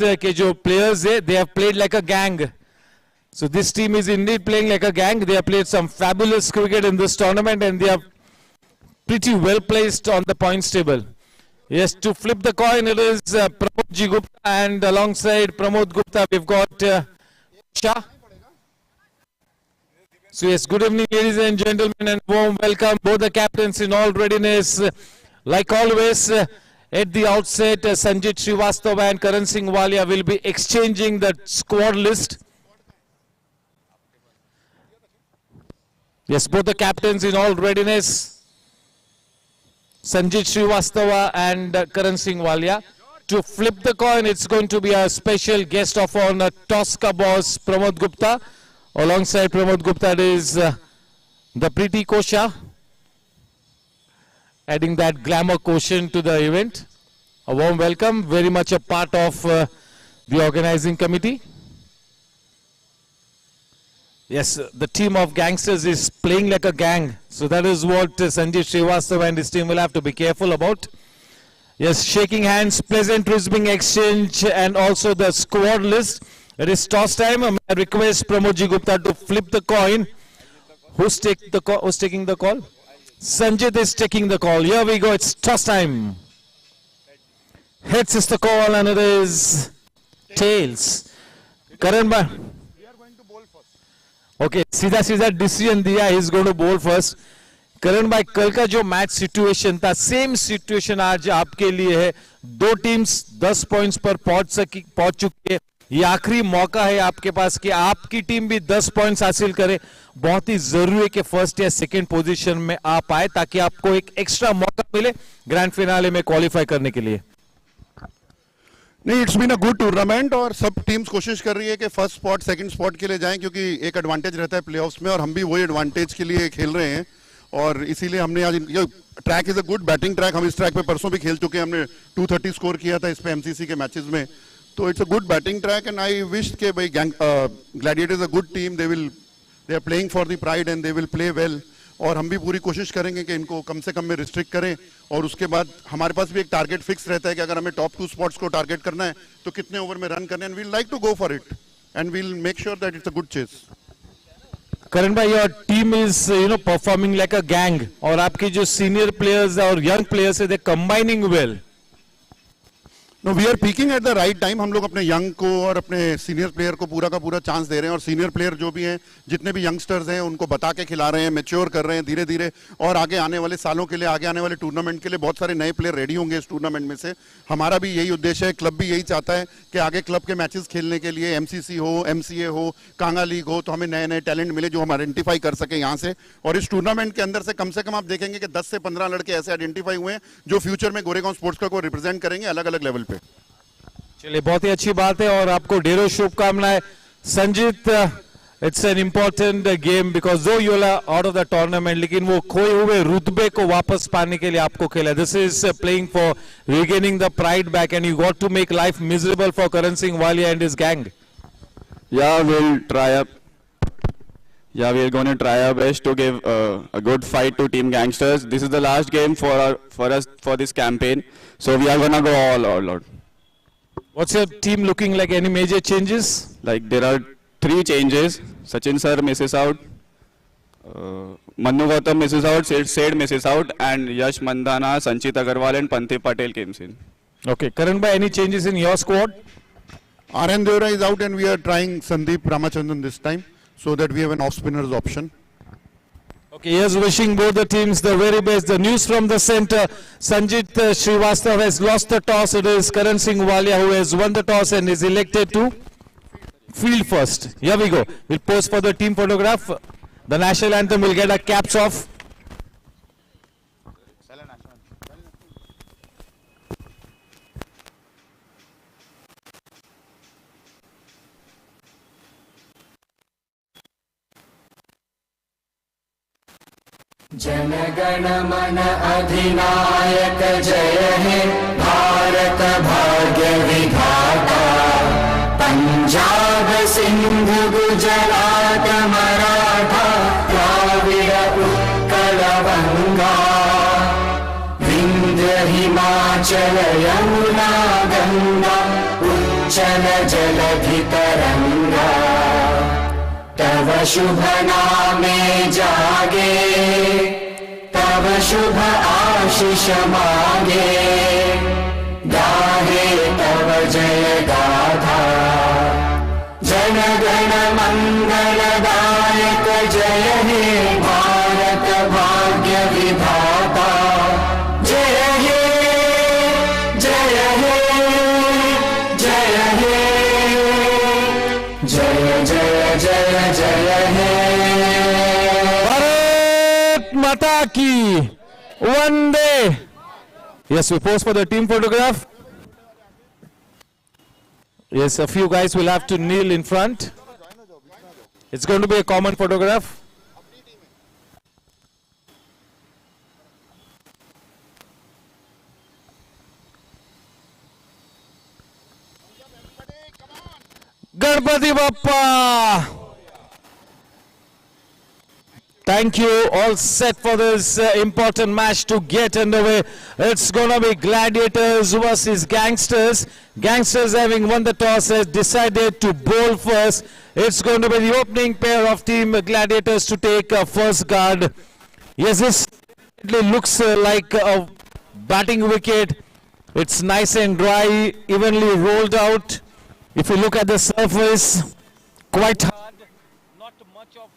के जो players है, they have played like a gang. So this team is indeed playing like a gang. They have played some fabulous cricket in this tournament and they are pretty well placed on the points table. Yes, to flip the coin, it is Pramod G. Gupta, and alongside Pramod Gupta, we've got Shah. So yes, good evening, ladies and gentlemen, and warm welcome both the captains in all readiness. Like always, at the outset, Sanjit Srivastava and Karan Singh Walia will be exchanging the squad list. Yes, both the captains in all readiness. Sanjit Srivastava and Karan Singh Walia. To flip the coin, it's going to be a special guest of honor, toss ka boss Pramod Gupta. Alongside Pramod Gupta is the pretty Kosha, adding that glamour quotient to the event. A warm welcome, very much a part of the organizing committee. Yes, the team of gangsters is playing like a gang. So that is what Sanjit Srivastava and his team will have to be careful about. Yes, shaking hands, pleasant ribbing exchange, and also the squad list. It is toss time. I request Pramod G. Gupta to flip the coin. Who's taking the call? Sanjit is taking the call. Here we go. It's toss time. Heads is the call, and it is tails. Karan bhai. Okay, सीधा decision दिया, he's going to bowl first. करण भाई, कल का जो match situation था, same situation आज आपके लिए है. दो टीम्स 10 पॉइंट्स पर पहुंच चुकी है. ये आखिरी मौका है आपके पास कि आपकी टीम भी 10 पॉइंट्स हासिल करे. बहुत ही जरूरी है कि फर्स्ट या सेकंड पोजीशन में आ पाए ताकि आपको एक एक्स्ट्रा मौका मिले ग्रैंड फिनाले में क्वालिफाई करने के लिए. नहीं, it's been a good tournament और सब टीम्स कोशिश कर रही है कि फर्स्ट स्पॉट सेकंड स्पॉट के लिए जाएं, क्योंकि एक एडवांटेज रहता है प्लेऑफ्स में और हम भी वही एडवांटेज के लिए खेल रहे हैं. और इसीलिए हमने आज ये track is a good batting track. हम इस ट्रैक पे परसों भी खेल चुके हैं. हमने 230 स्कोर किया था इस पे एमसीसी के मैचेस में. तो it's a good batting track and I wish के भाई gladiators a good team. They are playing for the pride and they will play well. और हम भी पूरी कोशिश करेंगे कि इनको कम से कम में रिस्ट्रिक्ट करें. और उसके बाद हमारे पास भी एक टारगेट फिक्स रहता है कि अगर हमें टॉप 2 स्पॉट्स को टारगेट करना है तो कितने ओवर में रन करने हैं. We like to go for it and we'll make sure that it's a good chase. Karan bhai, your team is performing like a gang. और आपके जो सीनियर प्लेयर्स और यंग प्लेयर्स है, they combining well. No, we are peaking at the right time. हम लोग अपने young को और अपने सीनियर प्लेयर को पूरा का पूरा चांस दे रहे हैं. और सीनियर प्लेयर जो भी हैं, जितने भी यंगस्टर्स हैं, उनको बता के खिला रहे हैं, मैच्योर कर रहे हैं धीरे धीरे. और आगे आने वाले सालों के लिए, आगे आने वाले टूर्नामेंट के लिए बहुत सारे नए प्लेयर रेडी होंगे इस टूर्नामेंट में से. हमारा भी यही उद्देश्य है. क्लब भी यही चाहता है कि आगे क्लब के मैचेस खेलने के लिए एमसीसी हो, एमसीए हो, कांगा लीग हो, तो हमें नए नए टैलेंट मिले जो हम आइडेंटिफाई कर सकें यहाँ से. और इस टूर्नामेंट के अंदर से कम आप देखेंगे कि 10 से 15 लड़के ऐसे आइडेंटिफाई हुए हैं जो फ्यूचर में गोरेगांव स्पोर्ट्स क्लब को रिप्रेजेंट करेंगे अलग अलग लेवल पे. चलिए, बहुत ही अच्छी बात है और आपको ढेरों शुभकामनाएं. Sanjeet, it's an important game because though you are out of the tournament, लेकिन वो खोए हुए रुतबे को वापस पाने के लिए आपको खेला. This is playing for regaining the pride back and you got to make life miserable for Karan Singh Walia and his gang. We're going to try our best to give a good fight to Team Gangsters. This is the last game for us for this campaign, so we are going to go all out. What's your team looking like? Any major changes? Like there are 3 changes. Sachin sir misses out, Manu Gautam misses out, Said misses out, and Yash Mandhana, Sanchit Agarwal and Panthi Patel comes in. Okay, Karan bhai, any changes in your squad? RN Devra is out and we are trying Sandeep Ramachandran this time so that we have an off spinners option. Okay, here's wishing both the teams the very best. The news from the center, Sanjit Srivastava has lost the toss. It is Karan Singh Walia who has won the toss and is elected to field first. Here we go. We'll pose for the team photograph. The national anthem will get our caps off. Jana Gana मन अधिनायक जय हे भारत भाग्य विधाता. पंजाब सिंध गुजरात मराठा द्राविड़ उत्कल बंगा. विंध्य हिमाचल यमुना गंगा चञ्चल जलधितरङ्गा तव शुभ नामे जागे तव शुभ आशीष मागे गाहे तव जय गाथा जनगण मंगलदायक जय हे भारत भाग्य विधाता जय हे जय हे जय हे जय जय जय जय हे भारत माता की वंदे. Yes, we pose for the team photograph. Yes, a few guys will have to kneel in front. It's going to be a common photograph. Ganpati Bappa! Thank you. All set for this important match to get underway. It's going to be Gladiators versus Gangsters. Gangsters, having won the toss, has decided to bowl first. It's going to be the opening pair of Team Gladiators to take first guard. Yes, this looks like a batting wicket. It's nice and dry, evenly rolled out. If you look at the surface, quite hard. Not much of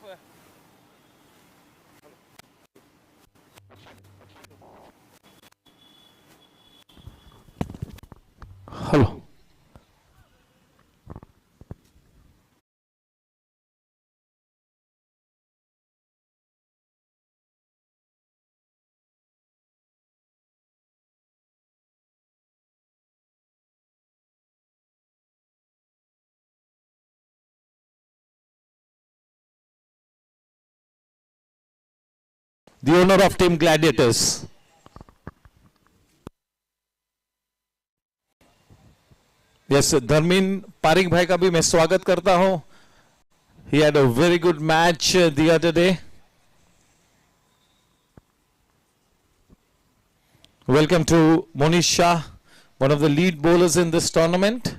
Hello. The owner of Team Gladiators. Yes, धर्मीन Pareek भाई का भी मैं स्वागत करता हूं. He had a very good match the other day. Welcome to Monish Shah, one of the lead bowlers in this tournament.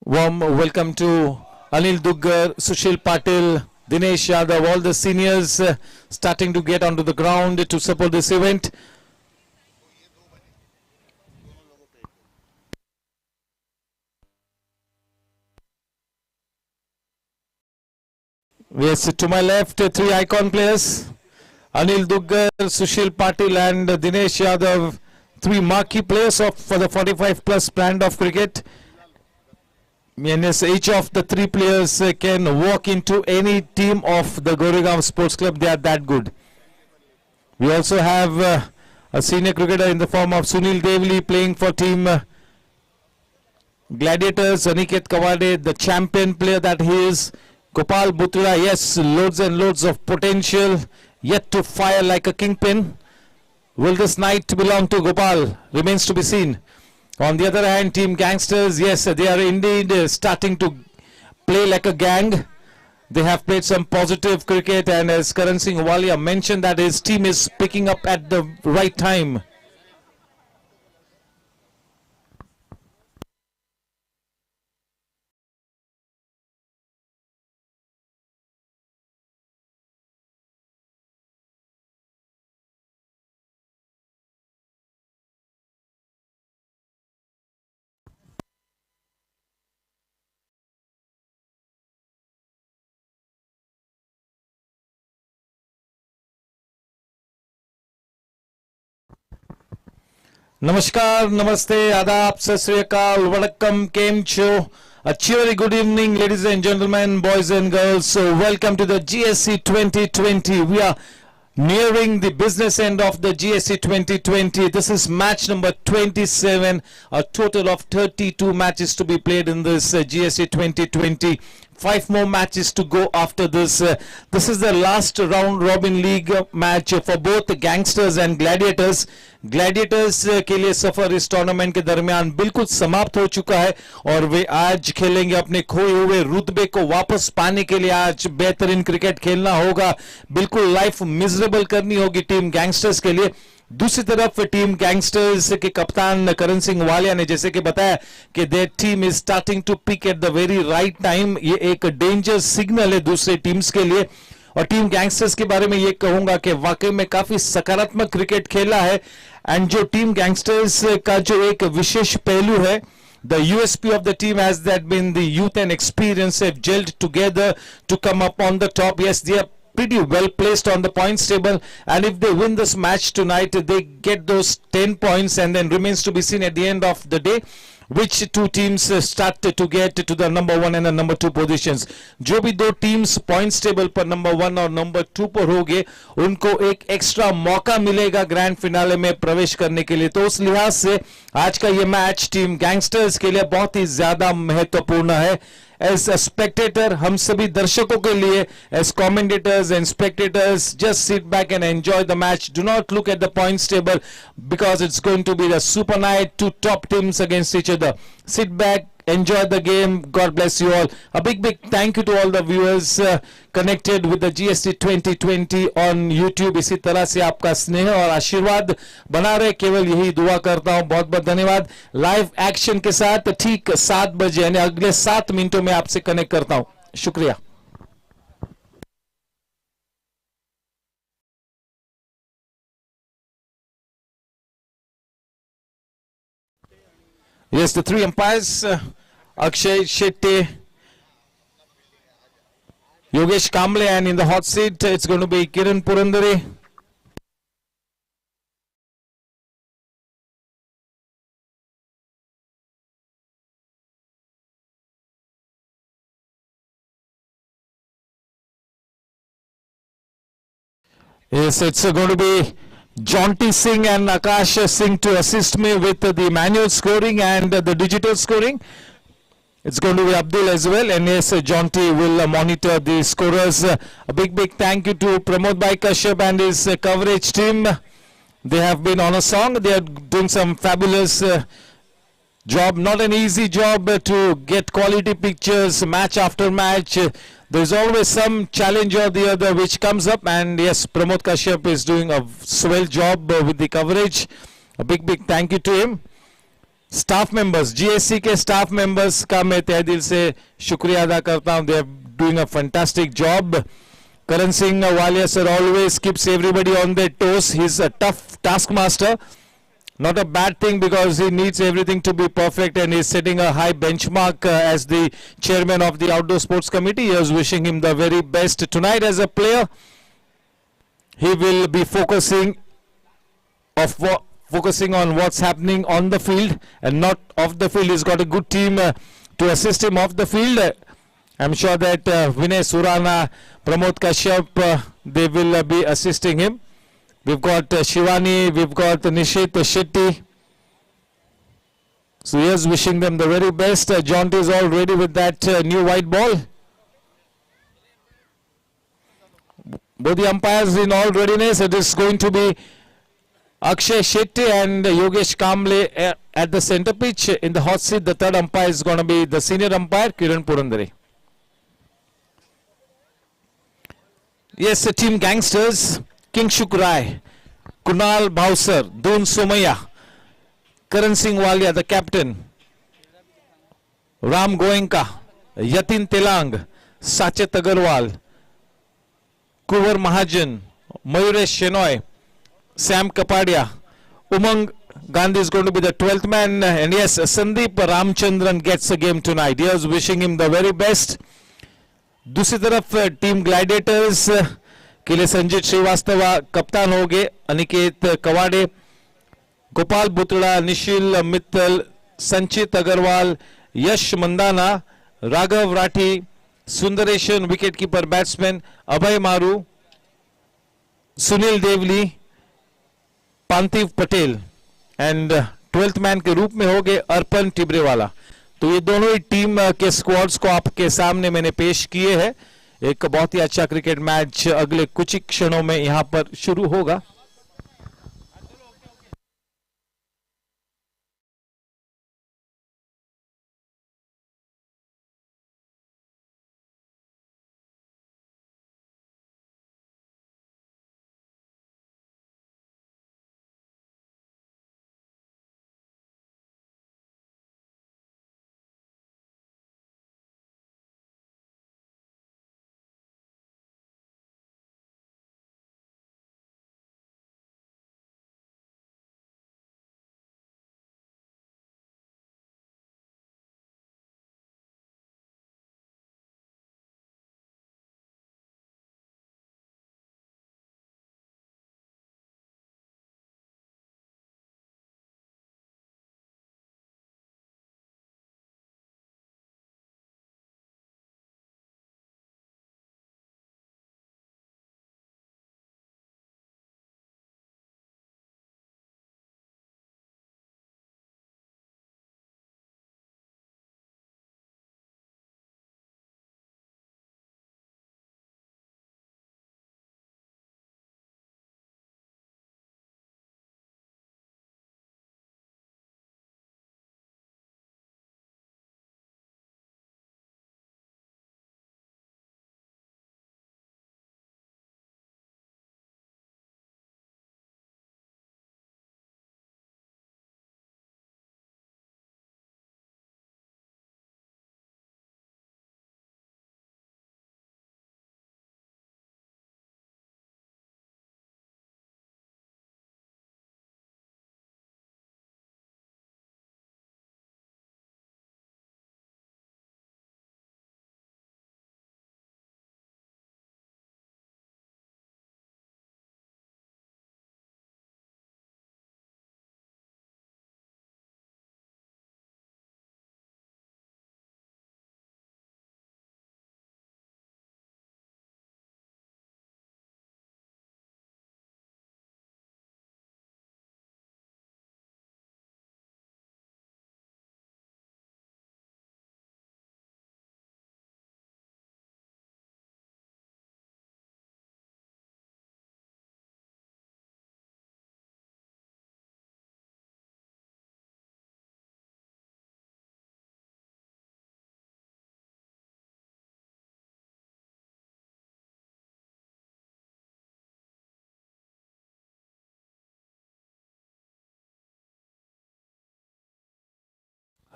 Warm welcome to Anil Duggar, Sushil Patil, Dinesh Yadav, all the seniors starting to get onto the ground to support this event. Yes, to my left, three icon players, Anil Duggar, Sushil Patil and Dinesh Yadav, three marquee players for the 45 plus brand of cricket. And yes, each of the three players can walk into any team of the Goregaon Sports Club. They are that good. We also have a senior cricketer in the form of Sunil Devli playing for Team Gladiators, Aniket Kawade, the champion player that he is. Gopal Butra, yes, loads and loads of potential, yet to fire like a kingpin. Will this night belong to Gopal? Remains to be seen. On the other hand, Team Gangsters, yes, they are indeed starting to play like a gang. They have played some positive cricket, and as Karan Singh Walia mentioned, that his team is picking up at the right time. Namaskar, Namaste, Adab, Sat Sri Akal, Vanakkam, Kem Cho. A cheery good evening, ladies and gentlemen, boys and girls. So welcome to the GSC 2020. We are nearing the business end of the GSC 2020. This is match number 27. A total of 32 matches to be played in this GSC 2020. 5 more matches to go after this. This is the last round robin league match for both the Gangsters and Gladiators. Gladiators के लिए सफर इस tournament के दरमियान बिल्कुल समाप्त हो चुका है और वे आज खेलेंगे अपने खोए हुए रुतबे को वापस पाने के लिए. आज बेहतरीन क्रिकेट खेलना होगा, बिल्कुल लाइफ मिजरेबल करनी होगी टीम गैंगस्टर्स के लिए. दूसरी तरफ टीम गैंगस्टर्स के कप्तान करण सिंह वालिया ने जैसे कि बताया कि their team is starting to pick at the very right time. ये एक डेंजर सिग्नल है दूसरे टीम्स के लिए. और टीम गैंगस्टर्स के बारे में ये कहूंगा कि वाकई में काफी सकारात्मक क्रिकेट खेला है. एंड जो टीम गैंगस्टर्स का जो एक विशेष पहलू है, the USP of the team has that been the youth and experience have gelled together to come up on the top. Yes, they are pretty well placed on the points table, and if they win this match tonight, they get those 10 points, and then remains to be seen at the end of the day which two teams start to get to the number 1 and the number 2 positions. जो भी दो teams points table पर number 1 और number 2 पर होंगे, उनको एक extra मौका मिलेगा ग्रैंड फिनाले में प्रवेश करने के लिए. तो उस लिहाज से आज का ये मैच टीम गैंगस्टर्स के लिए बहुत ही ज्यादा महत्वपूर्ण है. As a spectator, हम सभी दर्शकों के लिए, as commentators and spectators, just sit back and enjoy the match. Do not look at the points table because it's going to be the super night. Two top teams against each other. Sit back, enjoy the game. God bless you all. A big thank you to all the viewers connected with the GST 2020 on YouTube. इसी तरह से आपका स्नेह और आशीर्वाद बना रहे, केवल यही दुआ करता हूं. बहुत बहुत धन्यवाद. लाइव एक्शन के साथ ठीक 7 बजे यानी अगले 7 मिनटों में आपसे कनेक्ट करता हूं. शुक्रिया. Yes, the 3 umpires, Akshay Shetty, Yogesh Kamble, and in the hot seat, it's going to be Kiran Purandare. Yes, it's going to be Jaunty Singh and Akash Singh to assist me with the manual scoring and the digital scoring. It's going to be Abdul as well, and yes, Jaunty will monitor the scorers. A big thank you to Pramod Bhai Kashyap and his coverage team. They have been on a song. They are doing some fabulous job. Not an easy job to get quality pictures match after match. There's always some challenge or the other which comes up, and yes, Pramod Kashyap is doing a swell job with the coverage. A big thank you to him. Staff members, GSC के staff members का मैं तहे दिल से शुक्रिया अदा करता हूँ. They are doing a fantastic job. Karan Singh Walia sir always keeps everybody on their toes. He's a tough taskmaster. Not a bad thing because he needs everything to be perfect, and he's setting a high benchmark as the chairman of the Outdoor Sports Committee. He is wishing him the very best tonight as a player. He will be focusing on what's happening on the field and not off the field. He's got a good team to assist him off the field. I'm sure that Vinay Surana, Pramod Kashyap, they will be assisting him. We've got Shivani, we've got Nishit Shetty. So here's wishing them the very best. Jaunty is all ready with that new white ball. Both the umpires in all readiness. It is going to be Akshay Shetty and Yogesh Kamble at the center pitch. In the hot seat, the third umpire is going to be the senior umpire, Kiran Purandare. Yes, Team Gangsters. Kingshuk Rai, Kunal Bhausar, Doon Somaya, Karan Singh Walia, the captain, Ram Goenka, Yatin Telang, Sachet Agarwal, Kuvar Mahajan, Mayuresh Shenoy, Sam Kapadia, Umang Gandhi is going to be the 12th man, and yes, Sandeep Ramchandran gets a game tonight. Here's wishing him the very best. दूसरी तरफ team Gladiators के लिए संजीत श्रीवास्तव कप्तान हो गए, Aniket Kawade, Gopal बुतड़ा, Nishil Mittal, Sanchit Agarwal, Yash Mandana, Raghav Rathi, Sundaresan wicketkeeper batsman, Abhay Maru, Sunil Devli, Panthiv Patel, and 12th man के रूप में हो गए अर्पण टिबरेवाला. तो ये दोनों ही टीम के स्क्वाड्स को आपके सामने मैंने पेश किए हैं. एक बहुत ही अच्छा क्रिकेट मैच अगले कुछ ही क्षणों में यहां पर शुरू होगा.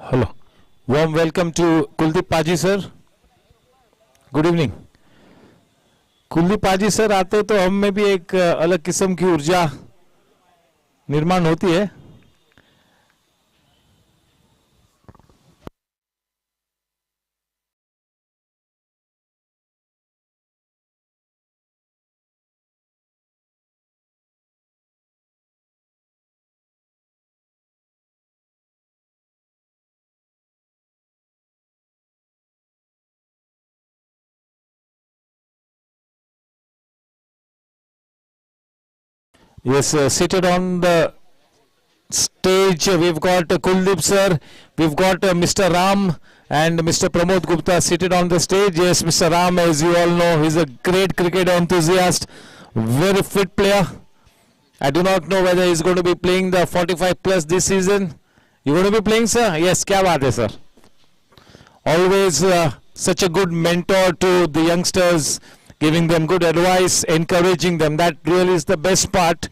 Hello. Warm welcome to Kuldeep Paji sir. Good evening. Kuldeep पाजी सर आते तो हम में भी एक अलग किस्म की ऊर्जा निर्माण होती है. Yes, seated on the stage we've got Kuldeep sir, we've got Mr. Ram and Mr. Pramod Gupta seated on the stage. Yes, Mr. Ram, as you all know, he's a great cricket enthusiast, very fit player. I do not know whether he's going to be playing the 45 plus this season. You're going to be playing, sir? Yes, kya baat hai, sir. Always such a good mentor to the youngsters, giving them good advice, encouraging them. That really is the best part.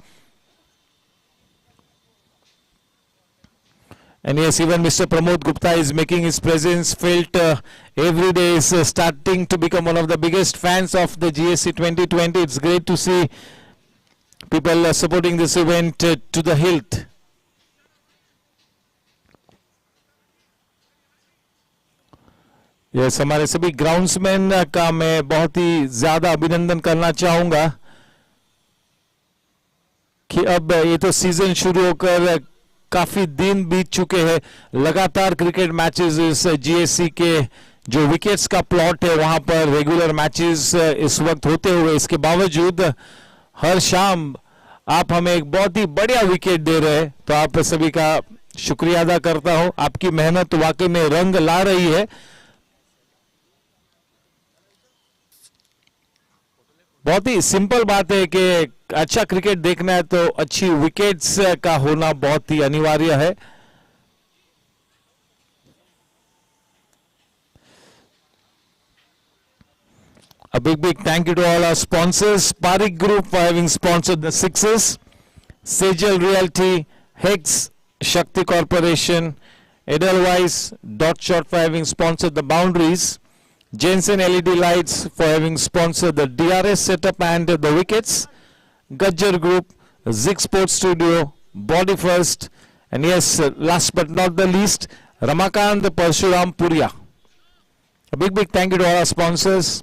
And yes, even Mr. Pramod Gupta is making his presence felt every day. Is starting to become one of the biggest fans of the GSC 2020. It's great to see people supporting this event to the hilt. Yes, हमारे सभी groundsman का मैं बहुत ही ज़्यादा अभिनंदन करना चाहूँगा कि अब ये तो सीजन शुरू होकर काफ़ी दिन बीत चुके हैं. लगातार क्रिकेट मैचेस इस जीएससी के जो विकेट्स का प्लॉट है वहाँ पर रेगुलर मैचेस इस वक्त होते हुए, इसके बावजूद हर शाम आप हमें एक बहुत ही बढ़िया विकेट दे रहे हैं. तो आप सभी का शुक्रिया अदा करता हूँ. आपकी मेहनत वाकई में रंग ला रही है. बहुत ही सिंपल बात है कि अच्छा क्रिकेट देखना है तो अच्छी विकेट्स का होना बहुत ही अनिवार्य है. A big thank you to all our sponsors. Parik Group for having sponsored the Sixes, Sejal Realty, Hex, Shakti Corporation, Edelweiss, Dot Shot for having sponsored the Boundaries, Jensen LED Lights for having sponsored the DRS setup and the wickets, Gajjar Group, Zig Sports Studio, Body First, and yes, last but not the least, Ramakant Parshuram Puria. A big thank you to all our sponsors.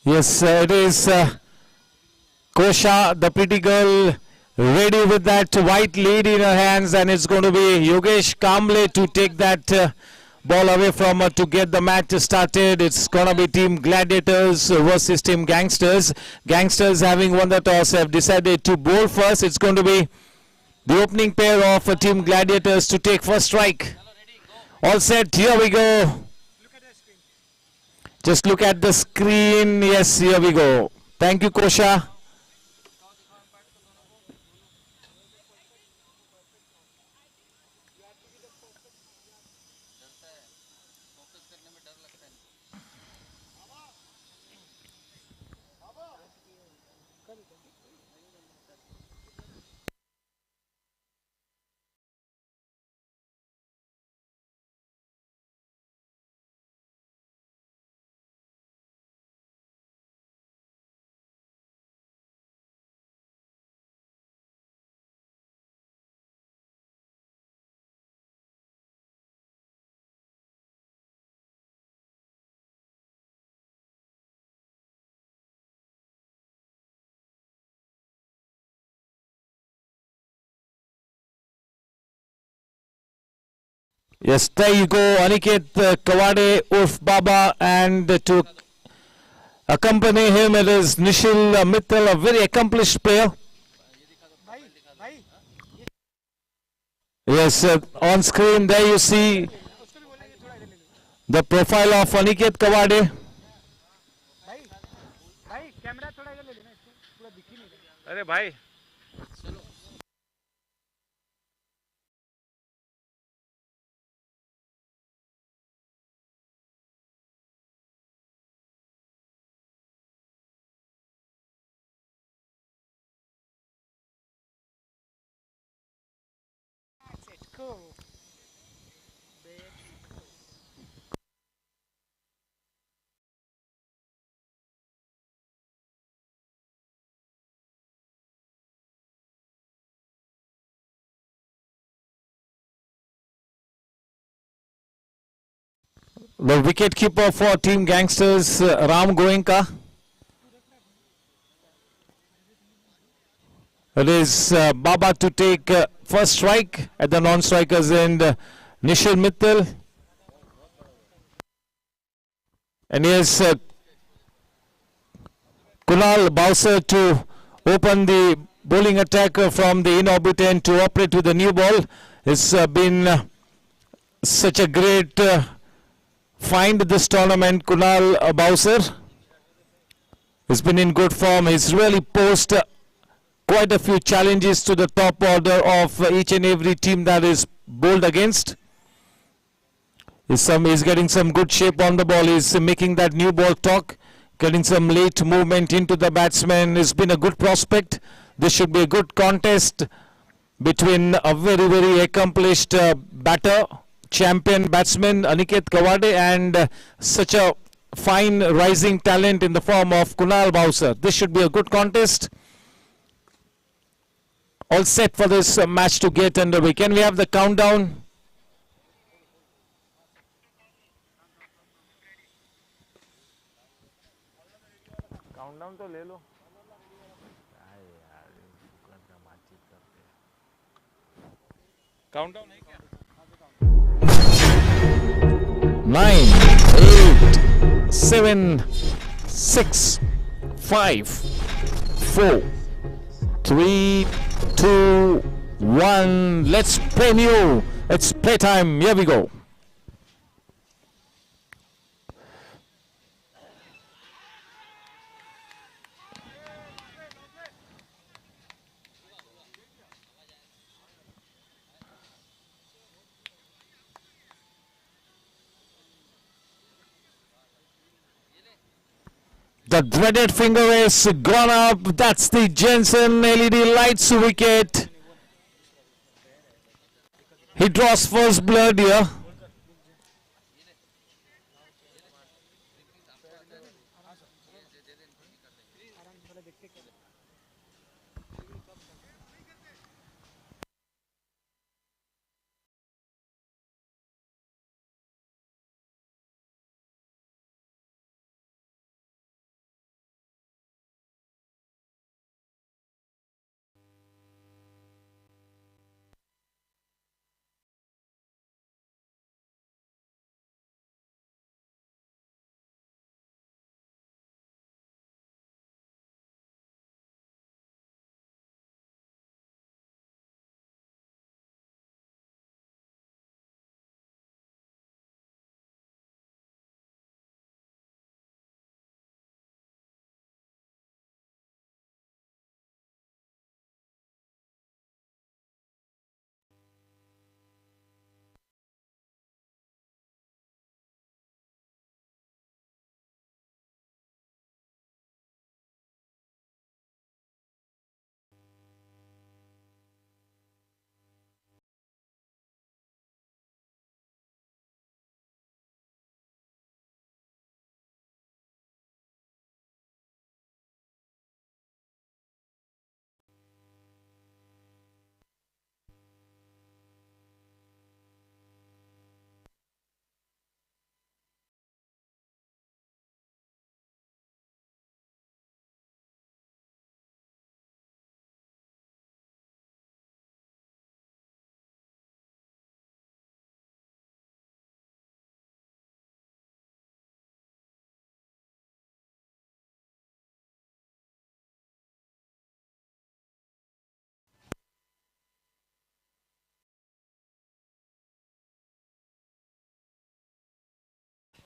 Yes, it is Kosha, the pretty girl, ready with that white lead in her hands, and it's going to be Yogesh Kamble to take that ball away from her to get the match started. It's gonna be Team Gladiators versus Team Gangsters. Gangsters, having won the toss, have decided to bowl first. It's going to be the opening pair of Team Gladiators to take first strike. All set, here we go. Just look at the screen. Yes, here we go. Thank you, Kosha. Yes, there you go. Aniket Kawade Urf Baba, and to accompany him it is Nishil Mittal, a very accomplished player. Yes, on screen there you see the profile of Aniket Kawade. अरे भाई the wicket keeper for Team Gangsters, Ram Goenka. It is Baba to take first strike. At the non-strikers end, Nishil Mittal. And here's Kunal Bowser to open the bowling attack from the in-orbit end to operate with the new ball. It's been such a great find this tournament, Kunal Bowser. He's been in good form. He's really posed quite a few challenges to the top order of each and every team that is bowled against. He's getting some good shape on the ball. He's making that new ball talk, getting some late movement into the batsman. He's been a good prospect. This should be a good contest between a very, very accomplished batter, champion batsman Aniket Kawade, and such a fine rising talent in the form of Kunal Bowser. This should be a good contest. All set for this match to get underway. Can we have the countdown? Countdown तो ले लो. Countdown है क्या? 9, 8, 7, 6, 5, 4, 3, 2, 1. Let's play new. It's playtime. Here we go. The dreaded finger is gone up. That's the Jensen LED lights wicket. He draws first blood here.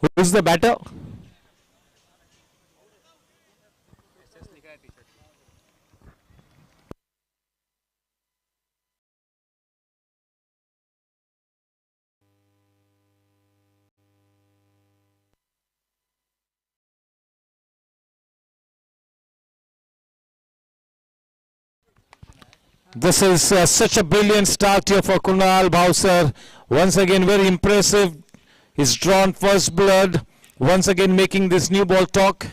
Who is the batter? This is such a brilliant start here for Kunal Bhavsar. Once again, very impressive. He's drawn first blood. Once again, making this new ball talk.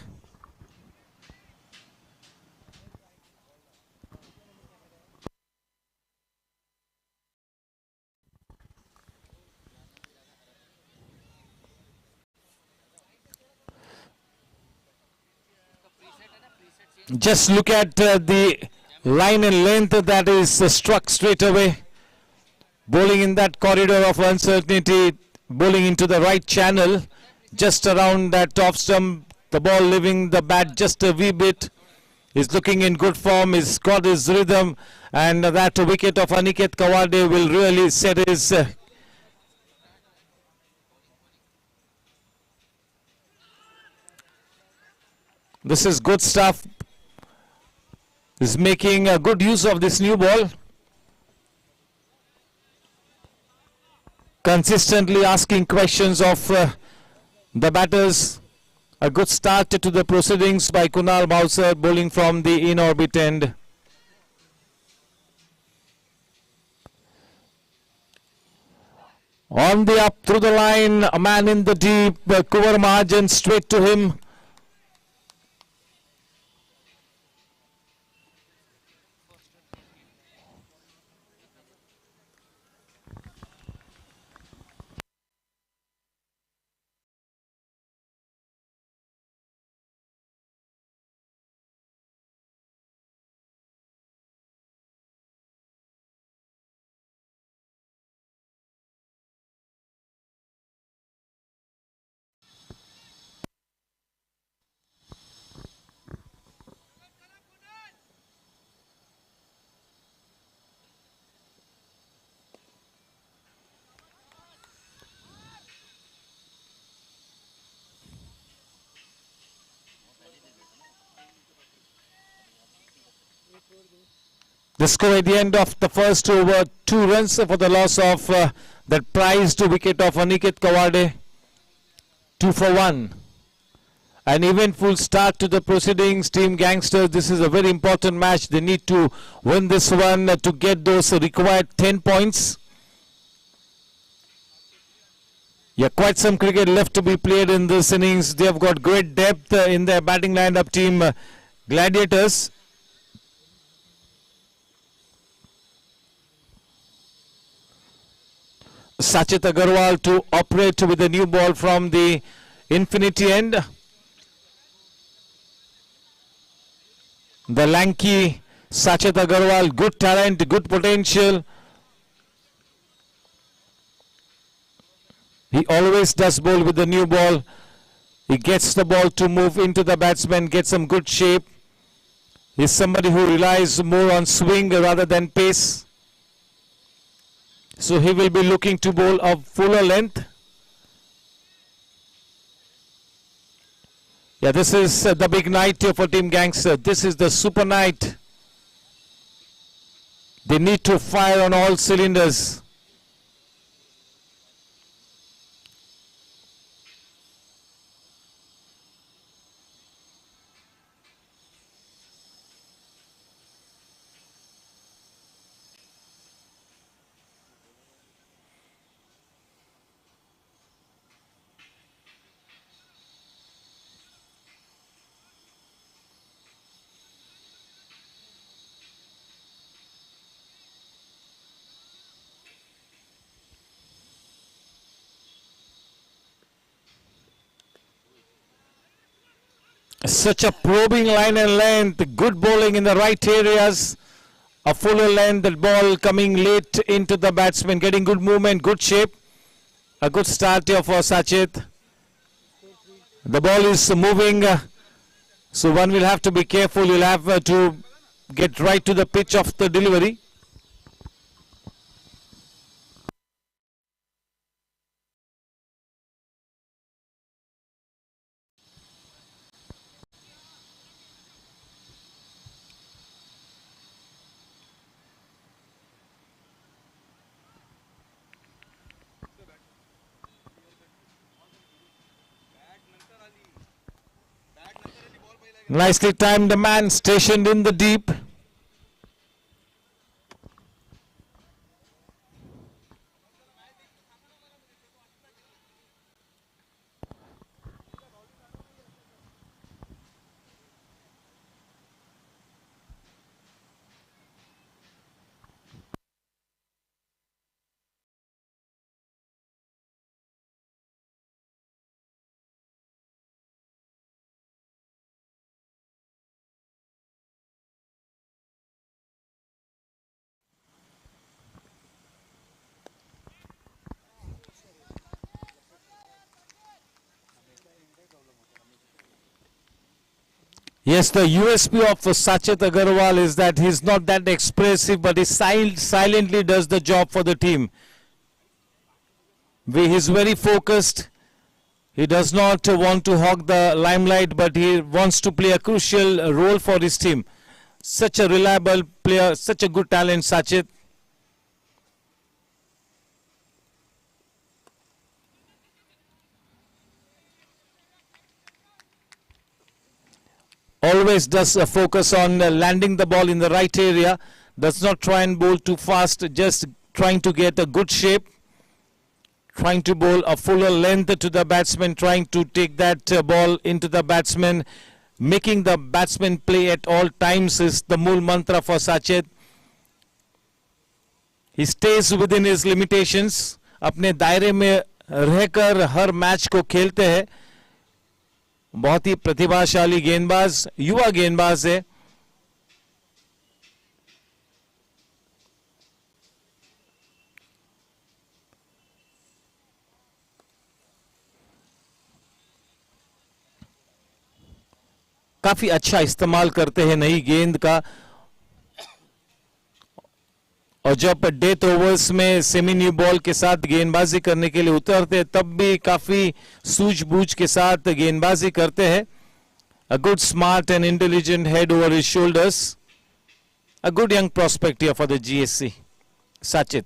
Just look at the line and length that is struck straight away. Bowling in that corridor of uncertainty, bowling into the right channel, just around that off stump, the ball leaving the bat just a wee bit. He's looking in good form, he's got his rhythm, and that wicket of Aniket Kawade will really set his this is good stuff. Is making a good use of this new ball. Consistently asking questions of the batters. A good start to the proceedings by Kunal Bhavsar, bowling from the in-orbit end. On the up through the line, a man in the deep, Kuvar Mahajan straight to him. The score at the end of the first over, 2 runs for the loss of that prized wicket of Aniket Kawade. 2 for 1. An eventful start to the proceedings. Team Gangsters, this is a very important match. They need to win this one to get those required 10 points. Yeah, quite some cricket left to be played in this innings. They have got great depth in their batting lineup, team Gladiators. Sachit Agarwal to operate with the new ball from the infinity end. The lanky Sachit Agarwal, good talent, good potential. He always does bowl with the new ball. He gets the ball to move into the batsman, get some good shape. He's somebody who relies more on swing rather than pace. So he will be looking to bowl a fuller length. Yeah, this is the big night here for Team Gangster. This is the super night. They need to fire on all cylinders. Such a probing line and length, good bowling in the right areas, a fuller length, the ball coming late into the batsman, getting good movement, good shape, a good start here for Sachit. The ball is moving, so one will have to be careful, you'll have to get right to the pitch of the delivery. Nicely timed, the man stationed in the deep. Yes, the USP of Sachet Agarwal is that he's not that expressive, but he silently does the job for the team. He's very focused. He does not want to hog the limelight, but he wants to play a crucial role for his team. Such a reliable player, such a good talent, Sachet. Always does a focus on landing the ball in the right area. Does not try and bowl too fast, just trying to get a good shape. Trying to bowl a fuller length to the batsman, trying to take that ball into the batsman. Making the batsman play at all times is the mool mantra for Sachet. He stays within his limitations. अपने दायरे में रहकर हर match को खेलते हैं. बहुत ही प्रतिभाशाली गेंदबाज, युवा गेंदबाज है. काफी अच्छा इस्तेमाल करते हैं नई गेंद का. और जब डेथ ओवर्स में सेमी न्यू बॉल के साथ गेंदबाजी करने के लिए उतरते तब भी काफी सूझबूझ के साथ गेंदबाजी करते हैं. A good, smart and intelligent head over his shoulders. A good young prospect here for the GSC. Sachet.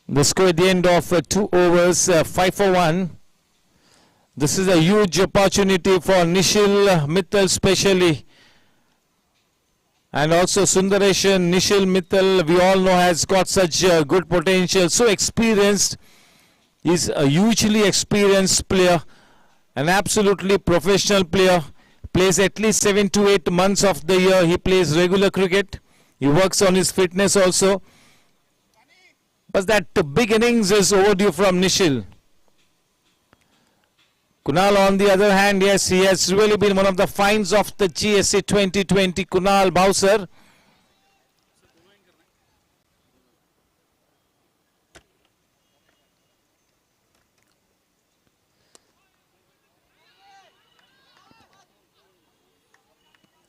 The score at the end of 2 overs, 5 for 1. This is a huge opportunity for Nishil Mittal especially. And also Sundareshan. Nishil Mittal, we all know, has got such good potential. So experienced. He's a hugely experienced player. An absolutely professional player. Plays at least 7 to 8 months of the year. He plays regular cricket. He works on his fitness also. But that big innings is overdue from Nishil. Kunal, on the other hand, yes, he has really been one of the finds of the GSC 2020. Kunal Bowser.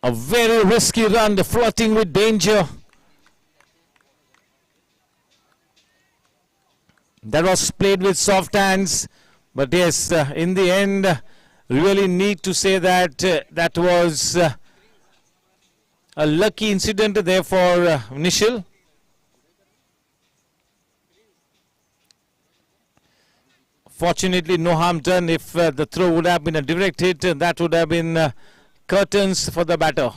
A very risky run, flirting with danger. That was played with soft hands, but yes, in the end, really need to say that that was a lucky incident there for Nishil. Fortunately, no harm done. If the throw would have been a direct hit, that would have been curtains for the batter.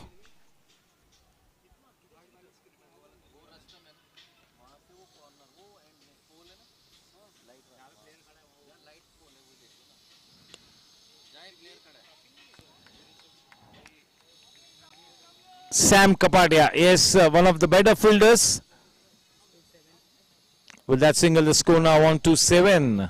Sam Kapadia, yes, one of the better fielders. With that single, the score now on to 7.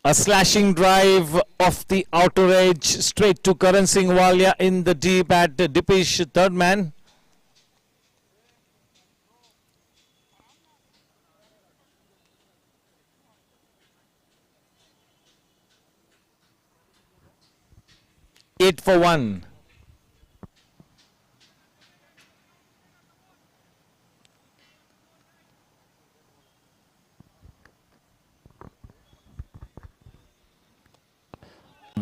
A slashing drive off the outer edge straight to Karan Singh Walia in the deep at Dipesh, third man. Eight for 1.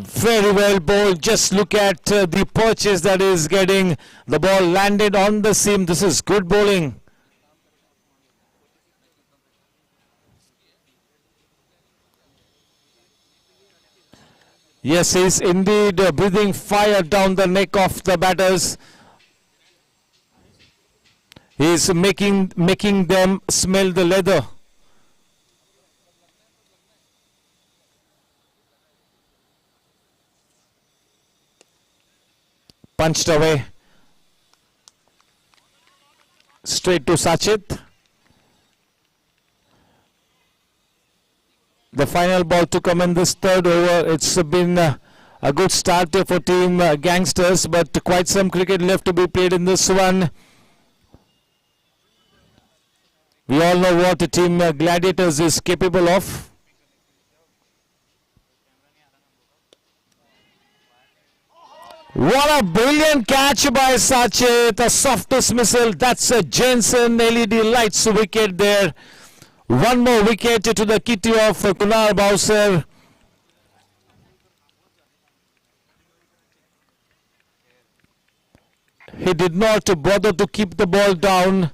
Very well bowled. Just look at the purchase that is getting. The ball landed on the seam. This is good bowling. Yes, he's indeed breathing fire down the neck of the batters. He's making them smell the leather. Punched away. Straight to Sachit. The final ball to come in this third over. It's been a good start for team Gangsters, but quite some cricket left to be played in this one. We all know what the team Gladiators is capable of. What a brilliant catch by Sachit. A softest missile. That's a Jensen LED lights wicket there. One more wicket to the kitty of Kunal Bowser. He did not bother to keep the ball down.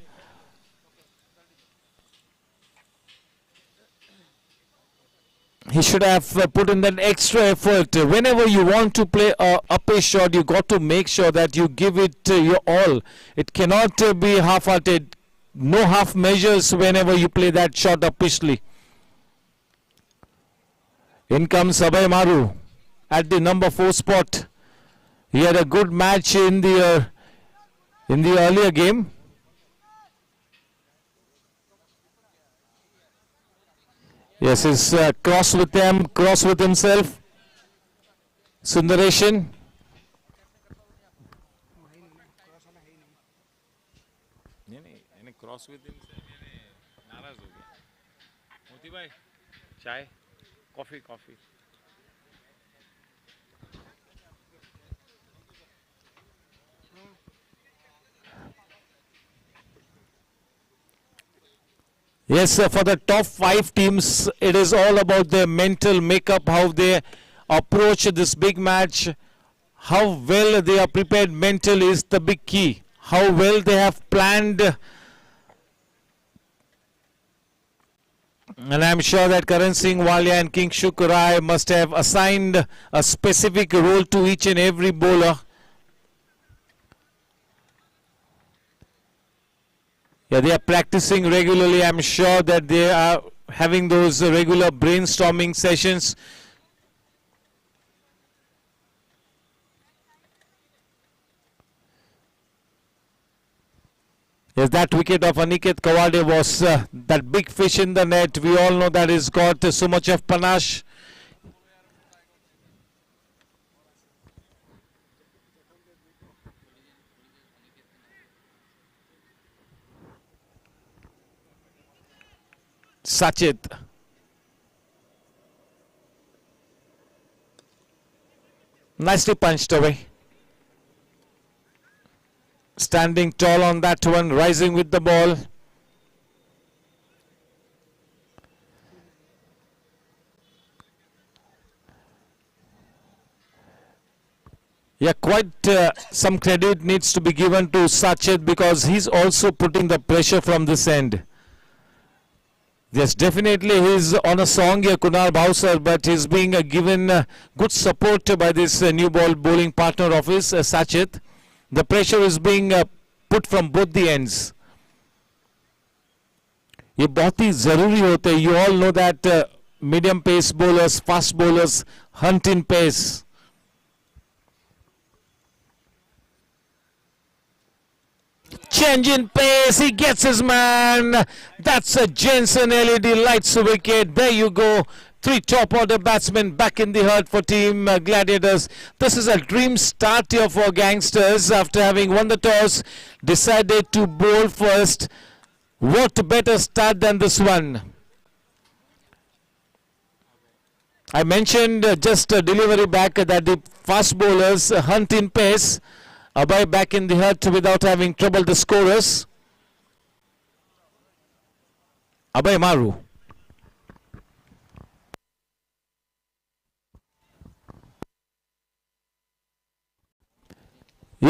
He should have put in that extra effort. Whenever you want to play a pace shot, you got to make sure that you give it your all. It cannot be half-hearted. No half measures whenever you play that shot upishly. In comes Abhay Maru at the number 4 spot. He had a good match in the earlier game. Yes, he's cross with them, cross with himself. Sundareshan. Cross with himself. नाराज हो गया. मोती भाई, चाय, coffee. Yes, for the top 5 teams, it is all about their mental makeup, how they approach this big match, how well they are prepared mentally is the big key. How well they have planned. And I'm sure that Karan Singh Walia and King Shukrai must have assigned a specific role to each and every bowler. Yeah, they are practicing regularly. I'm sure that they are having those regular brainstorming sessions. Yes, that wicket of Aniket Kawade was that big fish in the net. We all know that he's got so much of panache. Sachit. Nicely punched away. Standing tall on that one, rising with the ball. Yeah, quite some credit needs to be given to Sachit because he's also putting the pressure from this end. Yes, definitely he's on a song here, Kunal Bowser, but he's being given good support by this new ball bowling partner of his, Sachit. The pressure is being put from both the ends. ये बहुत ही ज़रूरी होते हैं. You all know that medium pace bowlers, fast bowlers hunt in pace. Change in pace, he gets his man. That's a Jensen LED lights wicket. There you go. 3 top order batsmen back in the herd for team Gladiators. This is a dream start here for Gangsters after having won the toss. Decided to bowl first. What better start than this one? I mentioned just a delivery back that the fast bowlers hunt in pace. Abhay back in the hut without having troubled the scorers. Abhay Maru.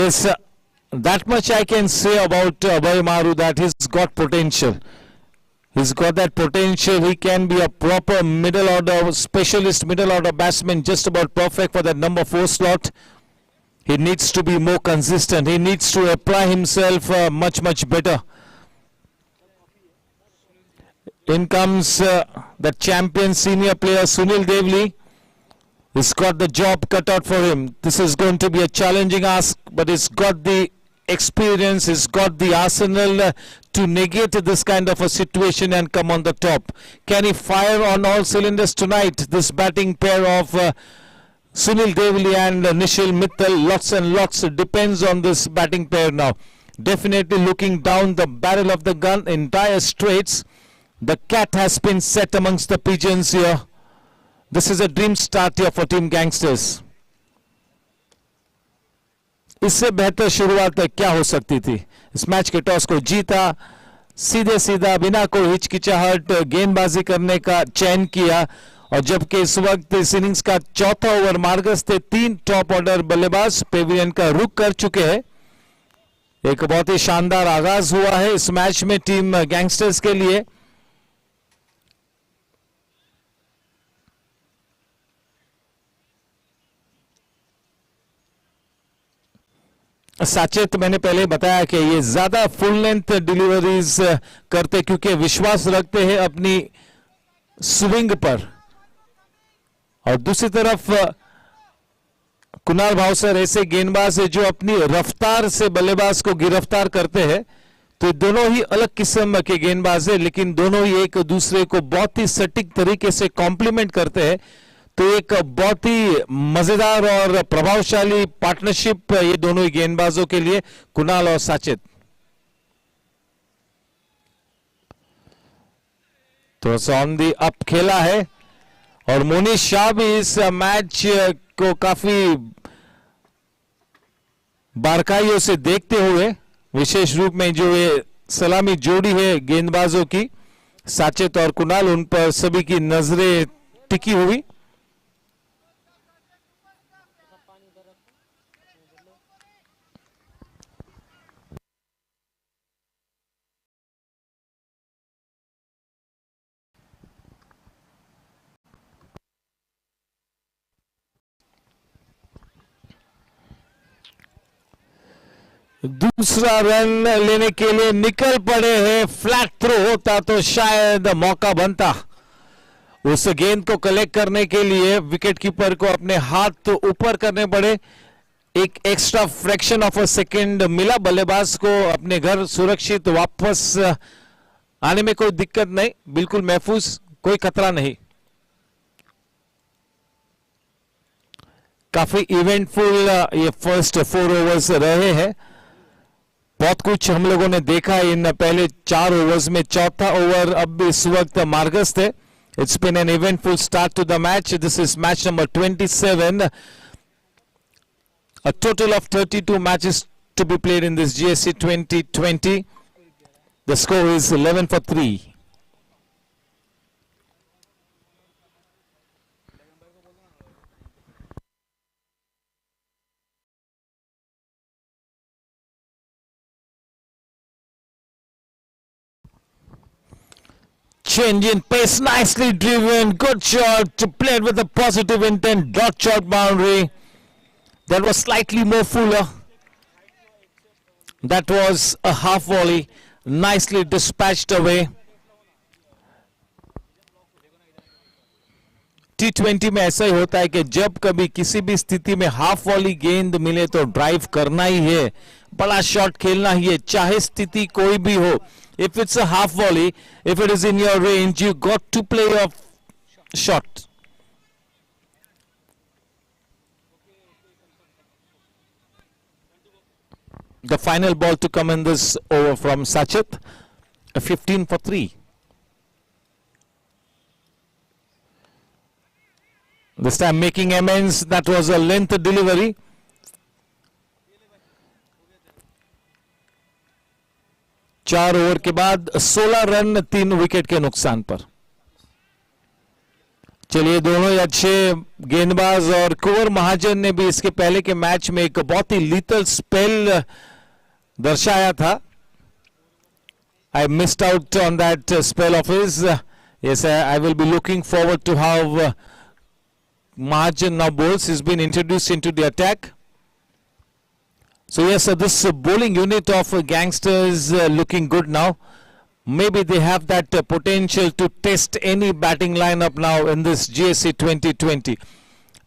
Yes, that much I can say about Abhay Maru, that he's got potential. He's got that potential. He can be a proper middle order specialist, middle order batsman, just about perfect for that number 4 slot. He needs to be more consistent. He needs to apply himself much better. In comes the champion senior player Sunil Devli. He's got the job cut out for him. This is going to be a challenging ask, but he's got the experience, he's got the arsenal to negate this kind of a situation and come on the top. Can he fire on all cylinders tonight? This batting pair of Sunil Devli and Nishil Mittal, lots and lots. It depends on this batting pair now. Definitely looking down the barrel of the gun in dire straits. The cat has been set amongst the pigeons here. This is a dream start here for Team Gangsters. इससे बेहतर शुरुआत क्या हो सकती थी? इस match के toss को जीता, सीधे सीधा बिना कोई हिचकिचाहट गेंदबाजी करने का चयन किया, और जबकि इस वक्त इस इनिंग्स का चौथा ओवर मार्गस थे, 3 टॉप ऑर्डर बल्लेबाज पेविलियन का रुख कर चुके हैं। एक बहुत ही शानदार आगाज हुआ है इस मैच में टीम गैंगस्टर्स के लिए। साचेत मैंने पहले बताया कि ये ज्यादा फुल लेंथ डिलीवरीज करते क्योंकि विश्वास रखते हैं अपनी स्विंग पर, और दूसरी तरफ कुणाल भावसर ऐसे गेंदबाज है जो अपनी रफ्तार से बल्लेबाज को गिरफ्तार करते हैं। तो दोनों ही अलग किस्म के गेंदबाज है, लेकिन दोनों ही एक दूसरे को बहुत ही सटीक तरीके से कॉम्प्लीमेंट करते हैं। तो एक बहुत ही मजेदार और प्रभावशाली पार्टनरशिप ये दोनों ही गेंदबाजों के लिए, कुणाल और साचित। तो ऑन दी अप खेला है, और मोनीश शाह भी इस मैच को काफी बारकाइयों से देखते हुए, विशेष रूप में जो ये सलामी जोड़ी है गेंदबाजों की, साचित और कुणाल, उन पर सभी की नजरें टिकी हुई। दूसरा रन लेने के लिए निकल पड़े हैं। फ्लैट थ्रो होता तो शायद मौका बनता। उस गेंद को कलेक्ट करने के लिए विकेट कीपर को अपने हाथ ऊपर करने पड़े। एक extra fraction of a second मिला बल्लेबाज को अपने घर सुरक्षित वापस आने में। कोई दिक्कत नहीं, बिल्कुल महफूज, कोई खतरा नहीं। काफी इवेंटफुल ये फर्स्ट 4 ओवर्स रहे हैं। बहुत कुछ हम लोगों ने देखा इन पहले 4 ओवर्स में। चौथा ओवर अब इस वक्त मार्गस थे। It's been an eventful start to the match. This is match number 27. A total of 32 matches to be played in this GST 2020. The score is 11-3. Change in pace, nicely driven, good shot, played with a positive intent, dot shot boundary. That was slightly more fuller. That was a half volley, nicely dispatched away. T20 में ऐसा ही होता है कि जब कभी किसी भी स्थिति में हाफ वॉली गेंद मिले तो ड्राइव करना ही है, बड़ा शॉट खेलना ही है, चाहे स्थिति कोई भी हो। If it's a half volley, if it is in your range, you got to play your shot. The final ball to come in this over from Sachit, a 15-3. This time making amends, that was a length delivery. चार over के बाद 16 run 3 wicket के नुकसान पर। चलिए दोनों ही अच्छे गेंदबाज और कुंवर महाजन ने भी इसके पहले के मैच में एक बहुत ही लीथल स्पेल दर्शाया था. I missed out on that spell of his. Yes, I will be looking forward to how Mahajan now bowls. He's been introduced into the attack. So yes, this bowling unit of Gangsters looking good now. Maybe they have that potential to test any batting lineup now in this GSC 2020.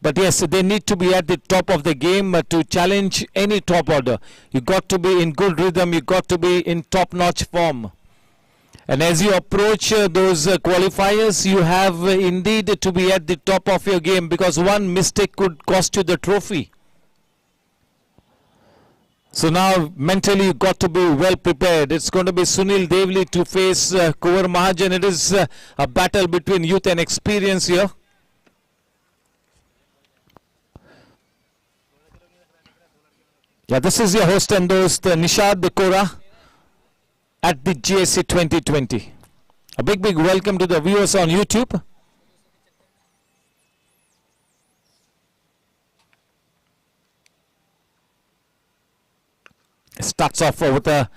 But yes, they need to be at the top of the game to challenge any top order. You got to be in good rhythm. You got to be in top-notch form. And as you approach those qualifiers, you have indeed to be at the top of your game, because one mistake could cost you the trophy. So now mentally you got to be well prepared. It's going to be Sunil Devli to face Kuvar Mahajan. It is a battle between youth and experience here. Yeah, this is your host and host Nishad Dekora at the GSC 2020. A big welcome to the viewers on YouTube. Starts off with a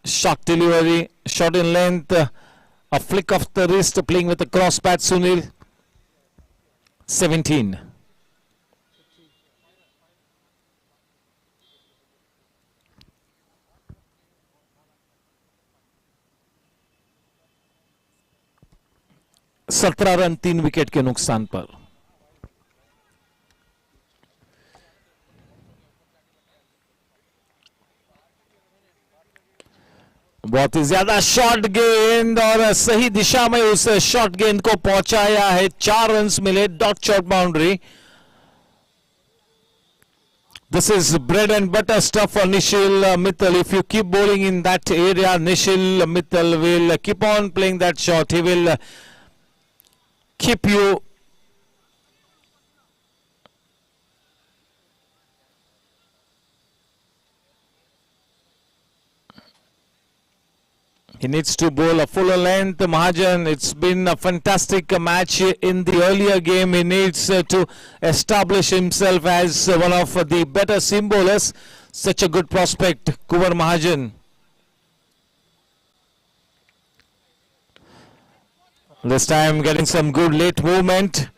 short delivery, short in length, a flick of the wrist, playing with the cross bat. Sunil, 17. सत्रह run 3 wicket के नुकसान पर. बहुत ही ज्यादा short गेंद और सही दिशा में उस शॉर्ट गेंद को पहुंचाया है. 4 रन्स मिले, dot shot boundary. This is bread and butter stuff for Nishil Mittal. If you keep bowling in that area, Nishil Mittal will keep on playing that shot. He will keep you he needs to bowl a fuller length. Mahajan, it's been a fantastic match in the earlier game. He needs to establish himself as one of the better seam bowlers. Such a good prospect, Kuvar Mahajan. This time getting some good late movement.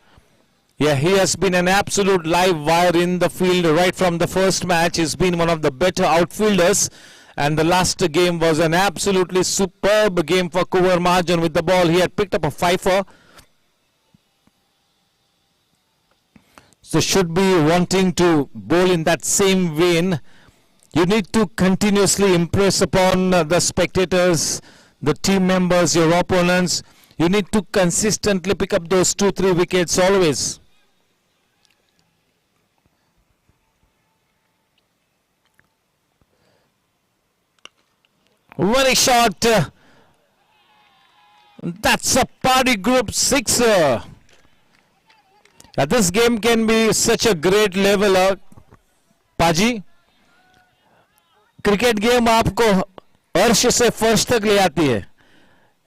Yeah, he has been an absolute live wire in the field right from the first match. He's been one of the better outfielders. And the last game was an absolutely superb game for Kuvar Mahajan with the ball. He had picked up a fifer. So should be wanting to bowl in that same vein. You need to continuously impress upon the spectators, the team members, your opponents. You need to consistently pick up those 2-3 wickets always. Very short. That's a party group sixer. This game can be such a great leveler. Paji, cricket game आपको अर्श से फर्श तक ले आती है.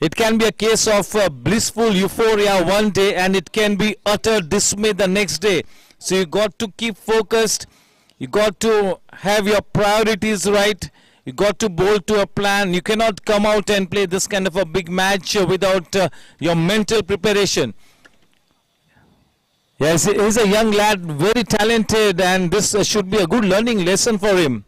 It can be a case of blissful euphoria one day, and it can be utter dismay the next day. So you got to keep focused. You got to have your priorities right. You got to bowl to a plan. You cannot come out and play this kind of a big match without your mental preparation. Yes, he is a young lad, very talented, and this should be a good learning lesson for him.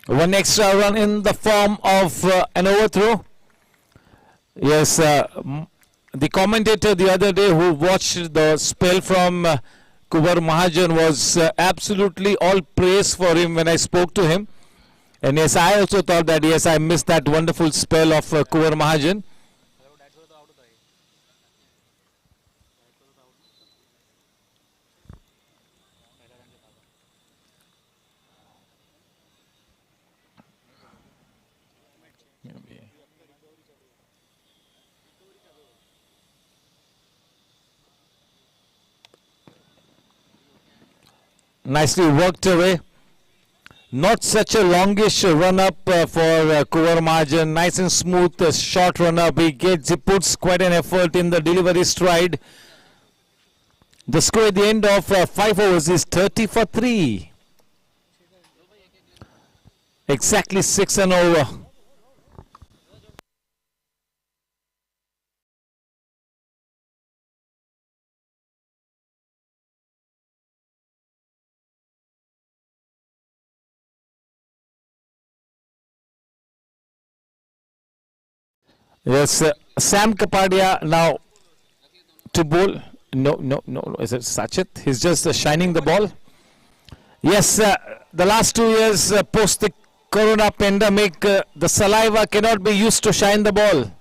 One extra run in the form of an overthrow. Yes, the commentator the other day who watched the spell from Kuvar Mahajan was absolutely all praise for him when I spoke to him. And yes, I also thought that, yes, I missed that wonderful spell of Kuvar Mahajan. nicely worked away. Not such a longish run up for Kuvar Mahajan. Nice and smooth short run up. He puts quite an effort in the delivery stride. The score at the end of 5 overs is 30 for 3. Exactly 6 and over. Yes, Sam Kapadia now to bowl. No. Is it Sachet? He's just shining the ball. Yes, the last 2 years post the corona pandemic, the saliva cannot be used to shine the ball.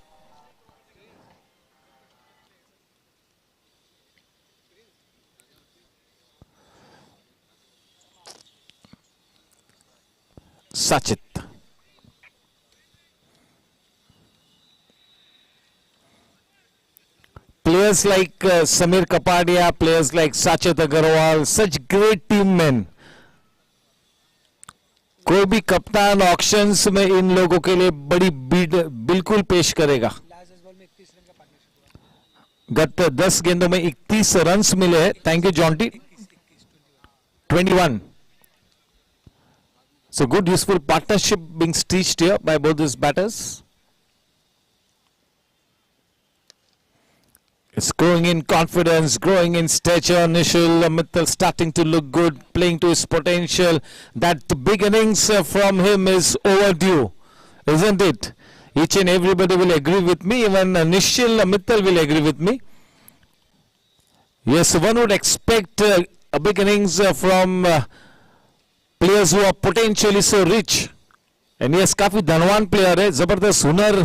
Sachet. Players like Samir Kapadia, players like Sachet Agarwal, such great team men. कोई भी कप्तान auctions में इन लोगों के लिए बड़ी बीड बिल्कुल पेश करेगा. गत 10 गेंदों में 31 रन्स मिले हैं. Thank you Jonty. 21. So good useful partnership being stitched here by both these batters. It's growing in confidence, growing in stature. Nishil Mittal starting to look good, playing to his potential. That big innings from him is overdue, isn't it? Each and everybody will agree with me. Even Nishil Mittal will agree with me. Yes, one would expect a big innings from players who are potentially so rich. And yes, काफी धनवान player है, जबरदस्त हुनर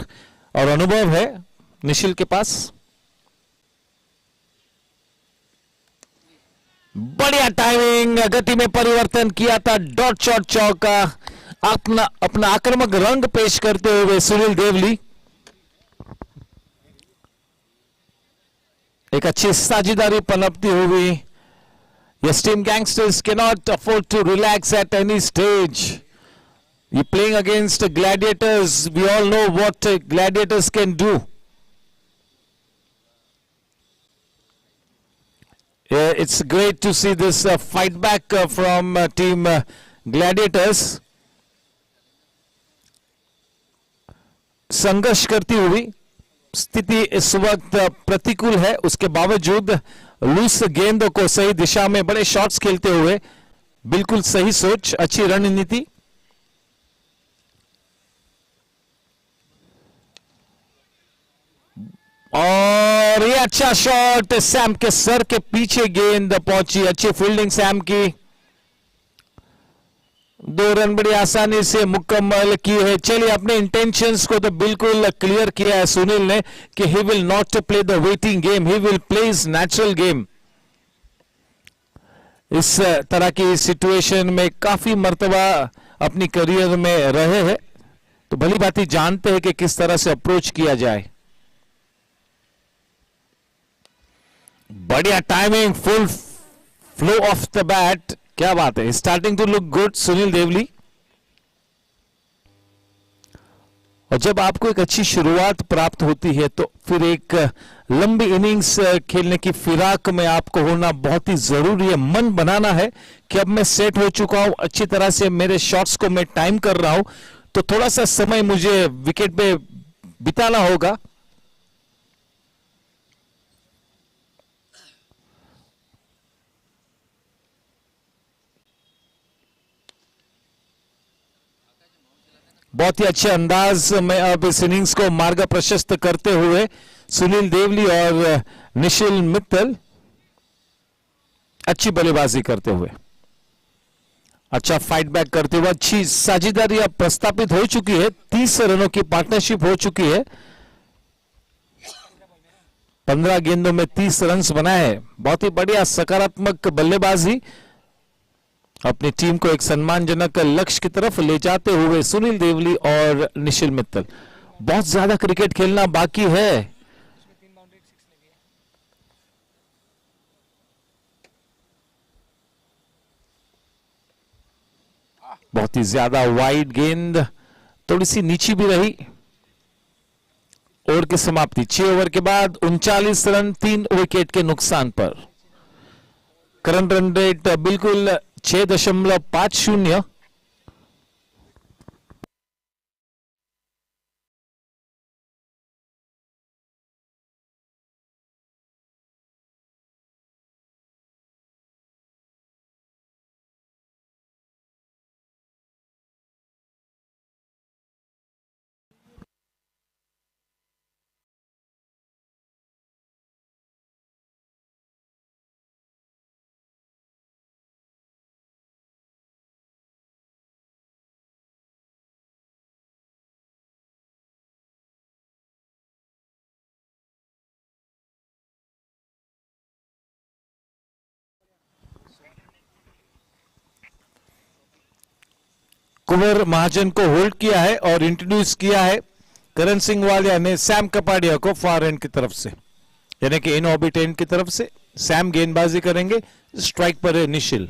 और अनुभव है निशिल के पास. बढ़िया टाइमिंग, गति में परिवर्तन किया था, डॉट शॉट चौका, अपना आक्रामक रंग पेश करते हुए सुनील देवली. एक अच्छी साझेदारी पनपती हुई. Yes, team gangsters cannot afford to relax at any stage. You're playing against gladiators. We all know what gladiators can do. It's great to see this fight back from team gladiators. संघर्ष करती हुई स्थिति इस वक्त प्रतिकूल है, उसके बावजूद लूज गेंदों को सही दिशा में बड़े शॉट्स खेलते हुए बिल्कुल सही सोच, अच्छी रणनीति. और ये अच्छा शॉट, सैम के सर के पीछे गेंद पहुंची. अच्छी फील्डिंग सैम की. 2 रन बड़ी आसानी से मुकम्मल किए हैं. चलिए, अपने इंटेंशंस को तो बिल्कुल क्लियर किया है सुनील ने कि he will not play the waiting game, he will play his natural game. इस तरह की सिचुएशन में काफी मर्तबा अपनी करियर में रहे हैं, तो भली भांति जानते हैं कि किस तरह से अप्रोच किया जाए. बढ़िया timing, full flow of the bat. क्या बात है, starting to look good Sunil Devli. और जब आपको एक अच्छी शुरुआत प्राप्त होती है तो फिर एक लंबी इनिंग्स खेलने की फिराक में आपको होना बहुत ही जरूरी है. मन बनाना है कि अब मैं सेट हो चुका हूं, अच्छी तरह से मेरे शॉट्स को मैं टाइम कर रहा हूं, तो थोड़ा सा समय मुझे विकेट पे बिताना होगा. बहुत ही अच्छे अंदाज में अब इस इनिंग्स को मार्ग प्रशस्त करते हुए सुनील देवली और निशिल मित्तल अच्छी बल्लेबाजी करते हुए, अच्छा फाइट बैक करते हुए, अच्छी साझेदारी अब प्रस्तापित हो चुकी है. 30 रनों की पार्टनरशिप हो चुकी है. 15 गेंदों में 30 रन बनाए. बहुत ही बढ़िया सकारात्मक बल्लेबाजी, अपनी टीम को एक सम्मानजनक लक्ष्य की तरफ ले जाते हुए सुनील देवली और निशिल मित्तल. बहुत ज्यादा क्रिकेट खेलना बाकी है. बहुत ही ज्यादा वाइड गेंद, थोड़ी सी नीची भी रही। ओवर की समाप्ति 6 ओवर के बाद 39 रन 3 विकेट के नुकसान पर। करंट रन रेट बिल्कुल 6.50। कुंवर महाजन को होल्ड किया है और इंट्रोड्यूस किया है करण सिंह वालिया ने सैम कपाडिया को फार एंड की तरफ से, यानी कि इन ऑर्बिट एंड की तरफ से। सैम गेंदबाजी करेंगे, स्ट्राइक पर है निशिल।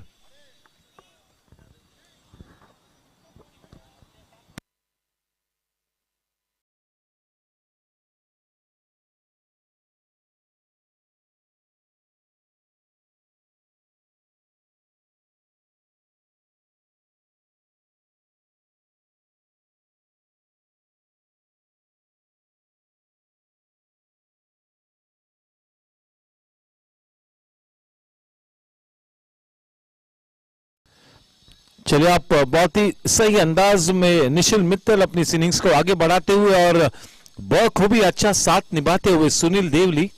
चलिए, आप बहुत ही सही अंदाज में निशिल मित्तल अपनी इनिंग्स को आगे बढ़ाते हुए और बखूबी अच्छा साथ निभाते हुए सुनील देवली।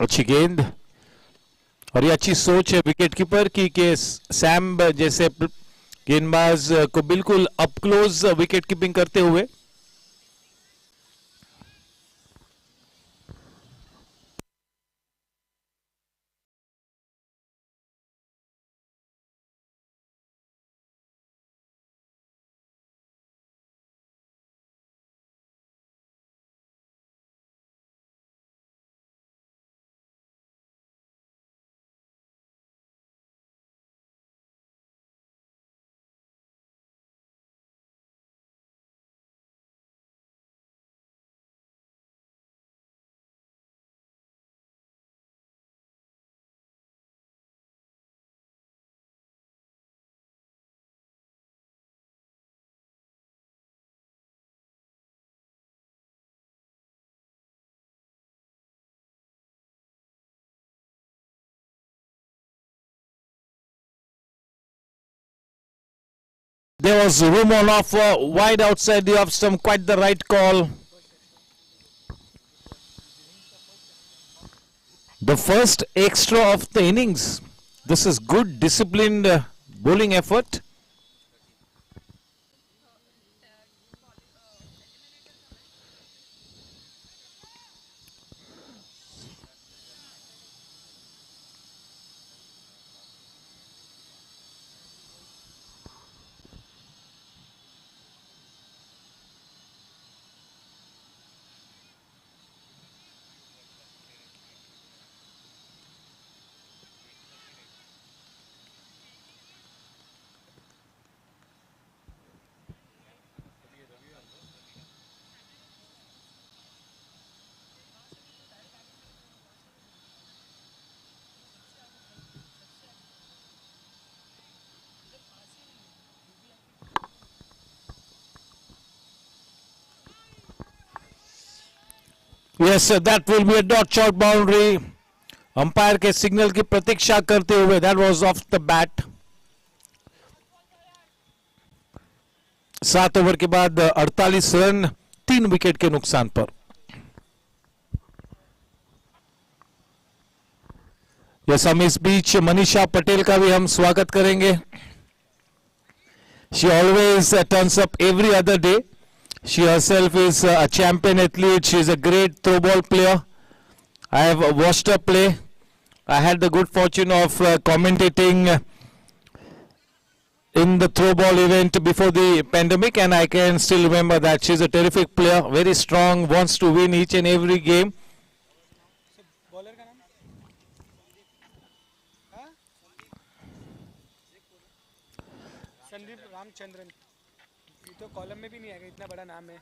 अच्छी गेंद और ये अच्छी सोच है विकेट कीपर की कि सैम जैसे गेंदबाज को बिल्कुल अप क्लोज विकेट कीपिंग करते हुए। There was room on offer wide outside the off stump, quite the right call. The first extra of the innings. This is good disciplined bowling effort. Yes, sir, that will be a dot shot boundary. Umpire के signal की प्रतीक्षा करते हुए that was off the bat. 7 over के बाद 48 run 3 wicket के नुकसान पर। Yes, हम इस बीच मनीषा पटेल का भी हम स्वागत करेंगे। She always turns up every other day. She herself is a champion athlete. She is a great throw ball player. I have watched her play. I had the good fortune of commentating in the throw ball event before the pandemic, and I can still remember that she's a terrific player, very strong, wants to win each and every game. Ravichandran, ये तो column में भी नहीं आएगा, इतना बड़ा नाम है।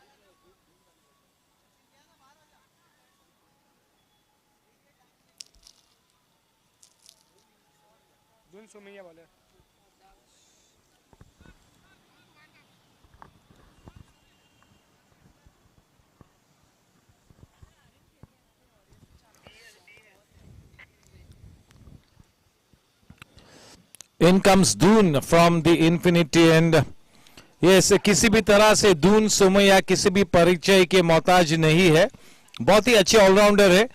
धुन Somaiya bowler. In comes Doon from the infinity end. Yes, किसी भी तरह से दून सोमैया किसी भी परिचय के मोहताज नहीं है, बहुत ही अच्छे ऑलराउंडर है.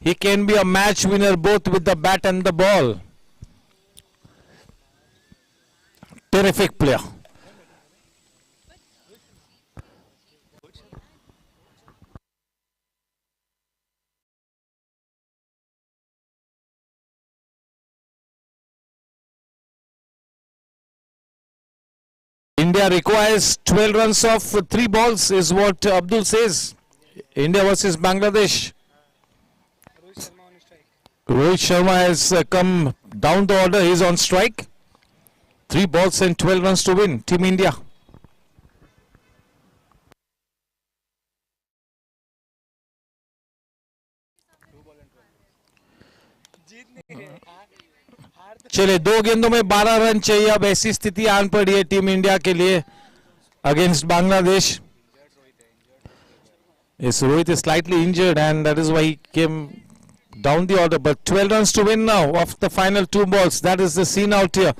He can be a match winner both with the bat and the ball. Terrific player. India requires 12 runs off 3 balls is what Abdul says. India versus Bangladesh. Rohit Sharma on strike. Rohit Sharma has come down the order. He's on strike. 3 balls and 12 runs to win. Team India. जीत नहीं रहे, हार तो चले 2 गेंदों में 12 run चाहिए. अब ऐसी स्थिति आन पड़ी है टीम इंडिया के लिए against Bangladesh. Yes, Rohit is slightly injured and that is why he came down the order. But 12 runs to win now of the final 2 balls. That is the scene out here.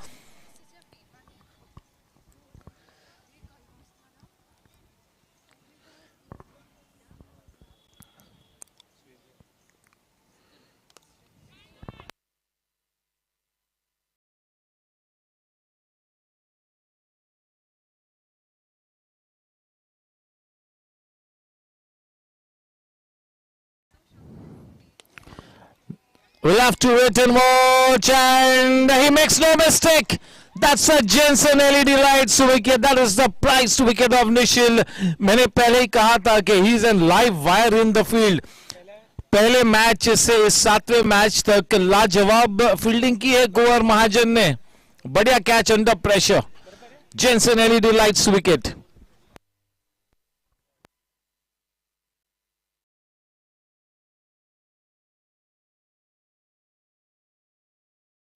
We'll have to wait and watch, and he makes no mistake. That's a Jensen LED lights wicket. That is the priced wicket of Nishil. मैंने पहले ही कहा था कि he is a live wire in the field. पहले match से इस 7वें match तक लाजवाब फील्डिंग की है कुंवर महाजन ने. बढ़िया catch under pressure. Jensen LED lights wicket.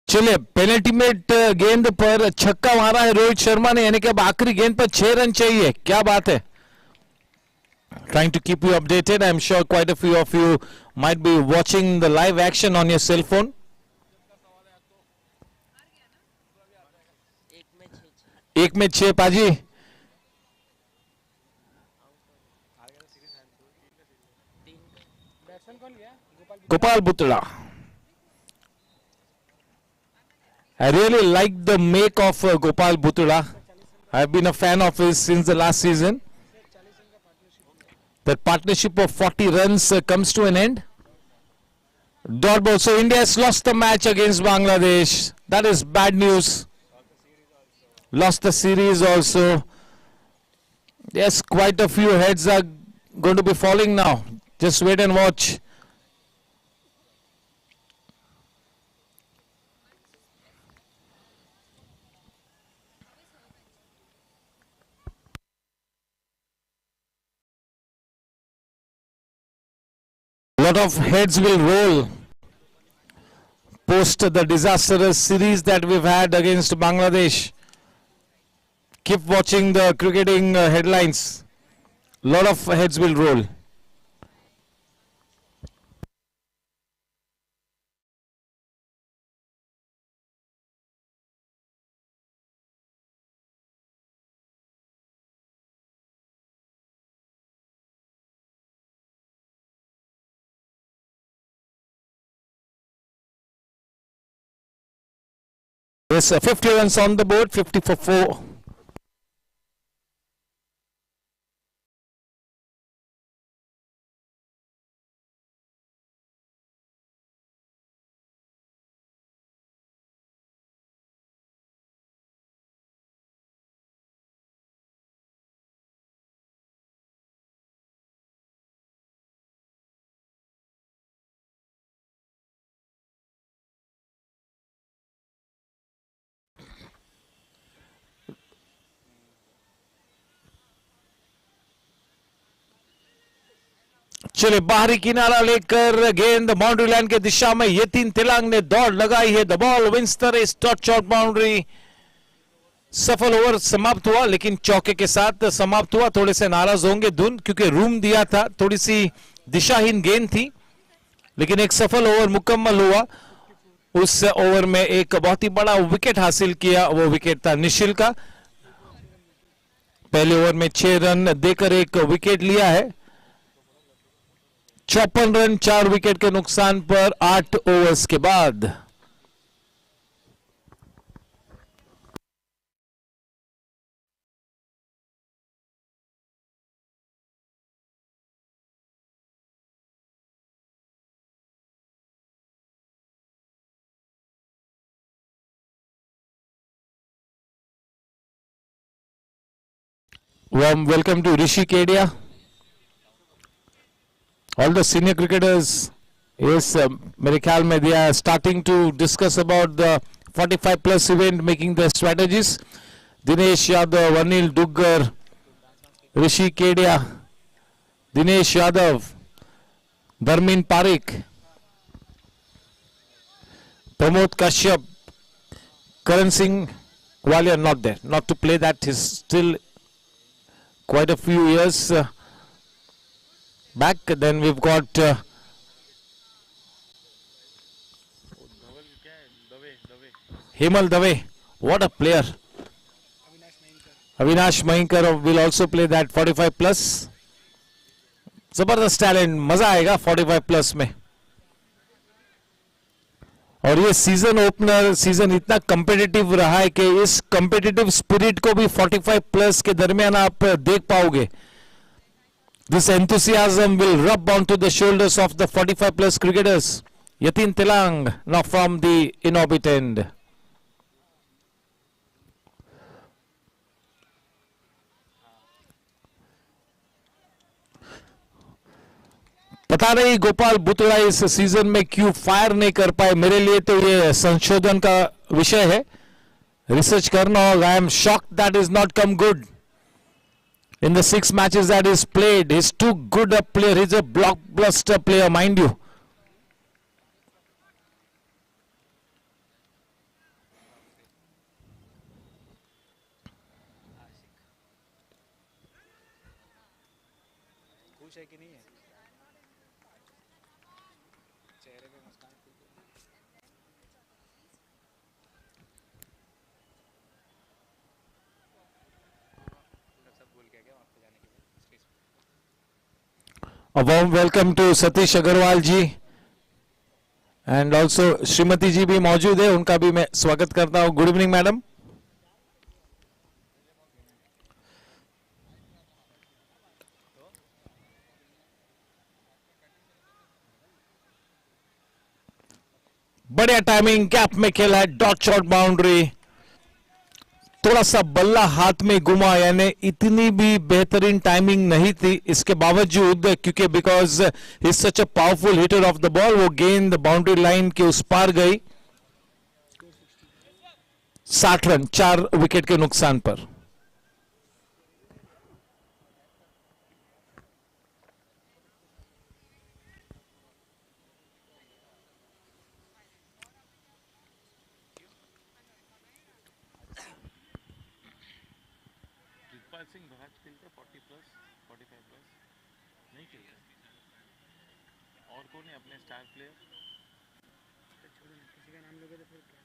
चलिए पेनल्टीमेट गेंद पर छक्का मारा है रोहित शर्मा ने, यानी कि अब आखिरी गेंद पर 6 रन चाहिए. क्या बात है. Trying to keep you updated. I'm sure quite a few of you might be watching the live action on your cell phone. एक में 6 पाजी. बैट्समैन कौन गया? Gopal बुतड़ा. I really like the make of Gopal Butula. I've been a fan of his since the last season. That partnership of 40 runs comes to an end. Dot ball. So India has lost the match against Bangladesh. That is bad news. Lost the series also. Yes, quite a few heads are going to be falling now. Just wait and watch. Lot of heads will roll post the disastrous series that we've had against Bangladesh. Keep watching the cricketing headlines. Lot of heads will roll. Yes, 50 runs on the board, 50 for 4. चले बाहरी किनारा लेकर गेंद boundary line के दिशा में यतीन तिलंग ने दौड़ लगाई है. The ball wins the race, touch out boundary. सफल ओवर समाप्त हुआ, लेकिन चौके के साथ समाप्त हुआ. थोड़े से नाराज होंगे धुन, क्योंकि रूम दिया था, थोड़ी सी दिशाहीन गेंद थी, लेकिन एक सफल ओवर मुकम्मल हुआ. उस ओवर में एक बहुत ही बड़ा विकेट हासिल किया. वो विकेट था निशिल का. पहले ओवर में 6 रन देकर एक विकेट लिया है. 54 रन 4 विकेट के नुकसान पर 8 ओवर्स के बाद. Warm welcome to Rishi Kedia. All the senior cricketers, yes, मेरे ख्याल में they are starting to discuss about the 45 plus event, making the strategies. Dinesh Yadav, Anil Duggar, Rishi Kedia, Dinesh Yadav, Dharmin Parikh, Pramod Kashyap, Karan Singh, Gwalior not there, not to play that. He's still quite a few years back. Then we've got Hemal Dave. What a player. Avinash Mahinkar will also play that 45 plus. जबरदस्त talent, मजा आएगा 45 plus में. और ये season opener, season इतना competitive रहा है कि इस कम्पिटिटिव स्पिरिट को भी 45 प्लस के दरमियान आप देख पाओगे. This enthusiasm will rub onto the shoulders of the 45 plus cricketers. Yatin Tilang now from the in-orbit end. पता नहीं गोपाल बुतड़ा इस सीजन में क्यों फायर नहीं कर पाए. मेरे लिए तो ये संशोधन का विषय है, रिसर्च करना होगा. I am shocked that is not come good in the 6 matches that he's played. He's too good a player. He's a blockbuster player, mind you. खुश है कि नहीं है? चेहरे पे मुस्कान. सब भूल गया क्या आपको जाने के लिए? A warm welcome to Satish Agarwal ji, and also Shrimati जी भी मौजूद है, उनका भी मैं स्वागत करता हूँ. Good evening madam. बढ़िया टाइमिंग, गैप में खेला है, डॉट शॉट बाउंड्री. थोड़ा सा बल्ला हाथ में घुमा, यानी इतनी भी बेहतरीन टाइमिंग नहीं थी. इसके बावजूद, क्योंकि because he is such a powerful hitter of the ball, वो गेंद बाउंड्री लाइन के उस पार गई. 60 रन 4 विकेट के नुकसान पर. सिंह बहाज खेलते 40 प्लस 45 प्लस नहीं खेलते. और कौन है अपने स्टार प्लेयर? किसी का नाम लोगे तो फिर क्या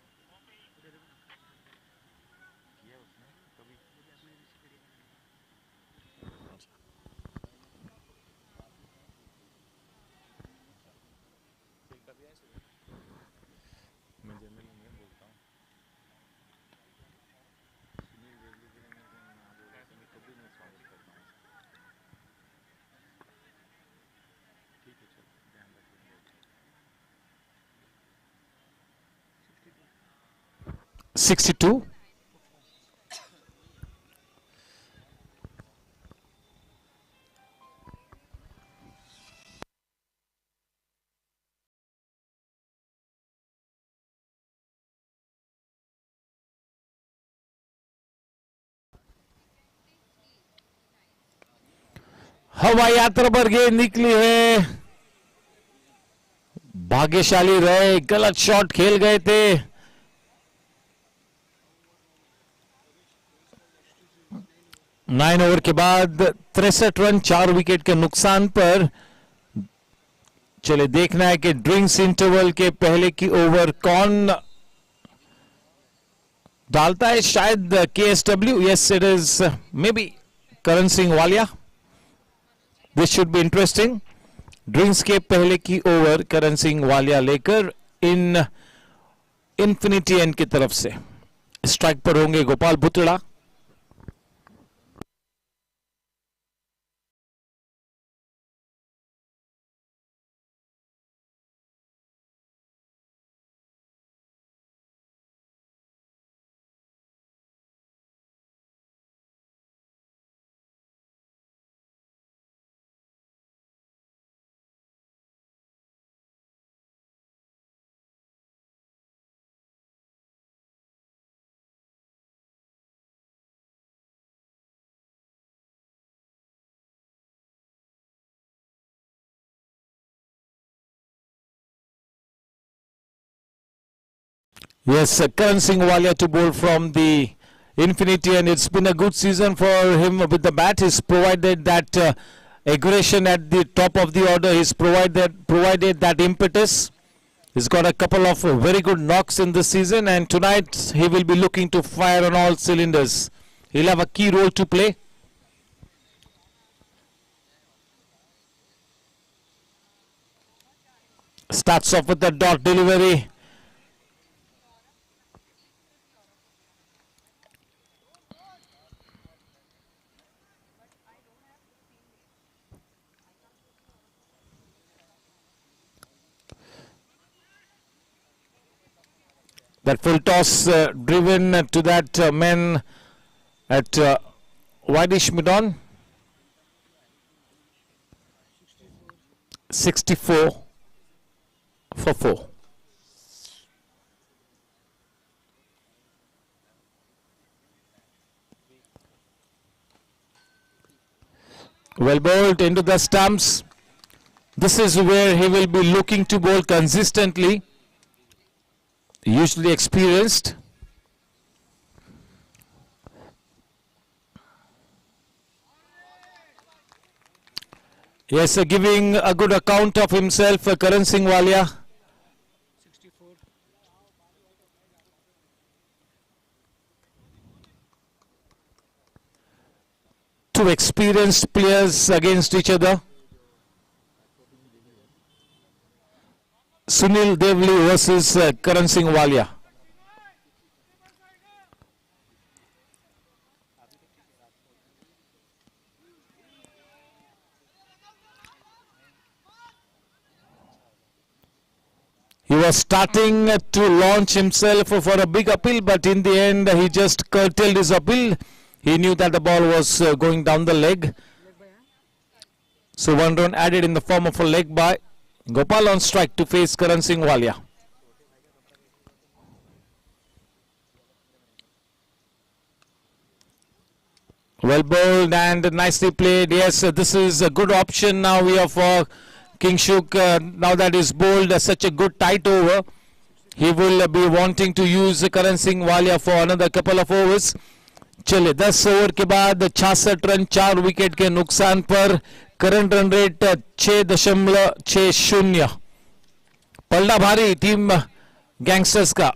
किया उसने कभी? मैं जनरली नहीं बोलता हूँ. सुनील देवली के लिए मैं ना बोला तो मैं कभी नहीं स्वागत करता हूँ. ठीक है, चलो ध्यान रखिए. 62. हवाई यात्रा पर गेंद निकली है, भाग्यशाली रहे, गलत शॉट खेल गए थे। नाइन ओवर के बाद 63 रन 4 विकेट के नुकसान पर। चले देखना है कि ड्रिंक्स इंटरवल के पहले की ओवर कौन डालता है। शायद KSW, yes it is may be Karan Singh Walia. This should be interesting. Drinks के पहले की ओवर करण सिंह वालिया लेकर इन इन्फिनिटी एंड की तरफ से। स्ट्राइक पर होंगे Gopal Bhutada. Yes, Karan Singh Walia to bowl from the infinity, and it's been a good season for him with the bat. He's provided that aggression at the top of the order. He's provided that impetus. He's got a couple of very good knocks in this season, and tonight he will be looking to fire on all cylinders. He'll have a key role to play. Starts off with the dot delivery. That full toss driven to that man at Whitish Midon. 64 for 4. Well bowled into the stumps. This is where he will be looking to bowl consistently. Usually experienced. Yes, giving a good account of himself, Karan Singh Walia. 64. Two experienced players against each other. Sunil Devli versus Karan Singh Walia. He was starting to launch himself for a big appeal, but in the end he just curtailed his appeal. He knew that the ball was going down the leg. So one run added in the form of a leg by Gopal on strike to face Karan Singh Walia. Well bowled and nicely played. Yes, this is a good option now here for Kingshuk. Now that is bowled such a good tight over, he will be wanting to use Karan Singh Walia for another couple of overs. चले 10 over के बाद 66 run 4 wicket के नुकसान पर current run rate 6.60। पलड़ा भारी team gangsters का।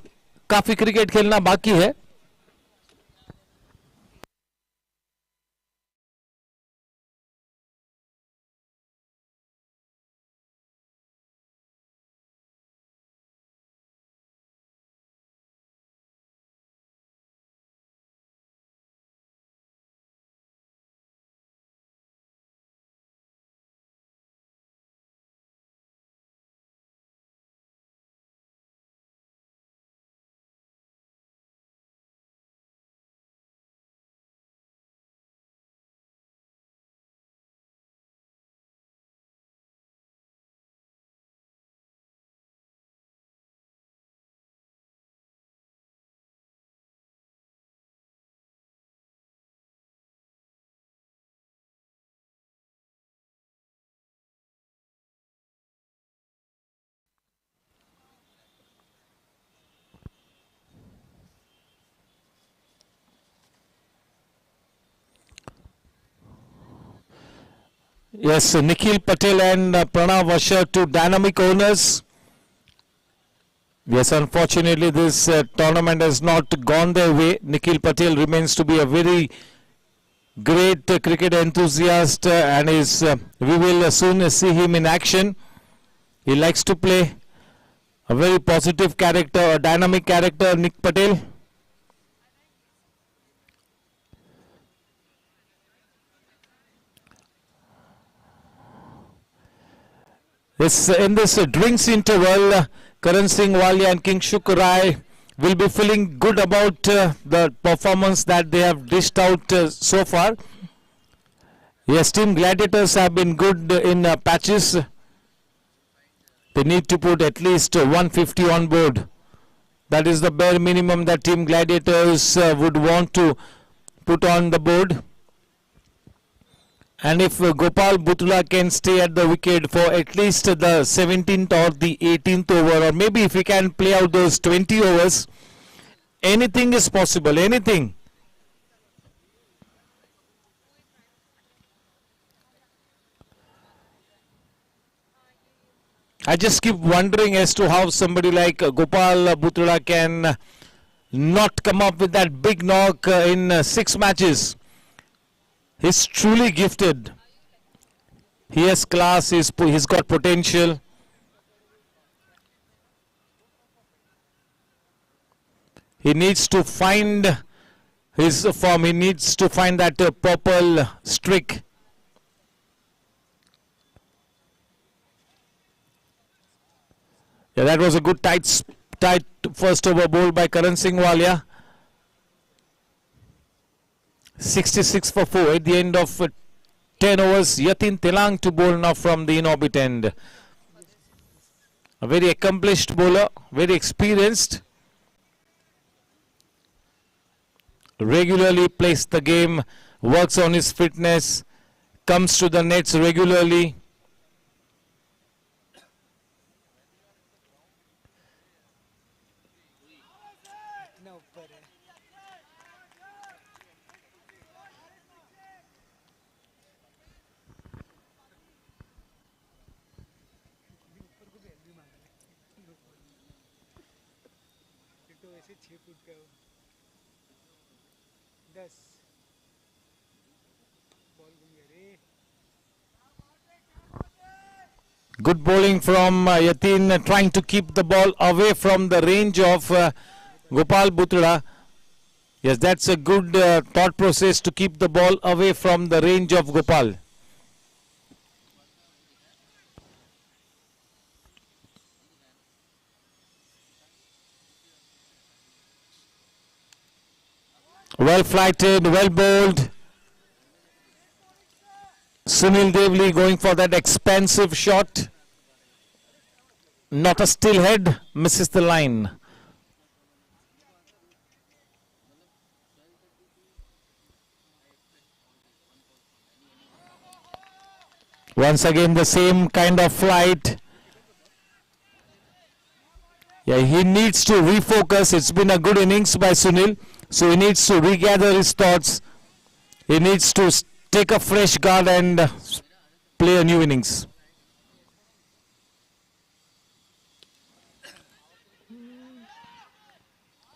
काफी क्रिकेट खेलना बाकी है। Yes, Nikhil Patel and Pranav Asher, two dynamic owners. Yes, unfortunately, this tournament has not gone their way. Nikhil Patel remains to be a very great cricket enthusiast, and we will soon see him in action. He likes to play. A very positive character, a dynamic character, Nick Patel. In this drinks interval, Karan Singh Walia and King Shukrai will be feeling good about the performance that they have dished out so far. Yes, Team Gladiators have been good in patches. They need to put at least 150 on board. That is the bare minimum that Team Gladiators would want to put on the board. And if Gopal Butula can stay at the wicket for at least the 17th or the 18th over, or maybe if he can play out those 20 overs, anything is possible, anything. I just keep wondering as to how somebody like Gopal Butula can not come up with that big knock in 6 matches. He's truly gifted. He has class, he's got potential. He needs to find his form, he needs to find that purple streak. Yeah, that was a good tight first over ball by Karan Singh Walia. 66 for 4 at the end of 10 overs. Yatin Telang to bowl now from the in-orbit end. A very accomplished bowler, very experienced. Regularly plays the game, works on his fitness, comes to the nets regularly. इतना ऊपर है. ऊपर को भी LB मारना है. एक तो वैसे 6 फुट का 10 बॉल घूम गया रे. Good bowling from Yatin, trying to keep the ball away from the range of Gopal Butula. Yes, that's a good thought process to keep the ball away from the range of Gopal. Well flighted, well bowled. Sunil Devli going for that expansive shot. Not a still head, misses the line. Once again the same kind of flight. Yeah, he needs to refocus. It's been a good innings by Sunil. So he needs to regather his thoughts. He needs to take a fresh guard and play a new innings.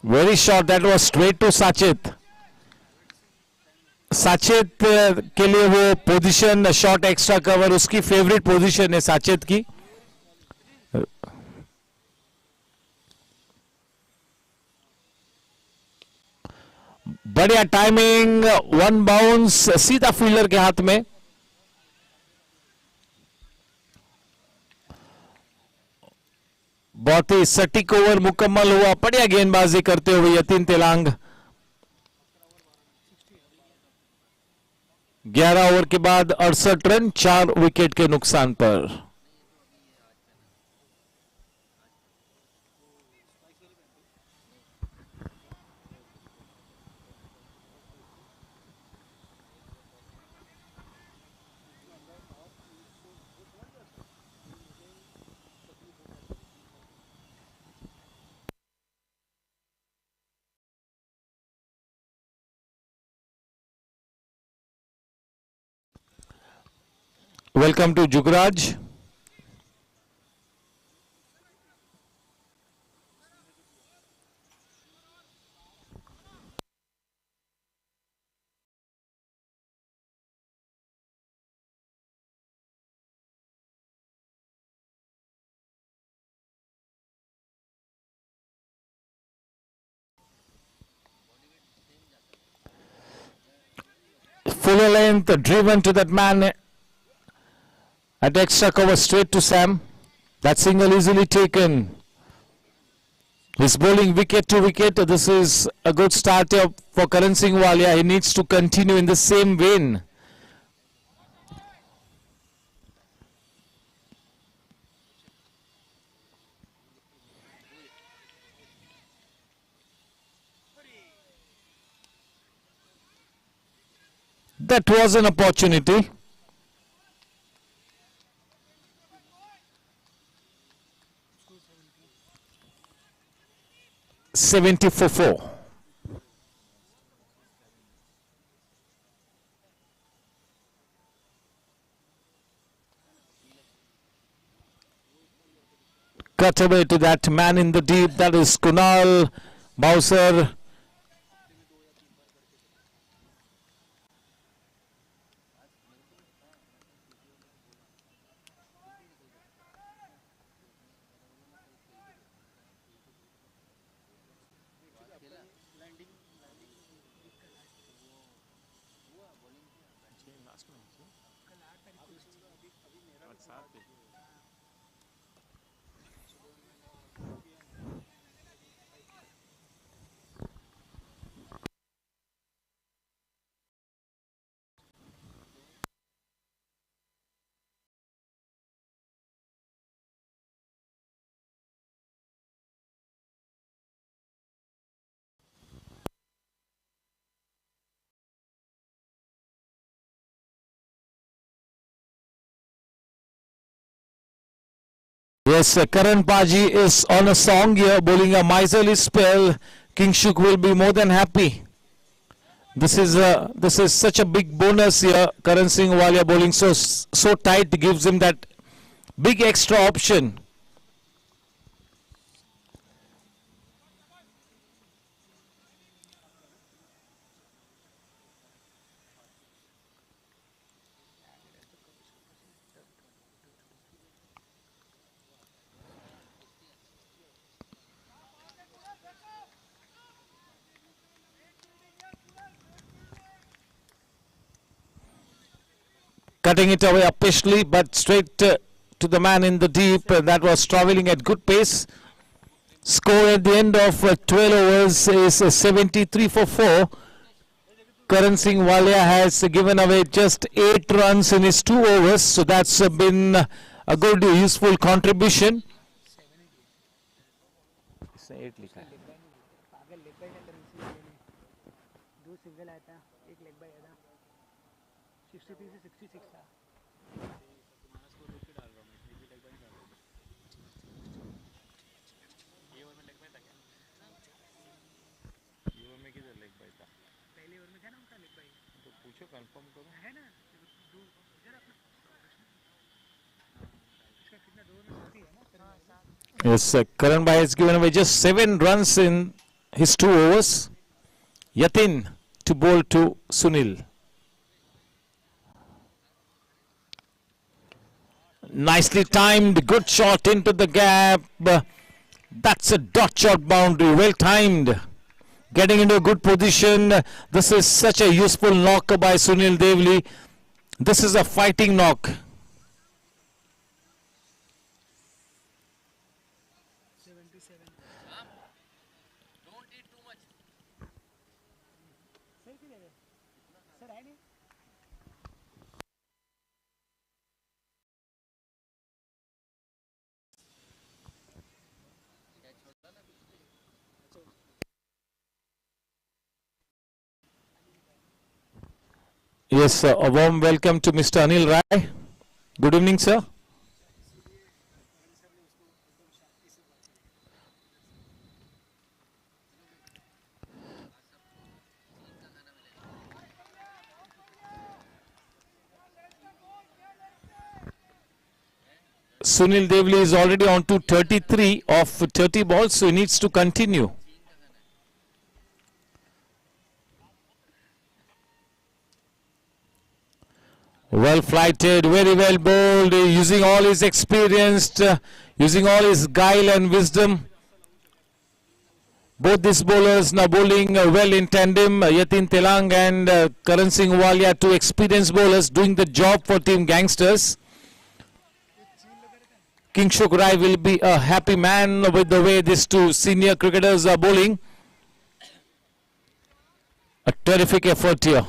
Very short, that was straight to Sachit. Sachet के लिए वो position short extra cover उसकी favourite position है साचेत की. बढ़िया timing, one bounce सीधा fielder के हाथ में. बहुत ही सटीक ओवर मुकम्मल हुआ, बढ़िया गेंदबाजी करते हुए यतीन तेलांग. 11 ओवर के बाद 68 रन, 4 विकेट के नुकसान पर. Welcome to Jugraj. Fuller length driven to that man at extra cover straight to Sam. That single easily taken. He's bowling wicket to wicket. This is a good start here for Karan Singh Walia. He needs to continue in the same vein. That was an opportunity. $70 for 4. Cut away to that man in the deep. That is Kunal Bowser. Yes, Karan Paji is on a song here, bowling a miserly spell. Kingshuk will be more than happy. This is such a big bonus here. Karan Singh Walia bowling so tight gives him that big extra option. Cutting it away upishly, but straight to the man in the deep. That was traveling at good pace. Score at the end of 12 overs is 73 for 4. Karan Singh Walia has given away just 8 runs in his 2 overs. So that's been a good, useful contribution. Yes, Karan Bhai has given away just 7 runs in his 2 overs. Yatin to bowl to Sunil. Nicely timed, good shot into the gap. That's a dot shot boundary, well timed. Getting into a good position. This is such a useful knock by Sunil Devli. This is a fighting knock. Yes, a warm welcome to Mr. Anil Rai. Good evening, sir. Sunil Devli is already on to 33 of 30 balls, so he needs to continue. Well flighted, very well bowled, using all his experience, using all his guile and wisdom. Both these bowlers now bowling well in tandem. Yatin Telang and Karan Singh Walia, two experienced bowlers doing the job for Team Gangsters. Kingshuk Rai will be a happy man with the way these two senior cricketers are bowling. A terrific effort here.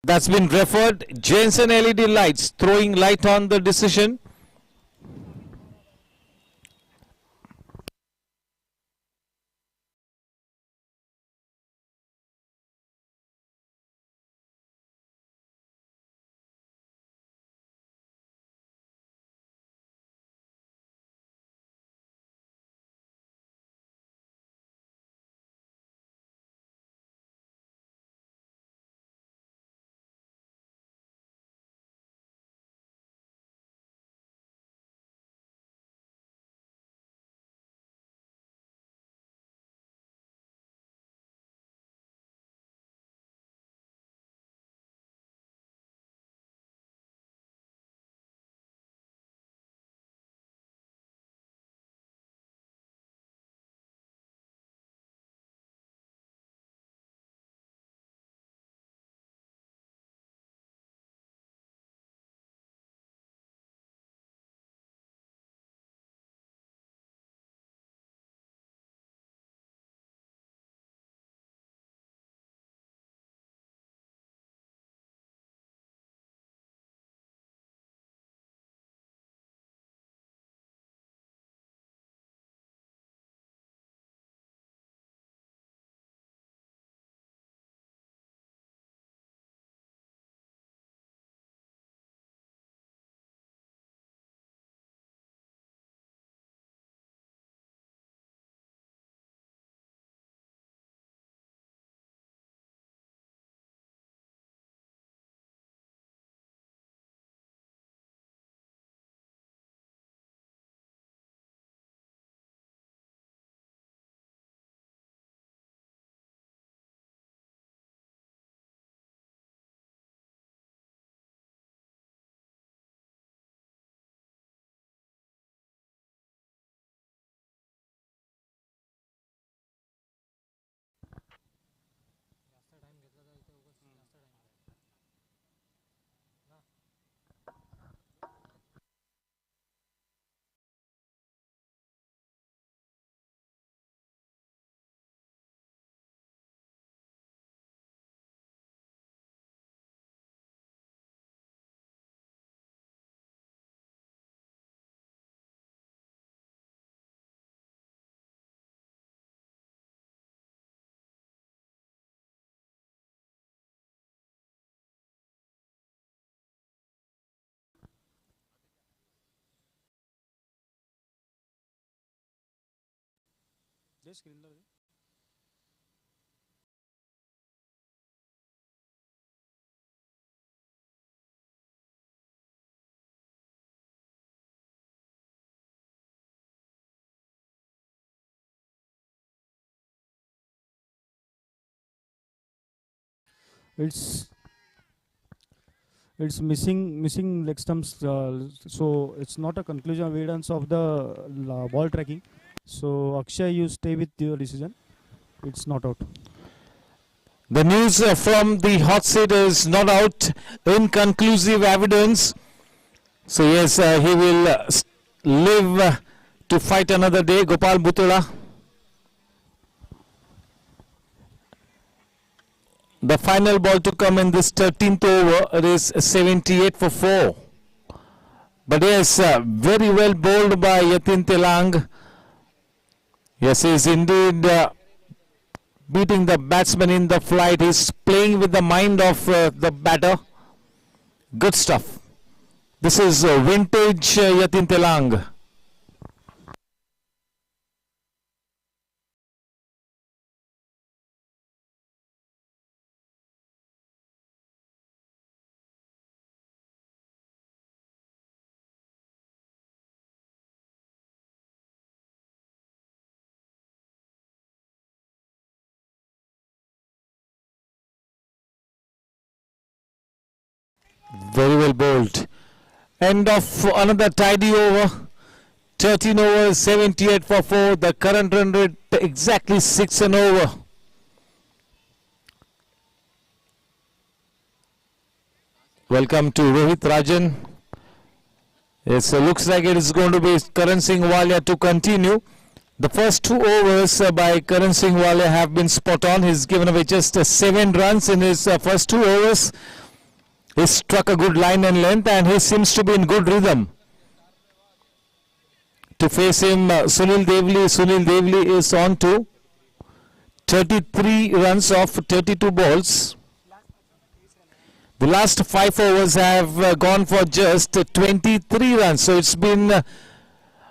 That's been referred. Jensen LED lights throwing light on the decision. It's missing leg stumps, so it's not a conclusion evidence of the ball tracking. So Akshay, you stay with your decision. It's not out. The news from the hot seat is not out. Inconclusive evidence. So yes, he will live to fight another day. Gopal Butula. The final ball to come in this 13th over. It is 78 for 4. But yes, very well bowled by Yatin Telang. Yes, he is indeed beating the batsman in the flight. He's playing with the mind of the batter. Good stuff. This is vintage Yatin Telang. Very well bowled. End of another tidy over. 13 overs, 78 for 4. The current run rate exactly 6 and over. Welcome to Rohit Rajan. Yes, looks like it is going to be Karan Singh Walia to continue. The first 2 overs by Karan Singh Walia have been spot on. He's given away just 7 runs in his first 2 overs. He struck a good line and length and he seems to be in good rhythm. To face him, Sunil Devli. Sunil Devli is on to 33 runs off 32 balls. The last 5 overs have gone for just 23 runs. So it's been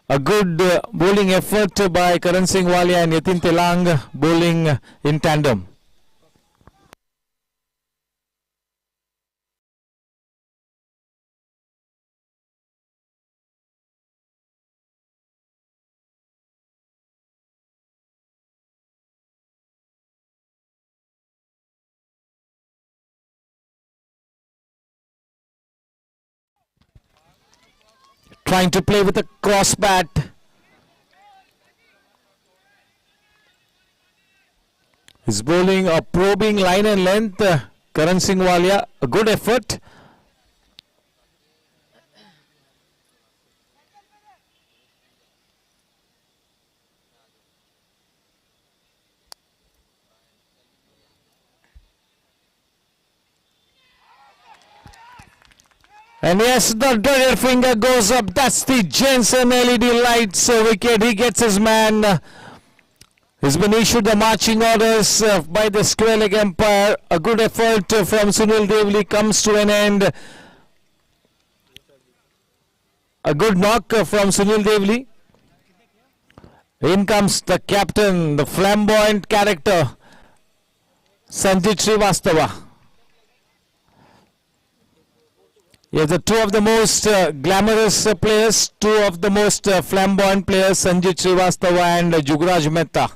a good bowling effort by Karan Singh Walia and Yatin Telang bowling in tandem. Trying to play with a cross bat. He's bowling a probing line and length. Karan Singh Walia, a good effort. And yes, the dreaded finger goes up. That's the Jensen LED lights wicket. He gets his man. He's been issued the marching orders by the square leg umpire. A good effort from Sunil Devli comes to an end. A good knock from Sunil Devli. In comes the captain, the flamboyant character, Sanjit Srivastava. Yes, the 2 of the most glamorous players, 2 of the most flamboyant players, Sanjit Srivastava and Jugraj Mehta.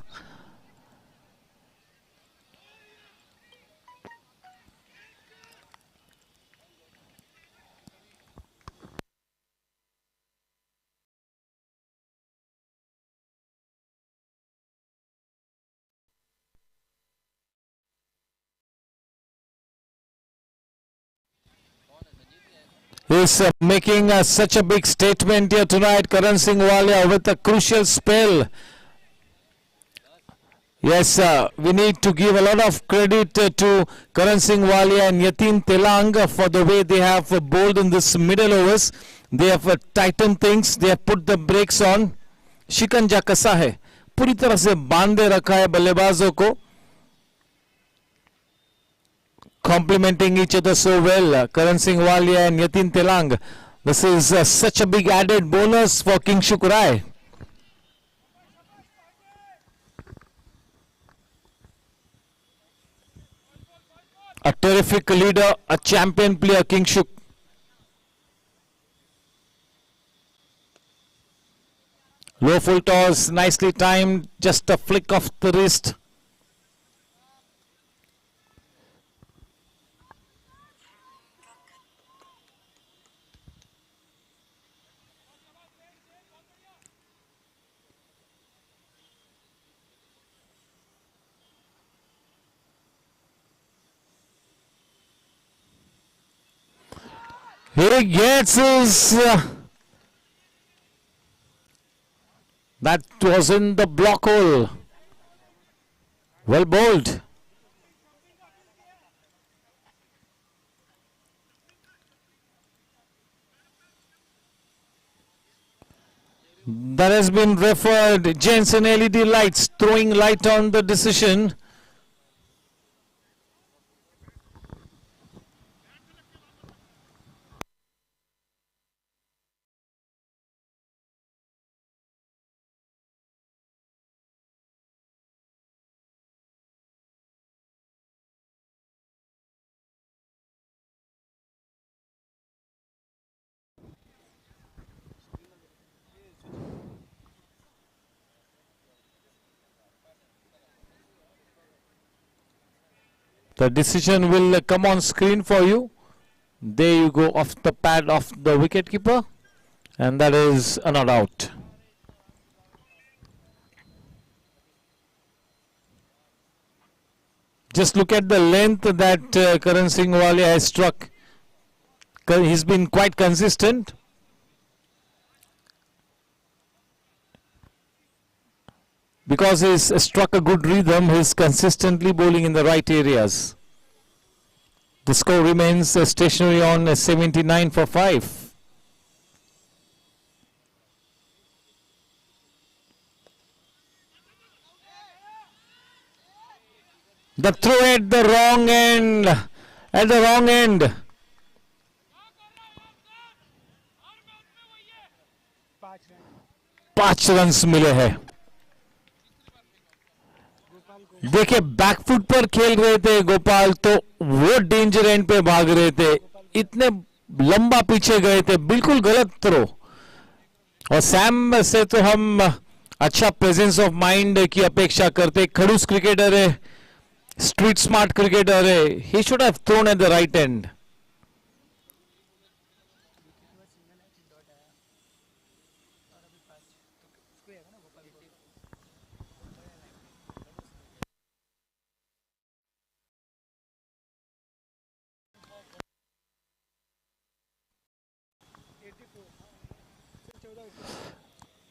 He's making such a big statement here tonight, Karan Singh Walia, with a crucial spell. Yes, we need to give a lot of credit to Karan Singh Walia and Yatin Telang for the way they have bowled in this middle overs. They have tightened things, they have put the brakes on. शिकंजा कसा है, पूरी तरह से बांधे रखा है बल्लेबाजों को. Complementing each other so well, Karan Singh Walia and Yatin Telang. This is such a big added bonus for Kingshuk Rai. A terrific leader, a champion player, Kingshuk. Low full toss, nicely timed, just a flick of the wrist. He gets his. That was in the block hole. Well bowled. That has been referred. Jensen LED lights throwing light on the decision. The decision will come on screen for you. There you go, off the pad of the wicketkeeper, and that is a not out. Just look at the length that Karan Singh Walia has struck. He's been quite consistent. Because he's struck a good rhythm, he's consistently bowling in the right areas. The score remains stationary on 79 for 5. The throw at the wrong end. At the wrong end. 5 runs मिले हैं. देखिए back foot पर खेल रहे थे गोपाल, तो वो danger and पे भाग रहे थे, इतने लंबा पीछे गए थे, बिल्कुल गलत थ्रो. और सैम से तो हम अच्छा प्रेजेंस ऑफ माइंड की अपेक्षा करते. खड़ूस क्रिकेटर है, स्ट्रीट स्मार्ट क्रिकेटर है. He should have thrown at the right and.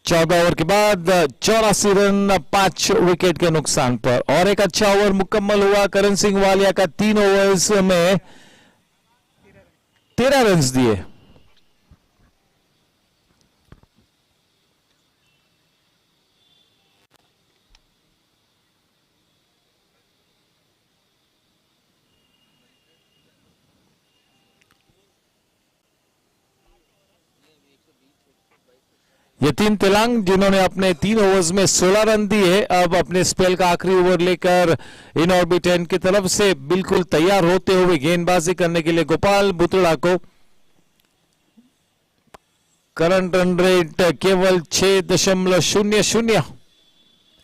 चौदह ओवर के बाद 84 रन 5 विकेट के नुकसान पर. और एक अच्छा ओवर मुकम्मल हुआ. करण सिंह वालिया का 3 ओवर्स में 13 रन दिए. यतीन तिलांग जिन्होंने अपने 3 ओवर्स में 16 रन दिए, अब अपने स्पेल का आखिरी ओवर लेकर इन ऑर्बिट की तरफ से बिल्कुल तैयार होते हुए गेंदबाजी करने के लिए गोपाल बुतड़ा को. करंट रन रेट केवल 6.00,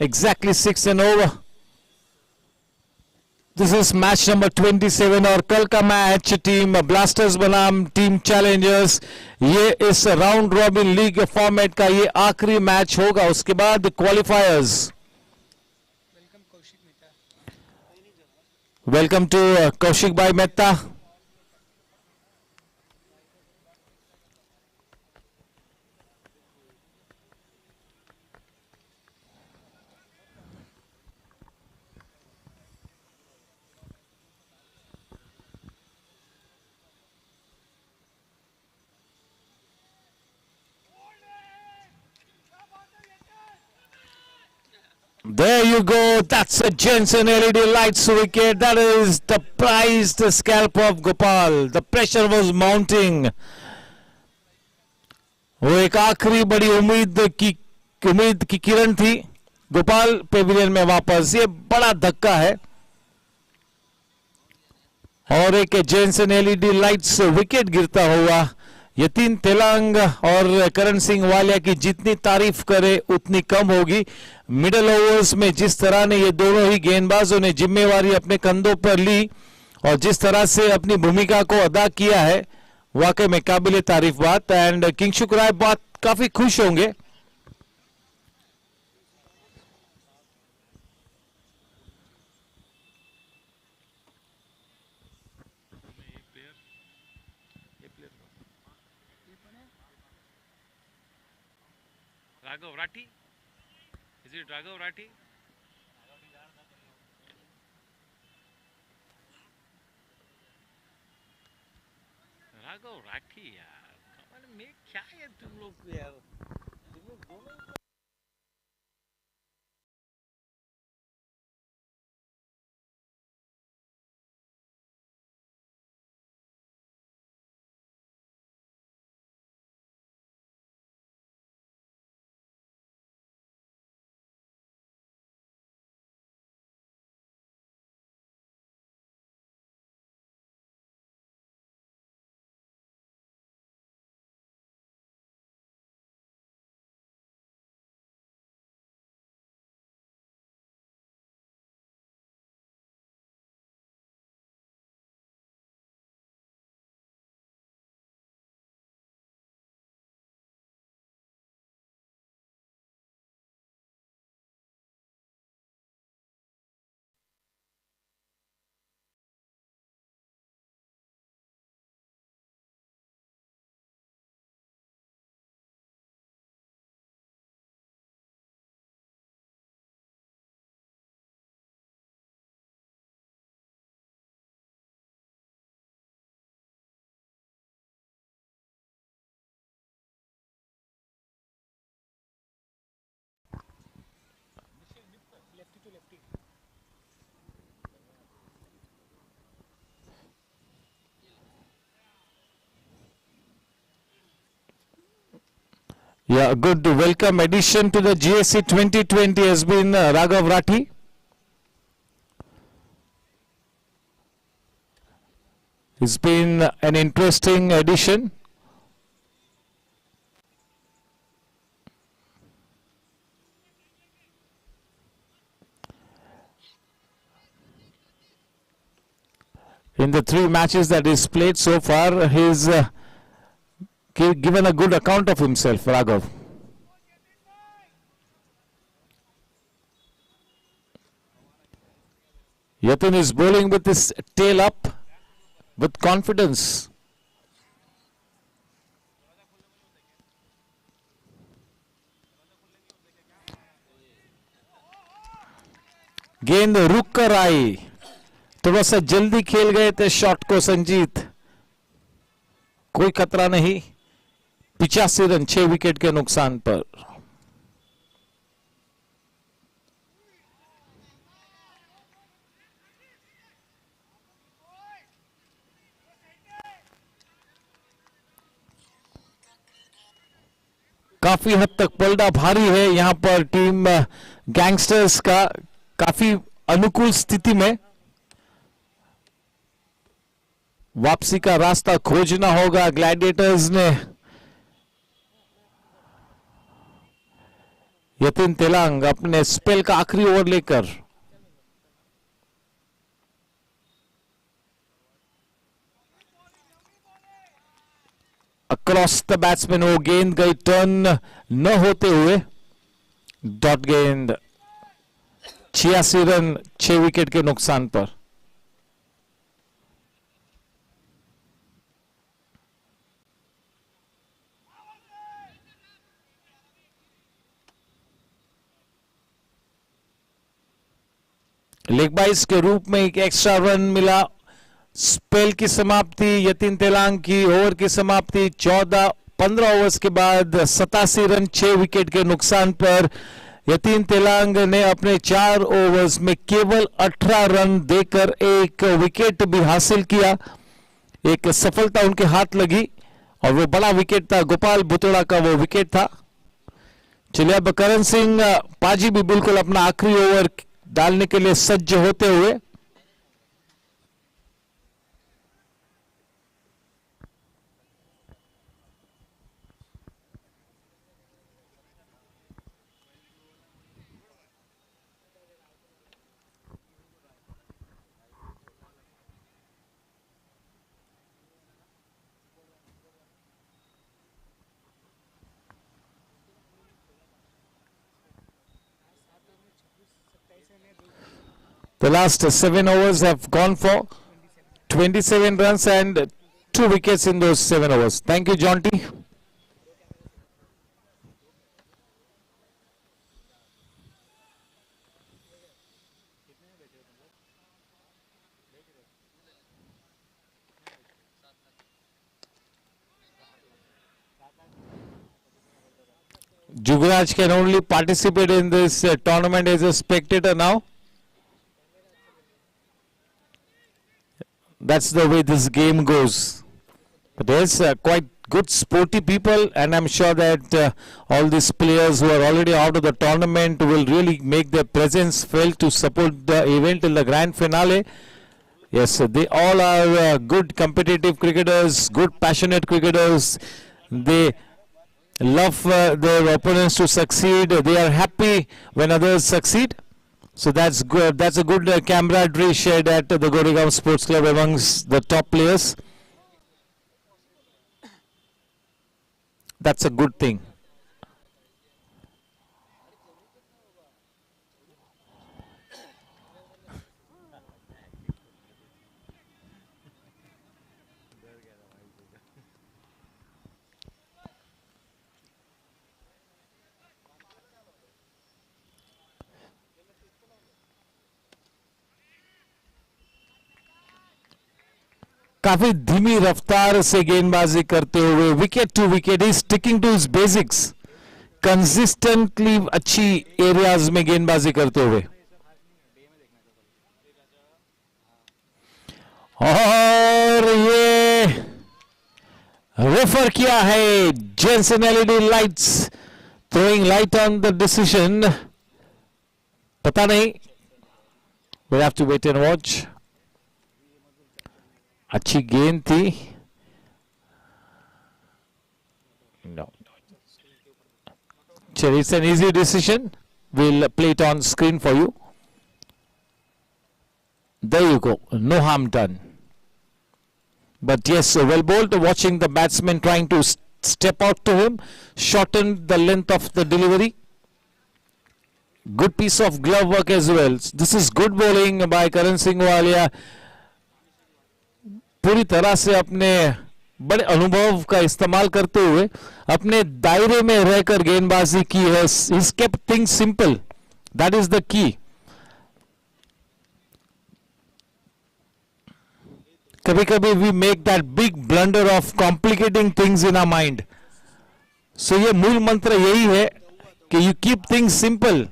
exactly 6 and over. This is match number 27 और कल का मैच टीम ब्लास्टर्स बनाम टीम चैलेंजर्स, ये इस राउंड रॉबिन लीग फॉर्मेट का ये आखिरी मैच होगा. उसके बाद क्वालिफायर्स. वेलकम टू कौशिक भाई Mehta. There you go. That's a Jensen LED lights wicket. That is the prized scalp of Gopal. The pressure was mounting. वो एक आखिरी बड़ी उम्मीद की किरण थी. गोपाल पेविलियन में वापस. ये बड़ा धक्का है. और एक जेंसन एलईडी लाइट्स विकेट गिरता हुआ. यतीन तेलंग और करण सिंह वालिया की जितनी तारीफ करे उतनी कम होगी. मिडल ओवर्स में जिस तरह ने ये दोनों ही गेंदबाजों ने जिम्मेवारी अपने कंधों पर ली और जिस तरह से अपनी भूमिका को अदा किया है, वाकई में काबिले तारीफ बात. एंड किंगशुक राय बात काफी खुश होंगे. Raghav Rathi? Is it Raghav Rathi? Raghav Rathi यार, कमाल में क्या है तुम लोग यार, तुम लोग दोनों Yeah, a good welcome addition to the GSC 2020 has been Raghav Rathi. It's been an interesting addition. In the 3 matches that he's played so far, he's given a good account of himself, Raghav. Yatin is bowling with his tail up with confidence. गेंद रुक कर आई, थोड़ा सा जल्दी खेल गए थे shot को संजीत, कोई खतरा नहीं, 85 रन 6 विकेट के नुकसान पर। काफी हद तक पलड़ा भारी है यहां पर टीम गैंगस्टर्स का, काफी अनुकूल स्थिति में वापसी का रास्ता खोजना होगा ग्लैडिएटर्स ने। यतिन तेलांग अपने स्पेल का आखिरी ओवर लेकर अक्रॉस द बैट्समैन, वो गेंद गई टर्न न होते हुए, डॉट गेंद, 86 रन 6 विकेट के नुकसान पर। लेग बाइस के रूप में एक एक्स्ट्रा रन मिला। स्पेल की समाप्ति, यतिन तेलांग की ओवर की समाप्ति 15 ओवर्स के बाद 87 रन 6 विकेट के नुकसान पर यतिन तेलांग ने अपने 4 ओवर्स में केवल 18 रन देकर एक विकेट भी हासिल किया। एक सफलता उनके हाथ लगी और वो बड़ा विकेट था, गोपाल बुतोड़ा का वो विकेट था। चलिए अब करण सिंह पाजी भी बिल्कुल अपना आखिरी ओवर डालने के लिए सज्ज होते हुए। The last 7 overs have gone for 27 runs and 2 wickets in those 7 overs. Thank you, Jonty. Jugraj can only participate in this tournament as a spectator now. That's the way this game goes. But there's quite good sporty people, and I'm sure that all these players who are already out of the tournament will really make their presence felt to support the event in the grand finale. Yes, they all are good competitive cricketers, good passionate cricketers. They love their opponents to succeed. They are happy when others succeed. So that's good. That's a good camaraderie shared at the Goregaon Sports Club amongst the top players. That's a good thing. काफी धीमी रफ्तार से गेंदबाजी करते हुए wicket to wicket he sticking to his basics, consistently अच्छी areas में गेंदबाजी करते हुए। और ये रेफर किया है Jenson LED lights, throwing light on the decision. पता नहीं, we have to wait and watch. अच्छी गेंद थी। No. Sure, it's an easy decision. We'll play it on screen for you. There you go. No harm done. But yes, well bowled. Watching the batsman trying to step out to him, shortened the length of the delivery. Good piece of glove work as well. This is good bowling by Karan Singh Walia. पूरी तरह से अपने बड़े अनुभव का इस्तेमाल करते हुए अपने दायरे में रहकर गेंदबाजी की है। He's kept things simple. That is the key. कभी कभी we make that big blunder of complicating things in our mind. So ये मूल मंत्र यही है कि you keep things simple.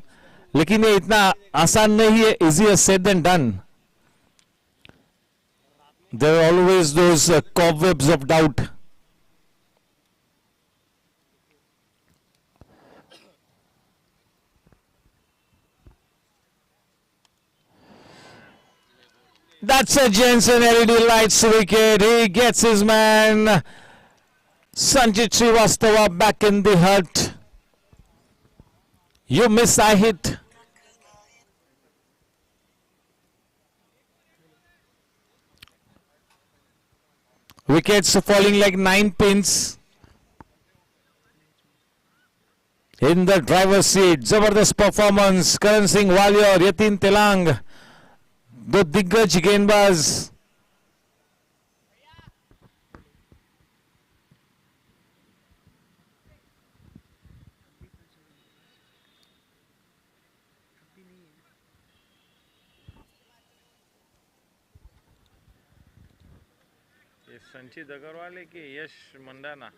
लेकिन ये इतना आसान नहीं है, easier said than done. There are always those cobwebs of doubt. That's a Jensen LED lights wicket. He gets his man Sanjit Srivastava back in the hut. You miss, I hit. Wickets falling like 9 pins. In the driver's seat, Zabardast performance. Karan Singh Walia और यतीन तिलांग, दो दिग्गज गेंदबाज। संचित अग्रवाल है कि यश मंडाना?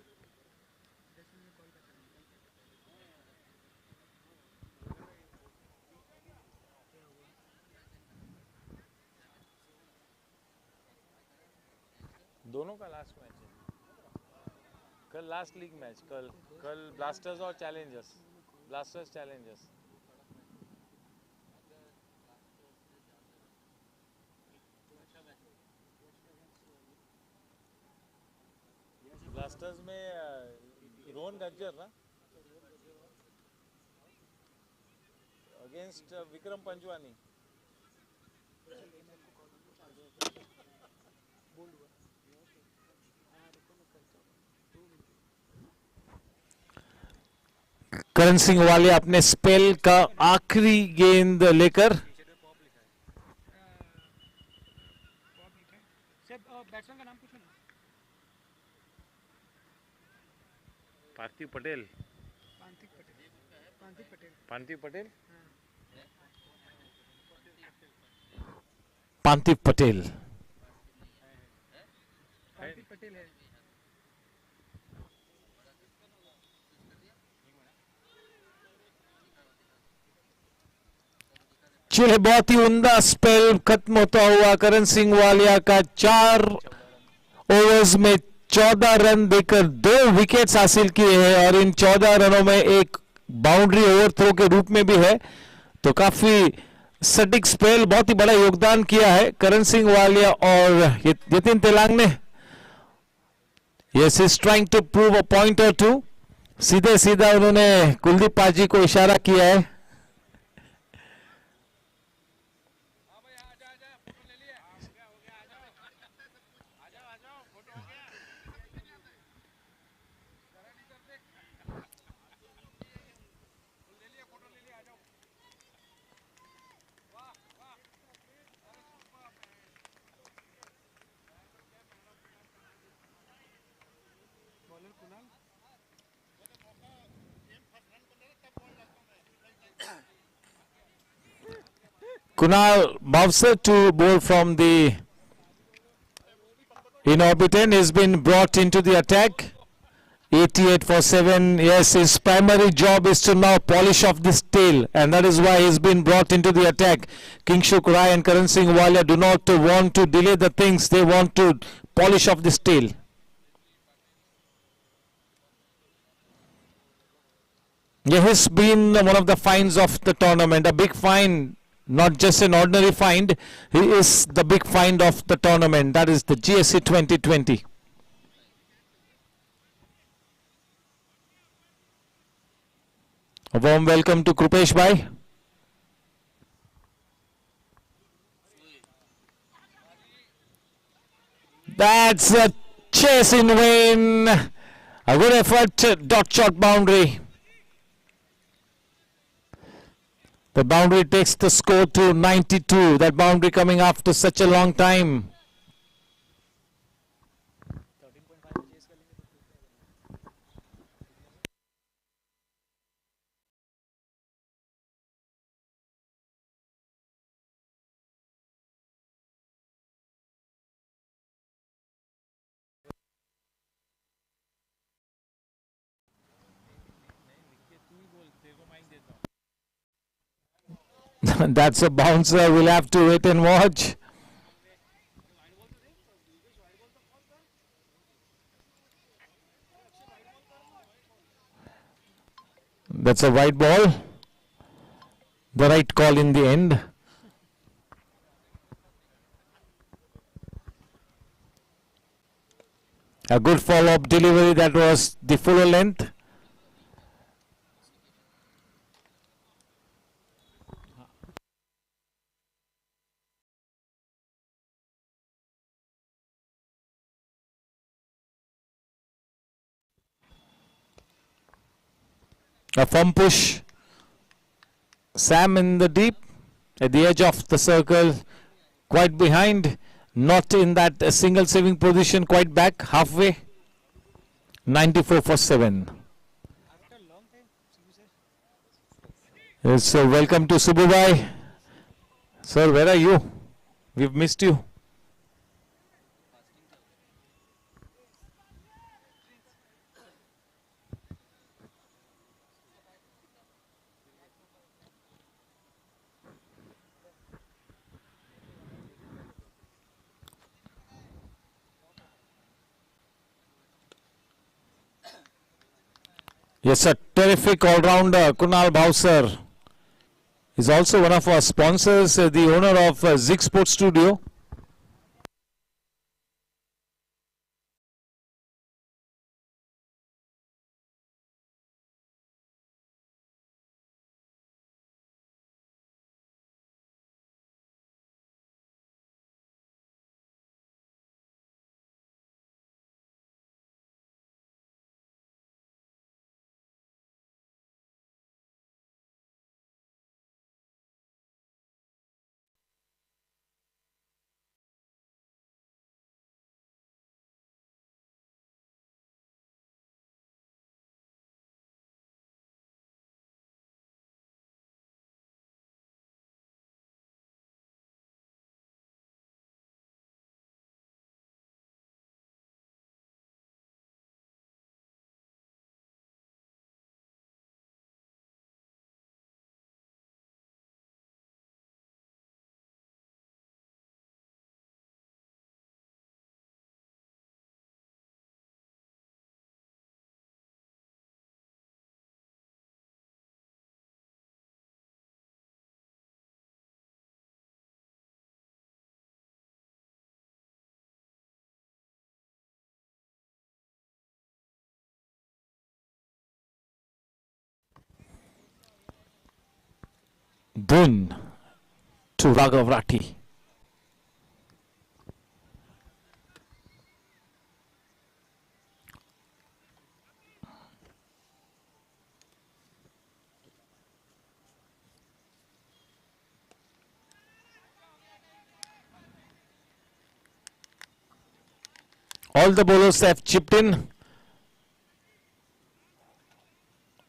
दोनों का last match है कल, लास्ट लीग मैच कल ब्लास्टर्स और चैलेंजर्स, ब्लास्टर्स चैलेंजर्स। ब्लास्टर्स में रोहन गज्जर ना अगेंस्ट विक्रम पंजवानी। करण सिंह वालिया अपने स्पेल का आखिरी गेंद लेकर बैट्समैन का नाम पूछो ना। पार्थिव पटेल। पांथिव पटेल। पांथिव पटेल। पांथिव पटेल है। चूल्हे बहुत ही उमदा स्पेल खत्म होता हुआ करण सिंह वालिया का 4 ओवर्स में 14 रन देकर 2 विकेट्स हासिल किए हैं और इन 14 रनों में एक बाउंड्री ओवरथ्रो के रूप में भी है, तो काफी सटीक स्पेल, बहुत ही बड़ा योगदान किया है करण सिंह वालिया और यतिन तेलांग ने. Yes, is trying to prove a point और टू. सीधे सीधा उन्होंने कुलदीप पाजी को इशारा किया है. Kunal Bowser to bowl from the in-orbit end has been brought into the attack. 88 for 7. Yes, his primary job is to now polish off this tail, and that is why he's been brought into the attack. Kingshuk Rai and Karan Singh Walia do not want to delay the things. They want to polish off this tail. Yeah, he's been one of the finds of the tournament. A big find, not just an ordinary find. He is the big find of the tournament. That is the GSC 2020. A warm welcome to Krupesh Bhai. That's a chase in vain. A good effort, dot shot boundary. The boundary takes the score to 92. That boundary coming after such a long time. That's a bouncer. We'll have to wait and watch. That's a white ball. The right call in the end. A good follow-up delivery. That was the fuller length. A firm push. Sam in the deep, at the edge of the circle, quite behind, not in that single saving position, quite back, halfway. 94 for 7. Yes, so welcome to Subhubai. Sir, where are you? We've missed you. Yes, a terrific all-rounder, Kunal Bowser is also one of our sponsors, the owner of Zig Sports Studio. Dun to Raghav Rathi. All the bowlers have chipped in.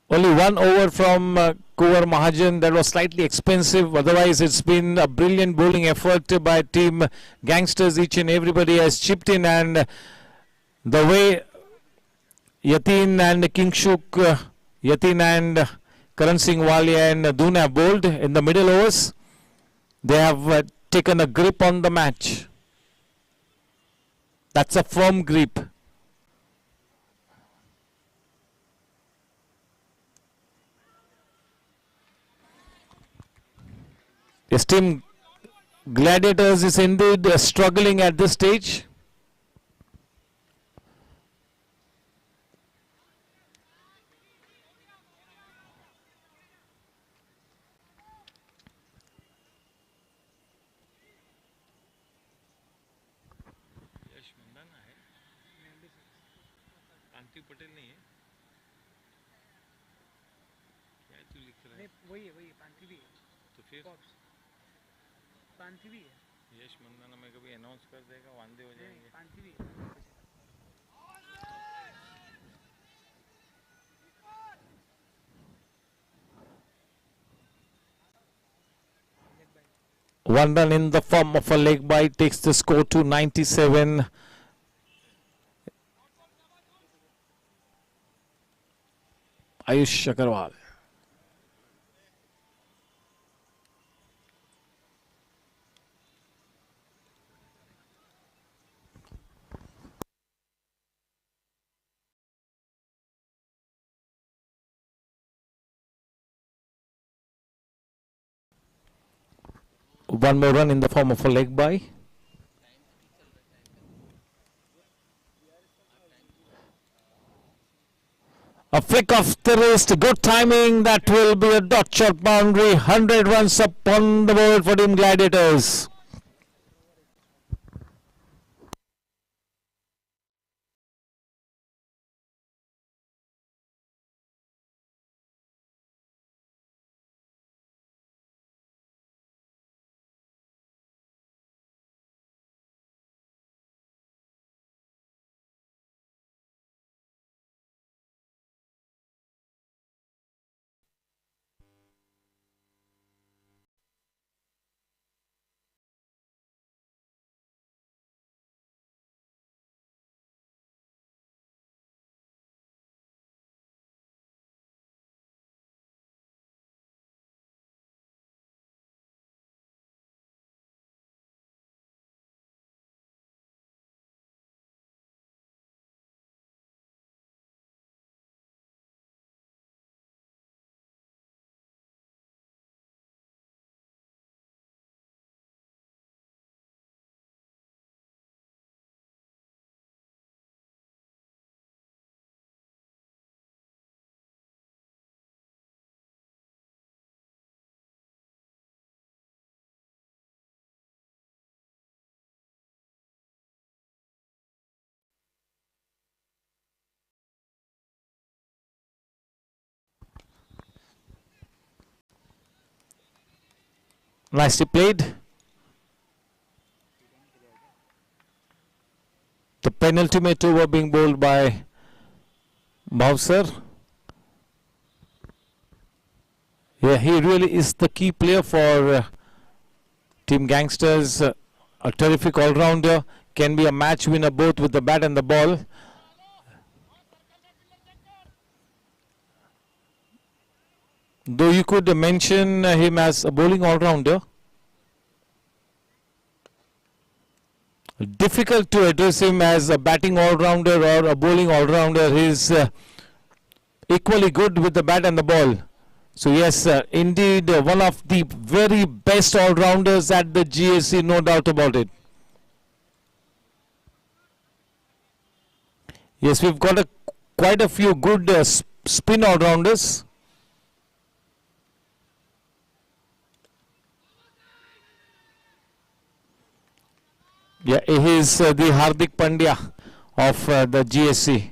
Only one over from Kuvar Mahajan. That was slightly expensive. Otherwise, it's been a brilliant bowling effort by team Gangsters. Each and everybody has chipped in, and the way Yatin and Kingshuk, Yatin and Karan Singh Walia and Dun have bowled in the middle overs, they have taken a grip on the match. That's a firm grip. Yes, team Gladiators is indeed struggling at this stage. यश मंदाना है, कांति पटेल नहीं है क्या तू लिख रहा है? नहीं वही है पांथी भी है तो फिर पांथी भी है यश मंदाना में कभी अनाउंस कर देगा, वांदे हो जाएंगे. पांथी भी है One run in the form of a leg bite takes the score to 97. Ayush Agarwal. One more run in the form of a leg by. A flick of the wrist, good timing. That will be a dot shot boundary. 100 runs up on the board for Team Gladiators. Nicely played. The penultimate over being bowled by Bowser. Yeah, he really is the key player for Team Gangsters. A terrific all-rounder. Can be a match winner both with the bat and the ball. Though you could mention him as a bowling all-rounder. Difficult to address him as a batting all-rounder or a bowling all-rounder. He's equally good with the bat and the ball. So yes, indeed one of the very best all-rounders at the GAC, no doubt about it. Yes, we've got quite a few good spin all-rounders. Yeah, he is the Hardik Pandya of the GSC.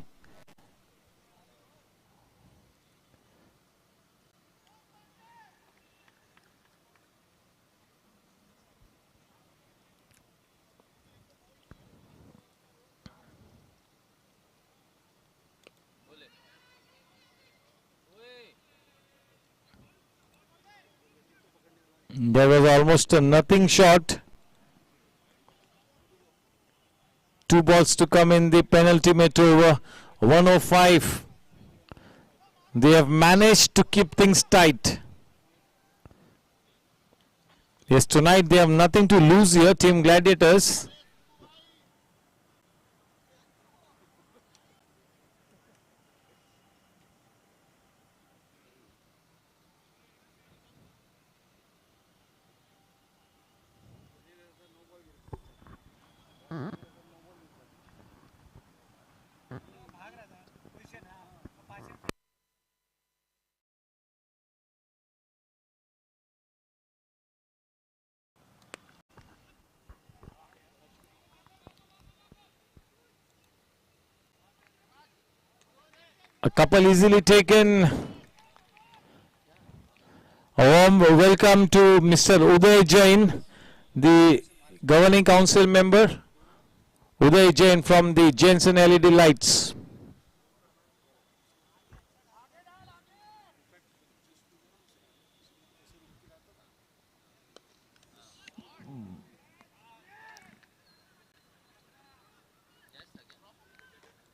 There was almost a nothing shot. 2 balls to come in the penultimate over. 105. They have managed to keep things tight. Yes, tonight they have nothing to lose here, Team Gladiators. A couple easily taken. A warm welcome to Mr. Uday Jain, the governing council member. Uday Jain from the Jensen LED Lights.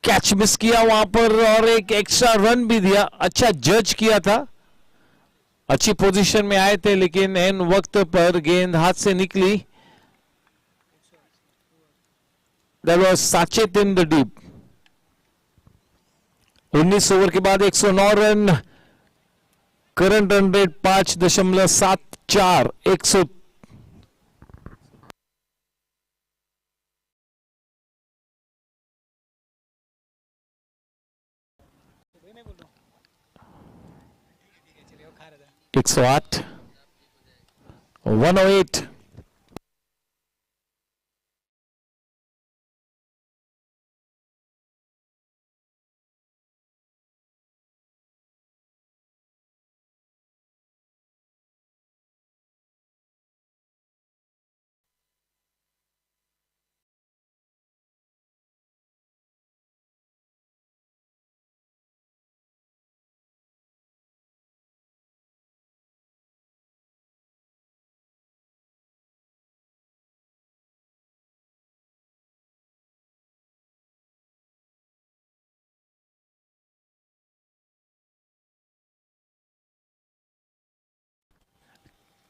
Catch miss किया वहां पर और एक extra run भी दिया. अच्छा जज किया था, अच्छी पोजीशन में आए थे, लेकिन एन वक्त पर गेंद हाथ से निकली. That was Sachet in the deep. 19 over के बाद 109 run. Current run rate 5.74. 100 108. 108.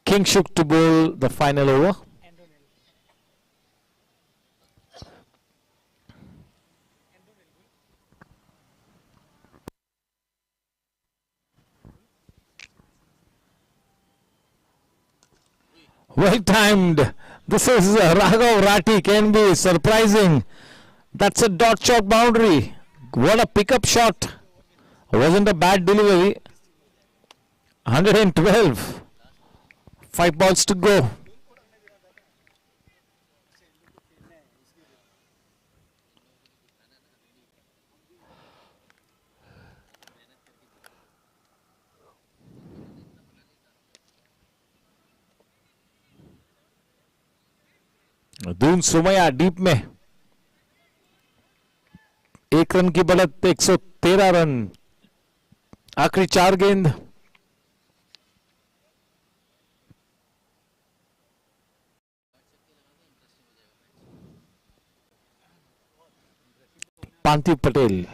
Kingshuk to bowl the final over. Well timed. This is Raghav Rati, can be surprising. That's a dot shot boundary. What a pickup shot. Wasn't a bad delivery. 112. 5 balls to go. Doon Sumaiya deep में 1 run की बढ़त. 113 run. आखिरी 4 गेंद. पांति पटेल.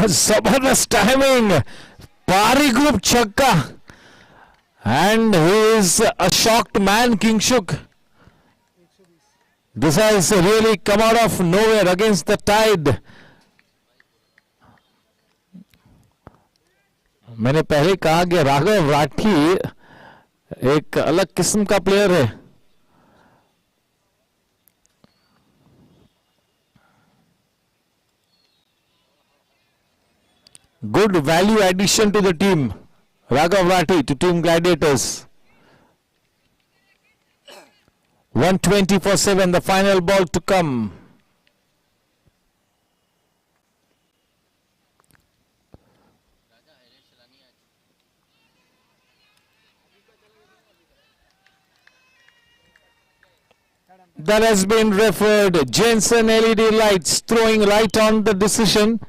जबरदस्त timing. पारी group छक्का. And he is a shocked man, Kingshuk. This has really come out of nowhere against the tide. मैंने पहले कहा कि राघव राठी एक अलग किस्म का प्लेयर है. Good value addition to the team. Raghav Rathi to Team Gladiators. 120 for 7, the final ball to come. That has been referred. Jensen LED lights throwing light on the decision.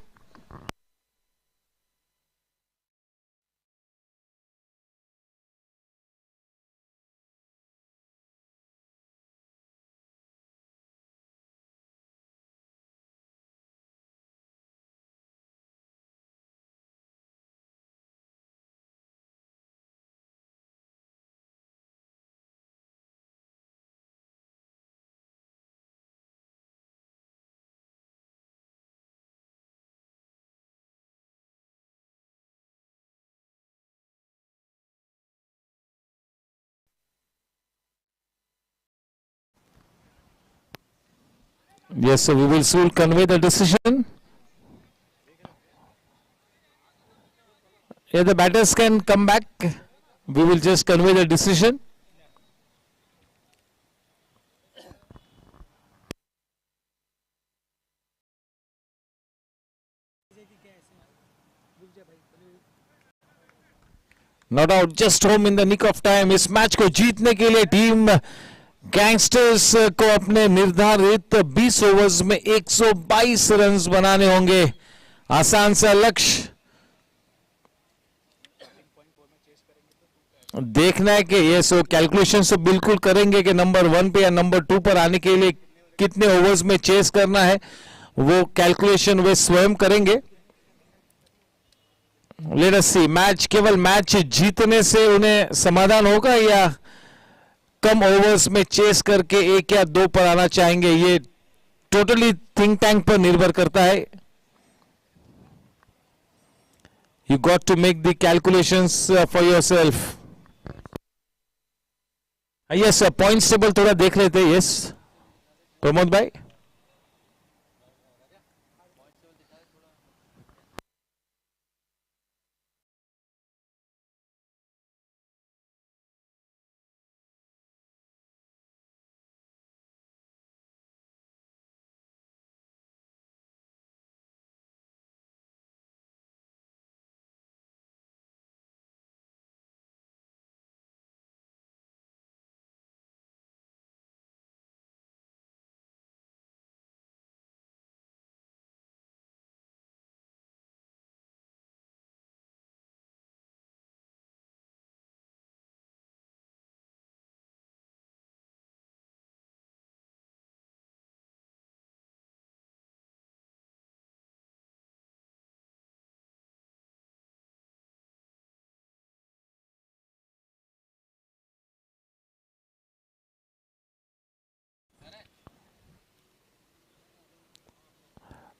Yes, so we will soon convey the decision. Yeah, the batters can come back. We will just convey the decision. Not out, just home in the nick of time. इस match को जीतने के लिए team gangsters को अपने निर्धारित 20 overs में 122 runs बनाने होंगे. आसान सा लक्ष्य. देखना है कि ये सो कैलकुलेशन तो बिल्कुल करेंगे कि नंबर 1 पे या नंबर 2 पर आने के लिए कितने ओवर्स में चेस करना है. वो कैलकुलेशन वे स्वयं करेंगे. लेट अस सी. मैच केवल मैच जीतने से उन्हें समाधान होगा या कम ओवर्स में चेस करके 1 या 2 पर आना चाहेंगे. ये टोटली थिंक टैंक पर निर्भर करता है. You got to make the calculations for yourself. Yes, points table थोड़ा देख लेते हैं. यस प्रमोद भाई.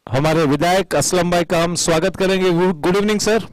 हमारे विधायक असलम भाई का हम स्वागत करेंगे. Good evening sir.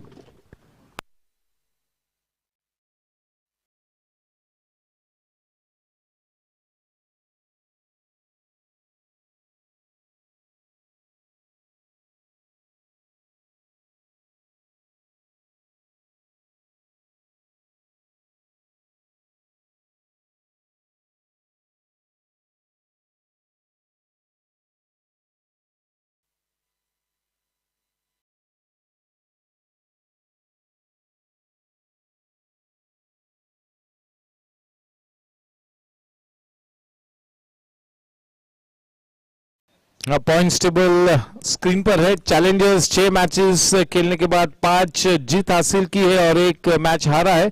Points table screen पर है. चैलेंजर्स 6 मैचेस खेलने के बाद 5 जीत हासिल की है और 1 मैच हारा है.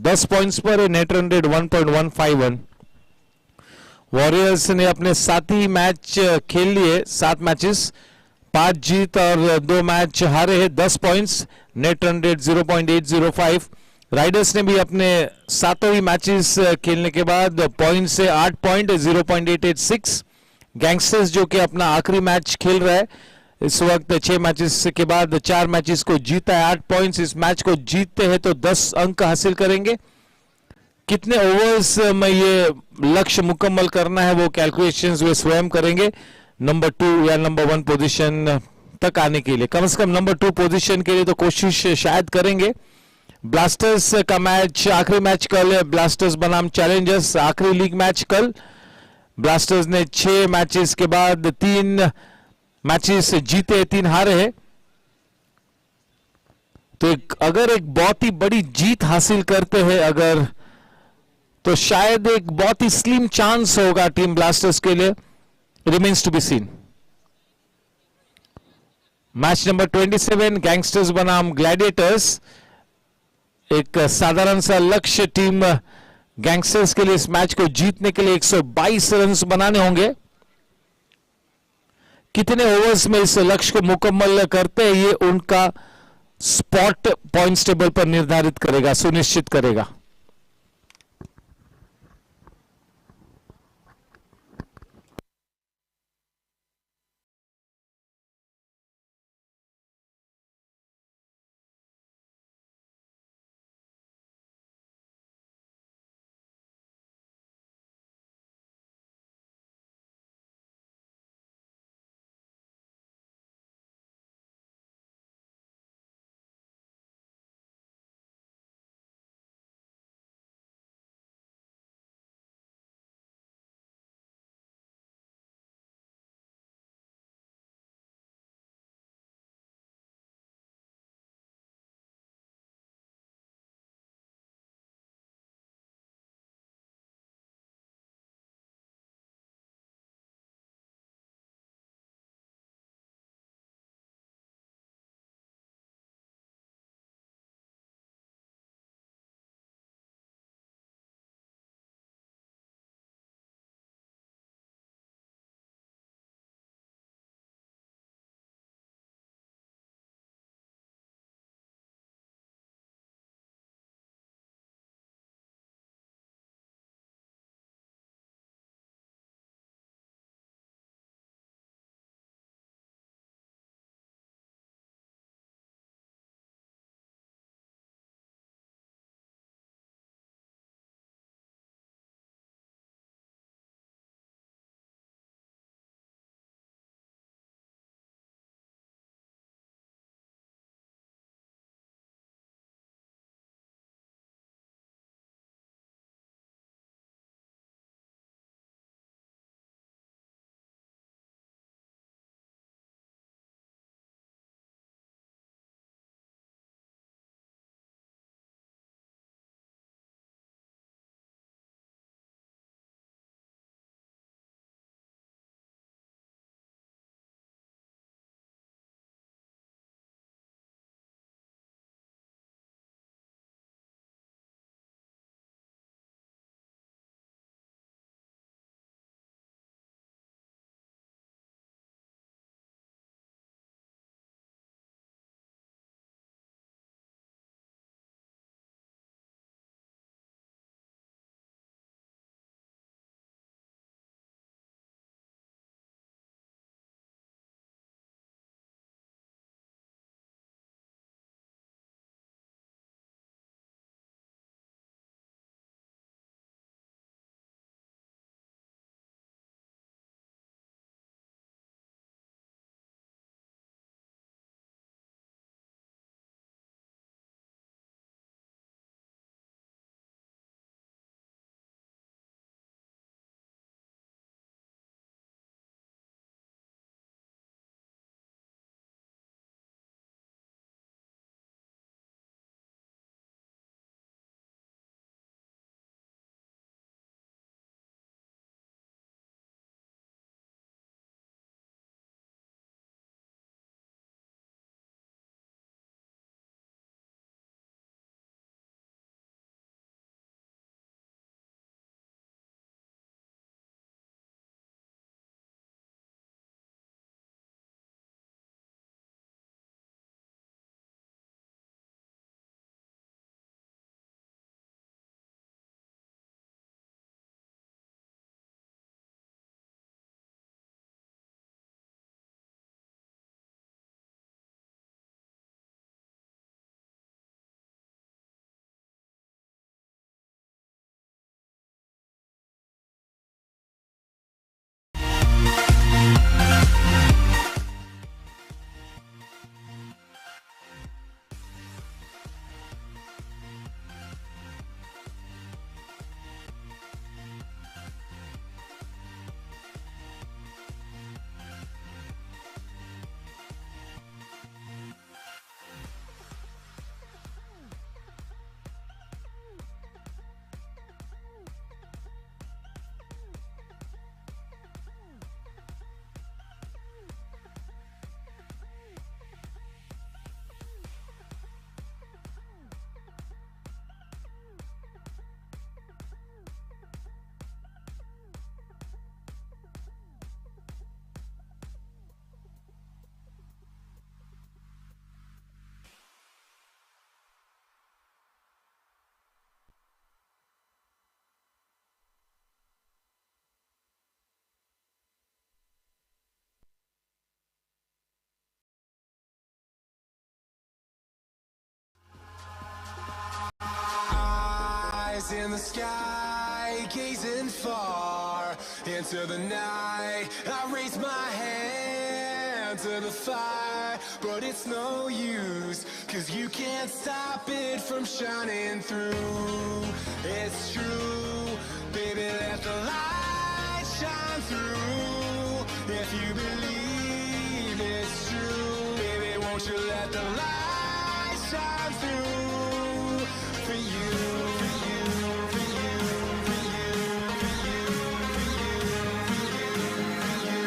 10 पॉइंट्स पर है. Net run rate 1.151. वॉरियर्स ने अपने 7 ही मैच खेल लिए. 7 मैचेस, 5 जीत और 2 मैच हारे हैं. 10 points. Net run rate 0.805. Riders ने भी अपने सातों ही मैचेस खेलने के बाद पॉइंट से 8 पॉइंट 0.886। गैंगस्टर्स जो कि अपना आखिरी मैच खेल रहा है इस वक्त 6 मैचेस के बाद 4 मैचेस को जीता है, 8 पॉइंट्स। इस मैच को जीतते हैं तो 10 अंक हासिल करेंगे। कितने ओवर्स में ये लक्ष्य मुकम्मल करना है वो कैलकुलेशंस वे स्वयं करेंगे नंबर 2 या नंबर 1 पोजीशन तक आने के लिए। कम से कम नंबर 2 पोजीशन के लिए तो कोशिश शायद करेंगे। ब्लास्टर्स का मैच, आखिरी मैच कल है, ब्लास्टर्स बनाम चैलेंजर्स, आखिरी लीग मैच कल। ब्लास्टर्स ने 6 मैचेस के बाद 3 मैचेस जीते, 3 हारे हैं। तो अगर एक बहुत ही बड़ी जीत हासिल करते हैं अगर, तो शायद एक बहुत ही स्लिम चांस होगा टीम ब्लास्टर्स के लिए। Remains to be seen. Match number 27 gangsters बनाम ग्लैडिएटर्स। एक साधारण सा लक्ष्य टीम गैंगस्टर्स के लिए इस मैच को जीतने के लिए 122 रन बनाने होंगे। कितने ओवर्स में इस लक्ष्य को मुकम्मल करते हैं ये उनका स्पॉट पॉइंट्स टेबल पर निर्धारित करेगा, सुनिश्चित करेगा। eyes in the sky, gazing far into the night. I raise my hand to the fire, but it's no use, 'cause you can't stop it from shining through. It's true, baby, let the light shine through. If you believe it's true, baby, won't you let the light shine through for you, for you, for you, for you, for you, for you, for you,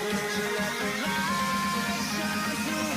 won't you let the light shine through?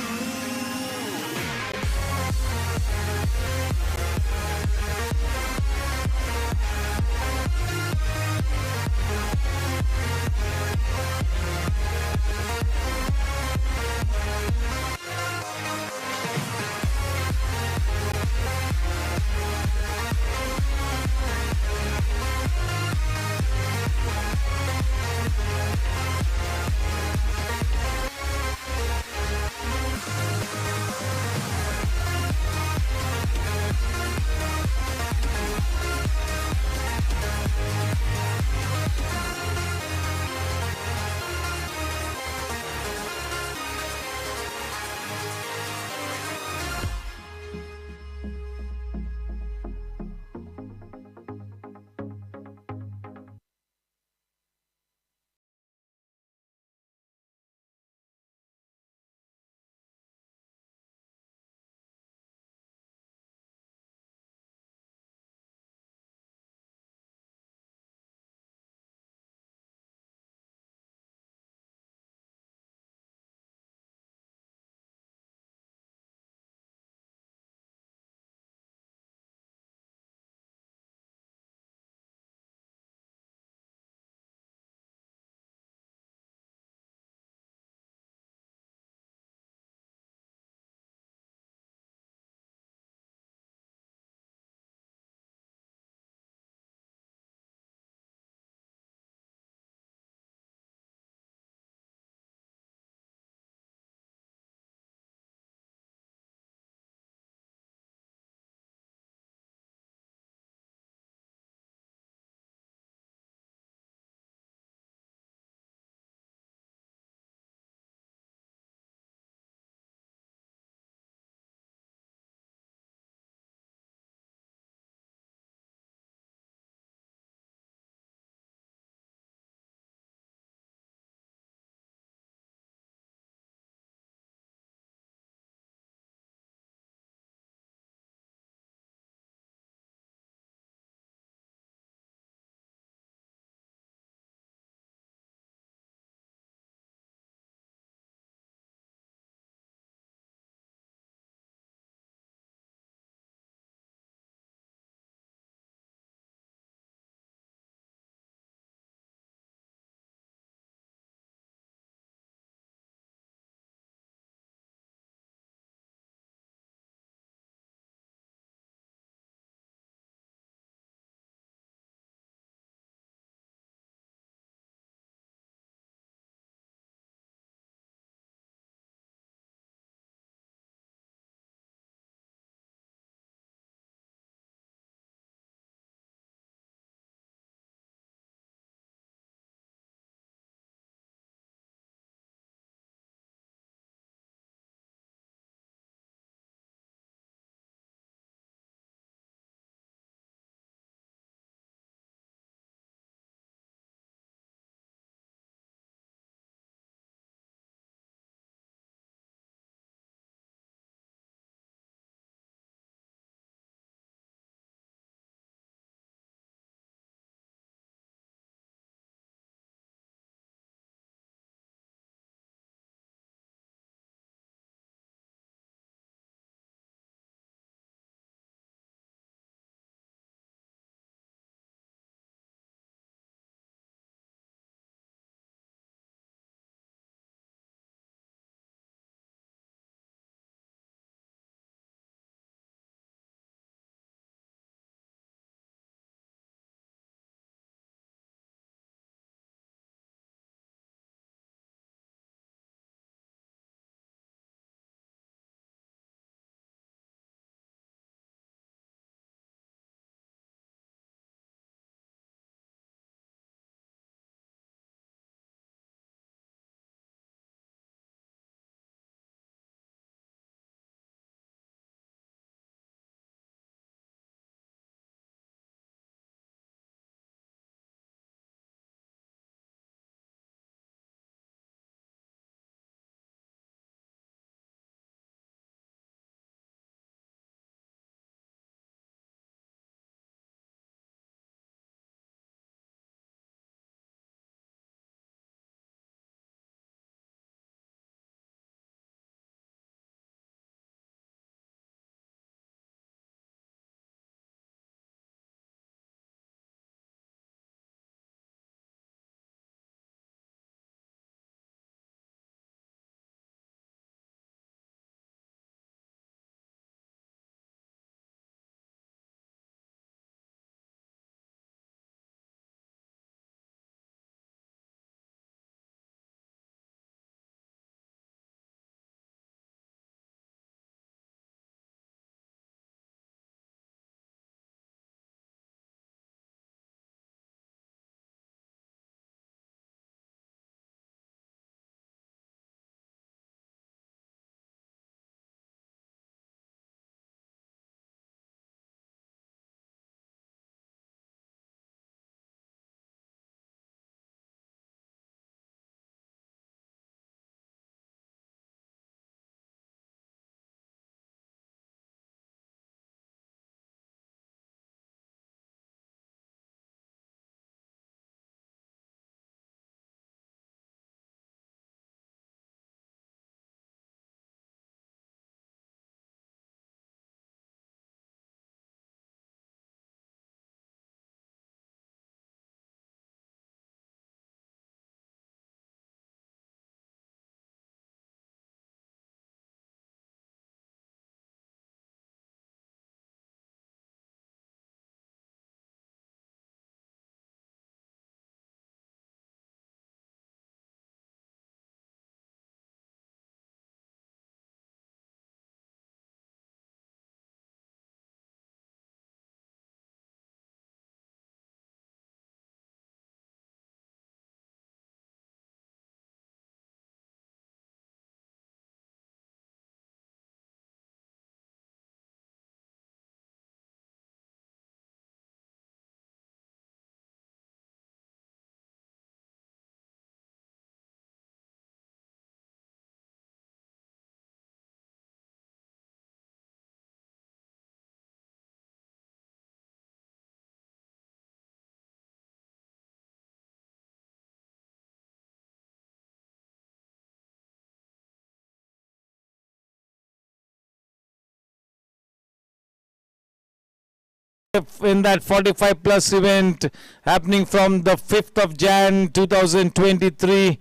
in that 45 plus event happening from the 5th of Jan 2023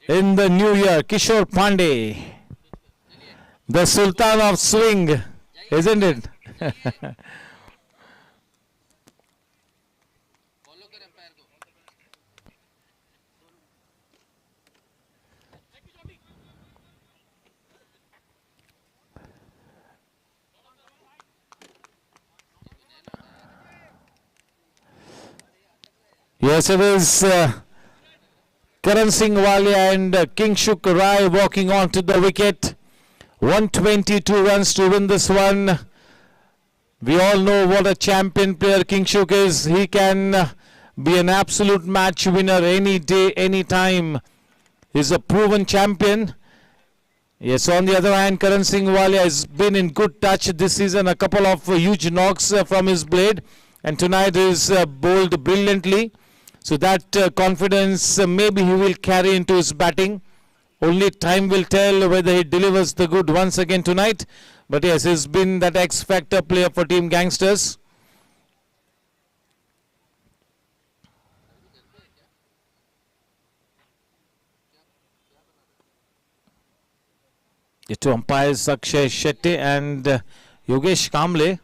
in the new year. Kishore Pandey, the Sultan of Swing, isn't it? Yes, it is Karan Singh Walia and Kingshuk Rai walking onto the wicket. 122 runs to win this one. We all know what a champion player Kingshuk is. He can be an absolute match winner any day, any time. He's a proven champion. Yes, on the other hand, Karan Singh Walia has been in good touch this season. A couple of huge knocks from his blade. And tonight is bowled brilliantly. So that confidence maybe he will carry into his batting. Only time will tell whether he delivers the good once again tonight. But yes, he's been that X-factor player for Team Gangsters. The two umpires Akshay Shetty and Yogesh Kamble.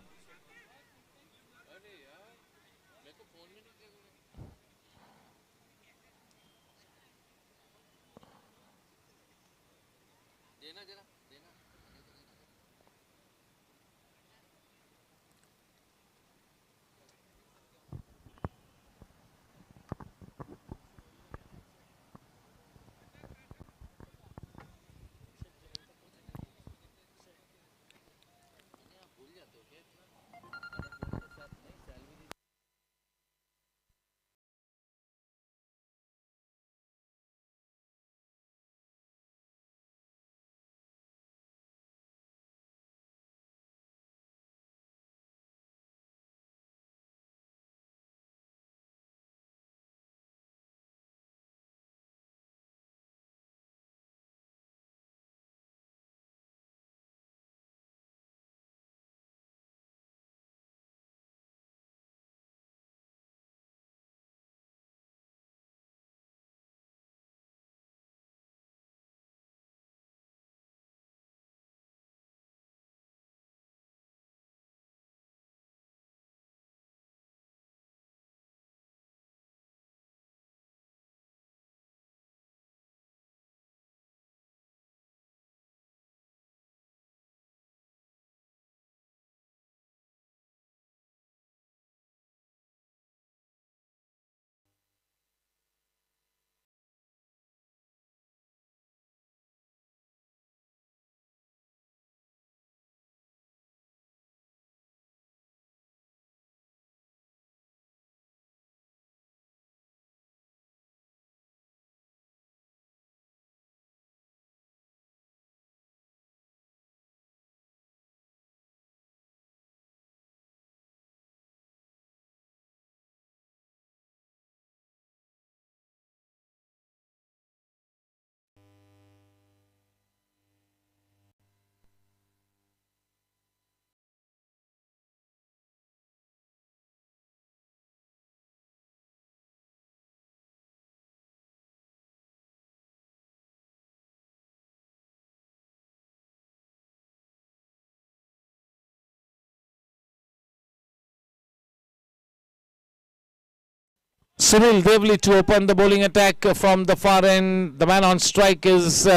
Sunil Devli to open the bowling attack from the far end. The man on strike is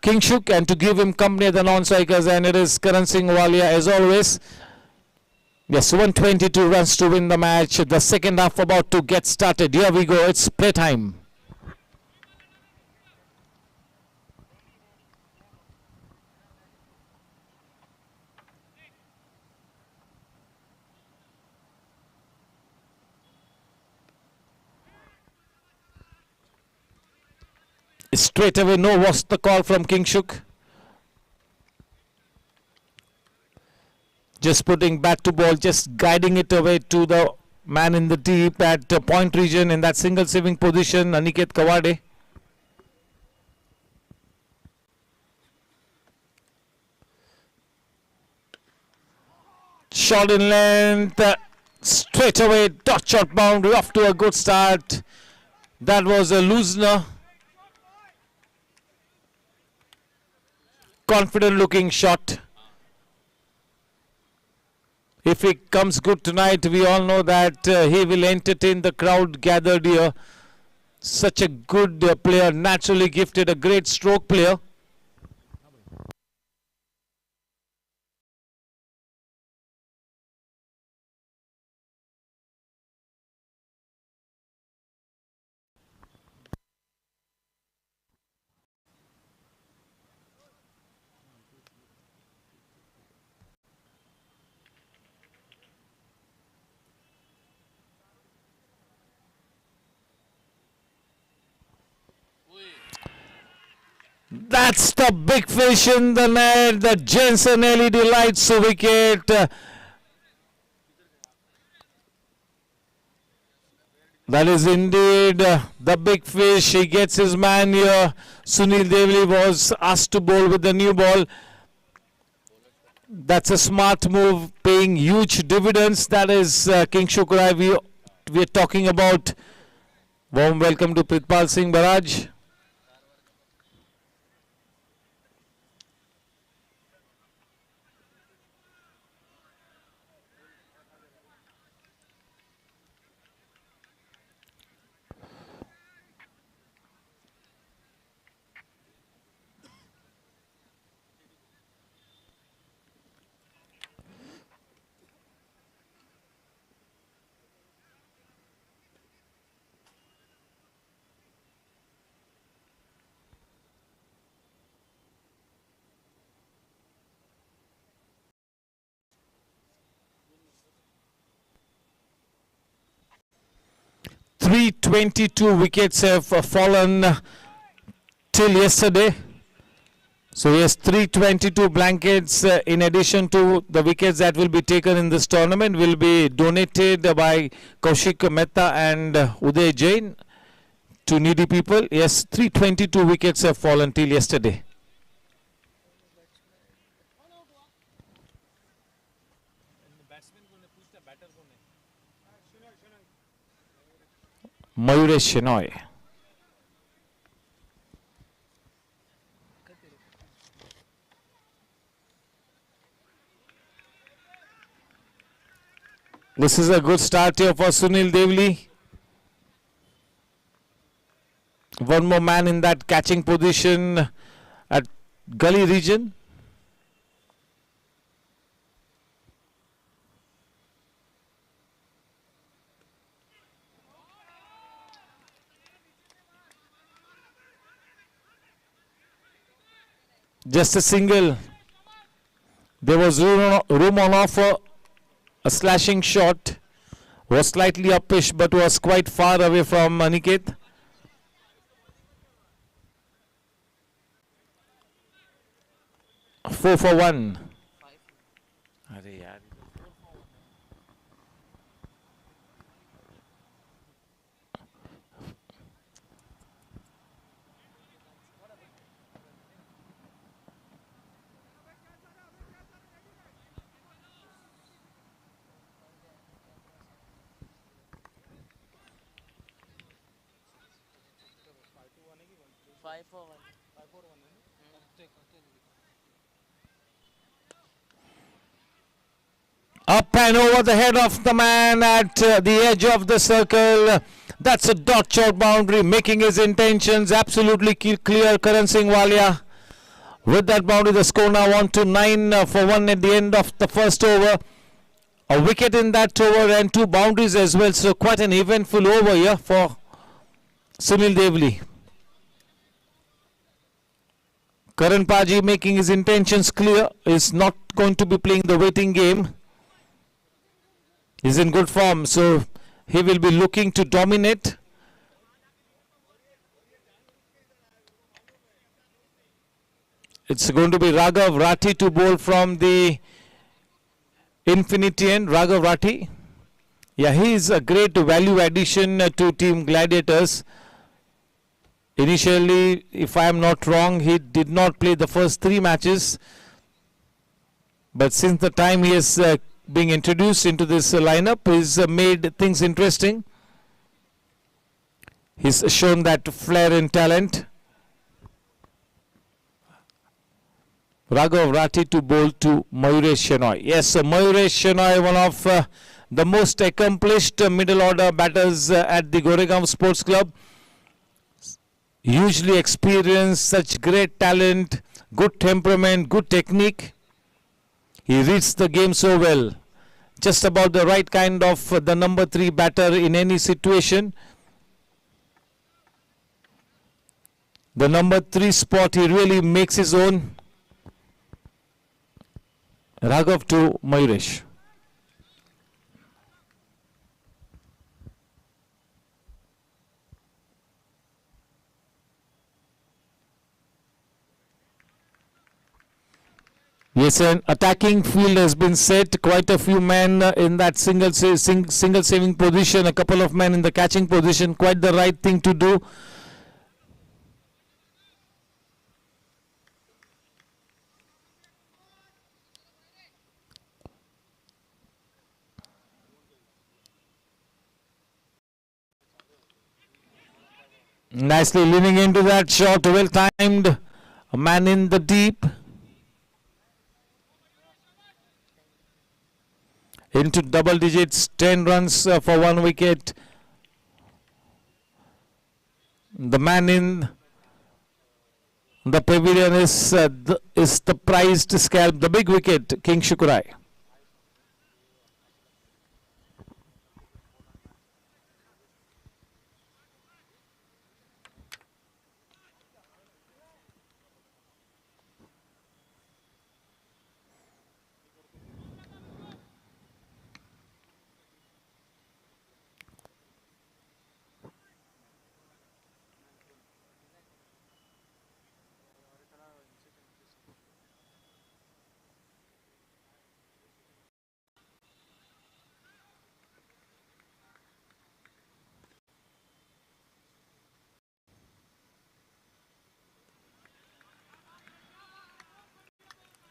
Kingshuk, and to give him company the non-strikers, and it is Karan Singh Walia as always. Yes, 122 runs to win the match. The second half about to get started. Here we go. It's playtime. Straight away, no was the call from Kingshuk. Just putting bat to ball, just guiding it away to the man in the deep at point region in that single saving position, Aniket Kawade. Shot in length, Straight away, dot shot boundary, off to a good start. That was a loosener. Confident looking shot. If he comes good tonight, we all know that he will entertain the crowd gathered here. Such a good player, naturally gifted, a great stroke player. That's the big fish in the net. The Jensen LED lights wicket. That is indeed the big fish. He gets his man here. Sunil Devli was asked to bowl with the new ball. That's a smart move, paying huge dividends. That is King Shukrai we are talking about. Warm welcome to Pritpal Singh Baraj. .322 wickets have fallen till yesterday. So yes, 322 blankets in addition to the wickets that will be taken in this tournament will be donated by Kaushik Mehta and Uday Jain to needy people. Yes, 322 wickets have fallen till yesterday. Mayuresh Shenoy. This is a good start here for Sunil Devli. One more man in that catching position at gully region. Just a single. There was room on offer. A slashing shot was slightly uppish but was quite far away from Aniket. Four for one. Up and over the head of the man at the edge of the circle. That's a dot shot boundary, making his intentions absolutely clear. Karan Singh Walia with that boundary. The score now 1-9 for 1 at the end of the first over. A wicket in that over and 2 boundaries as well. So quite an eventful over here for Sunil Devli. Karan Paji making his intentions clear. Is not going to be playing the waiting game. He's in good form, so he will be looking to dominate. It's going to be Raghav Rathi to bowl from the Infinity end. Raghav Rathi. Yeah, he is a great value addition to Team Gladiators. Initially, if I am not wrong, he did not play the first 3 matches. But since the time he has being introduced into this lineup is made things interesting. He's shown that flair and talent. Raghav Rathi to bowl to Mayuresh Shenoy. Yes, Mayuresh Shenoy, one of the most accomplished middle order batters at the Goregaon Sports Club. Hugely experienced, such great talent, good temperament, good technique. He reads the game so well. Just about the right kind of the number 3 batter in any situation. The number 3 spot he really makes his own. Raghav to Mayuresh. Yes, an attacking field has been set. Quite a few men in that single saving position. A couple of men in the catching position. Quite the right thing to do. Nicely leaning into that shot. Well timed. A man in the deep. Into double digits, 10 runs for 1 wicket. The man in the pavilion is the prized scalp, the big wicket, King Shukurai.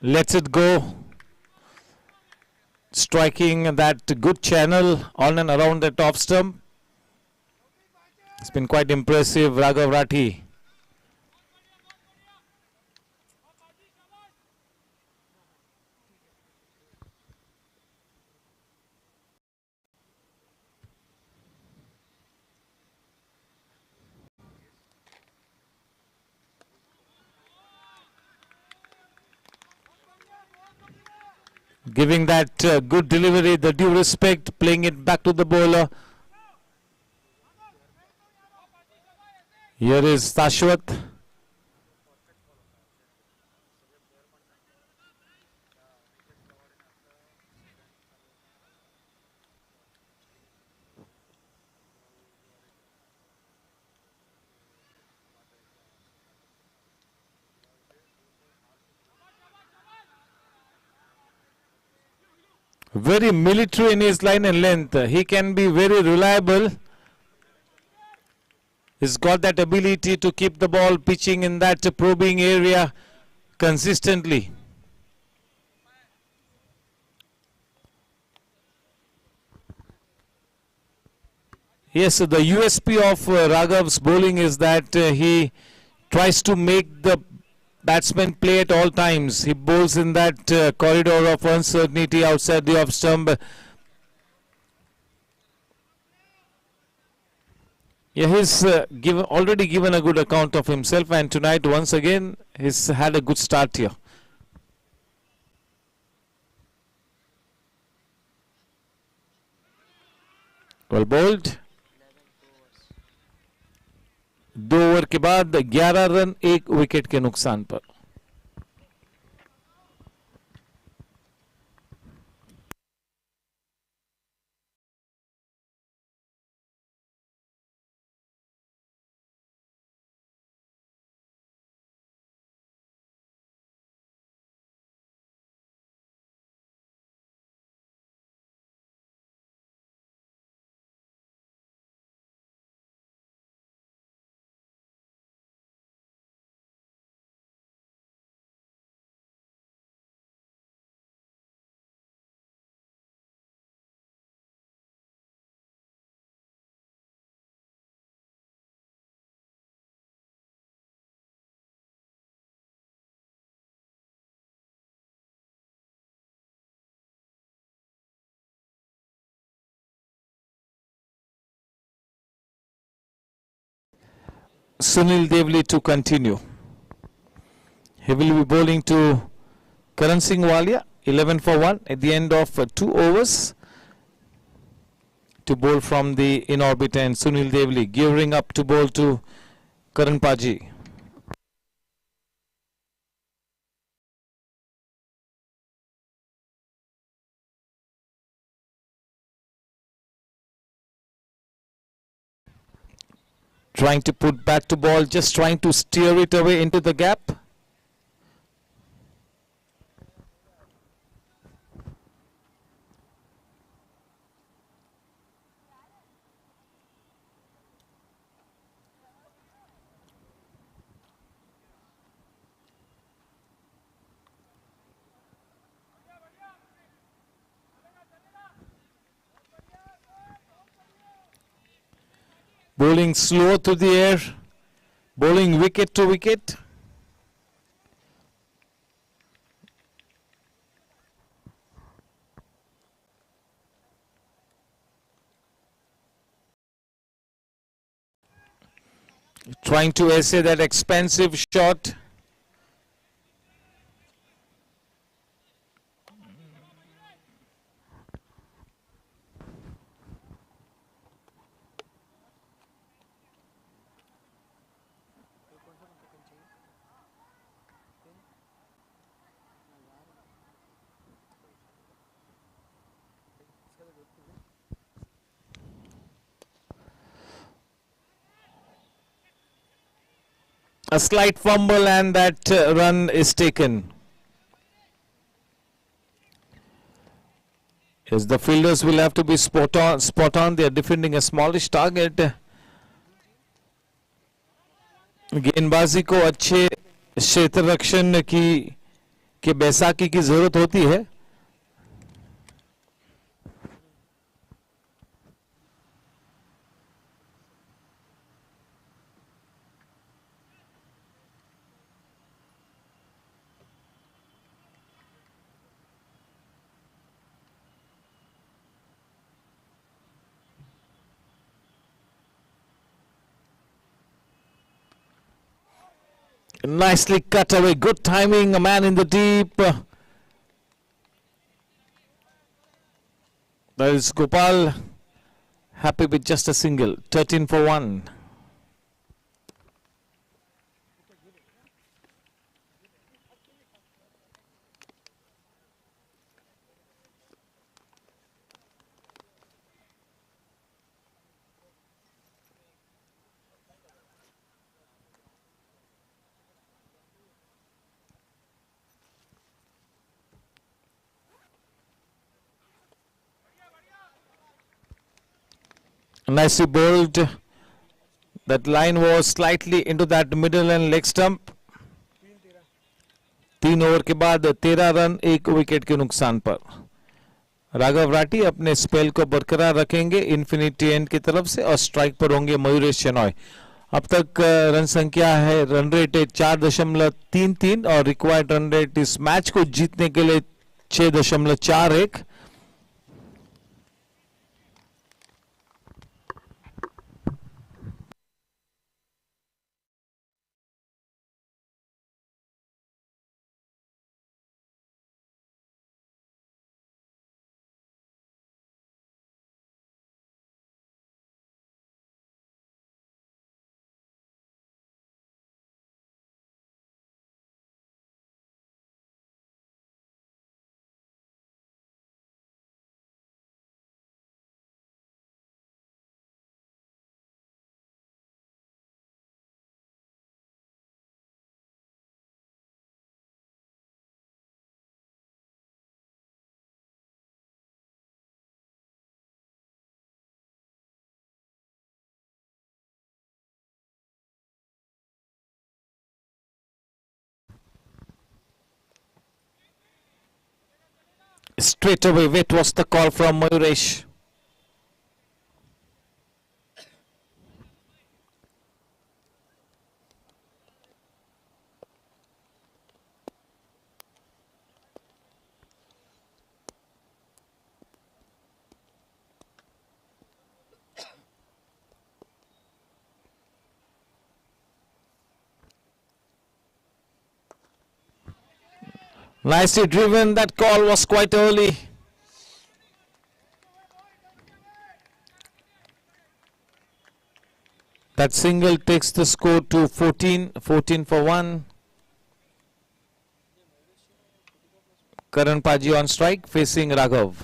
Lets it go. Striking that good channel on and around the top stump. It's been quite impressive, Raghav Rathi. Giving that good delivery, the due respect, playing it back to the bowler. Here is Tashwat. Very military in his line and length. He can be very reliable. He's got that ability to keep the ball pitching in that probing area consistently. Yes, so the USP of Raghav's bowling is that he tries to make the batsman play at all times. He bowls in that corridor of uncertainty outside the off stump. Yeah, he's already given a good account of himself, and tonight once again he's had a good start here. Well bowled. 2 over के बाद 11 run 1 wicket के नुकसान पर. Sunil Devli to continue. He will be bowling to Karan Singh Walia, 11 for 1 at the end of 2 overs. To bowl from the in orbit, and Sunil Devli gearing up to bowl to Karan Paji. Trying to put back to ball, just trying to steer it away into the gap. Bowling slow through the air, bowling wicket to wicket. Trying to essay that expensive shot. A slight fumble and that run is taken. Yes, the fielders will have to be spot on. They are defending a smallish target. गेंदबाजी को अच्छे क्षेत्र रक्षण की बैसाखी की जरूरत होती है. Nicely cut away, good timing, a man in the deep. That is Gopal, happy with just a single, 13 for 1. Nicely bowled. That line was slightly into that middle and leg stump. 3 over के बाद 13 run 1 wicket के नुकसान पर. राघव राठी अपने spell को बरकरार रखेंगे infinity and की तरफ से और स्ट्राइक पर होंगे मयूरेश शेनॉय. अब तक रन संख्या है, रन रेट है 4.33 और रिक्वायर्ड रन रेट इस मैच को जीतने के लिए 6.41. Straight away, wait was the call from Mayuresh. Nicely driven. That call was quite early. That single takes the score to 14 for 1. Karan Paji on strike facing Raghav.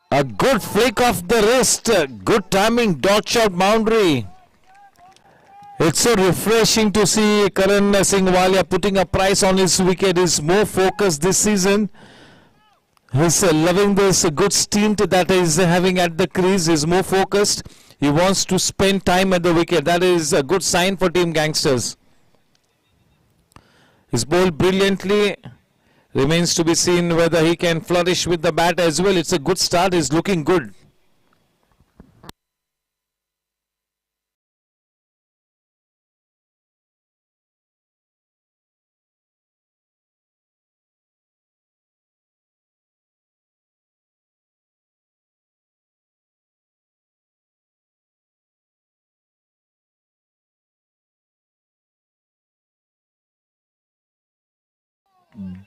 A good flick of the wrist, good timing, dot shot boundary. It's so refreshing to see Karan Singh Walia putting a price on his wicket. He's more focused this season. He's loving this good stint that he's having at the crease. He's more focused. He wants to spend time at the wicket. That is a good sign for Team Gangsters. He's bowled brilliantly. Remains to be seen whether he can flourish with the bat as well. It's a good start. He's looking good.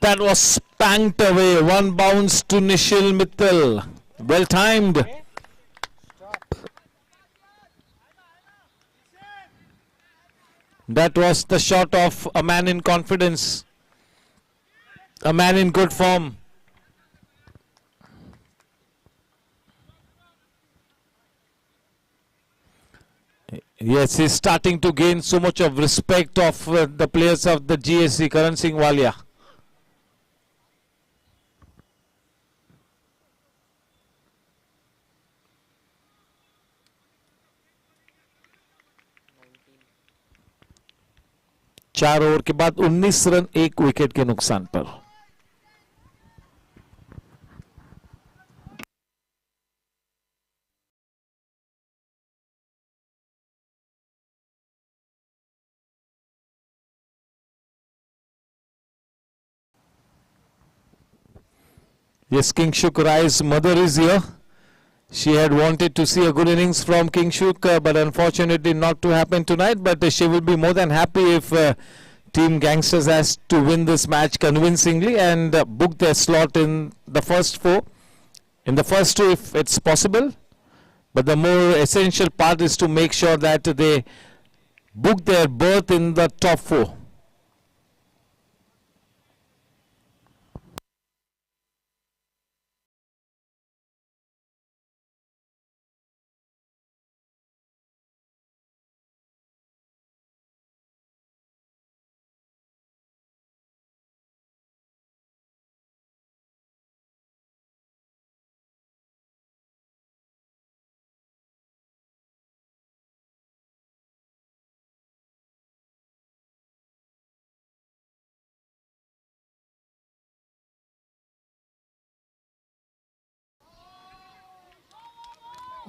That was spanked away. One bounce to Nishil Mittal. Well timed. That was the shot of a man in confidence. A man in good form. Yes, he's starting to gain so much of respect of the players of the GSC, Karan Singh Walia. चार over के बाद 19 run एक wicket के नुकसान पर. Yes, Kingshuk Rai's mother is here. She had wanted to see a good innings from Kingshuk, but unfortunately not to happen tonight. But she will be more than happy if Team Gangsters has to win this match convincingly and book their slot in the first four. In the first two if it's possible. But the more essential part is to make sure that they book their berth in the top four.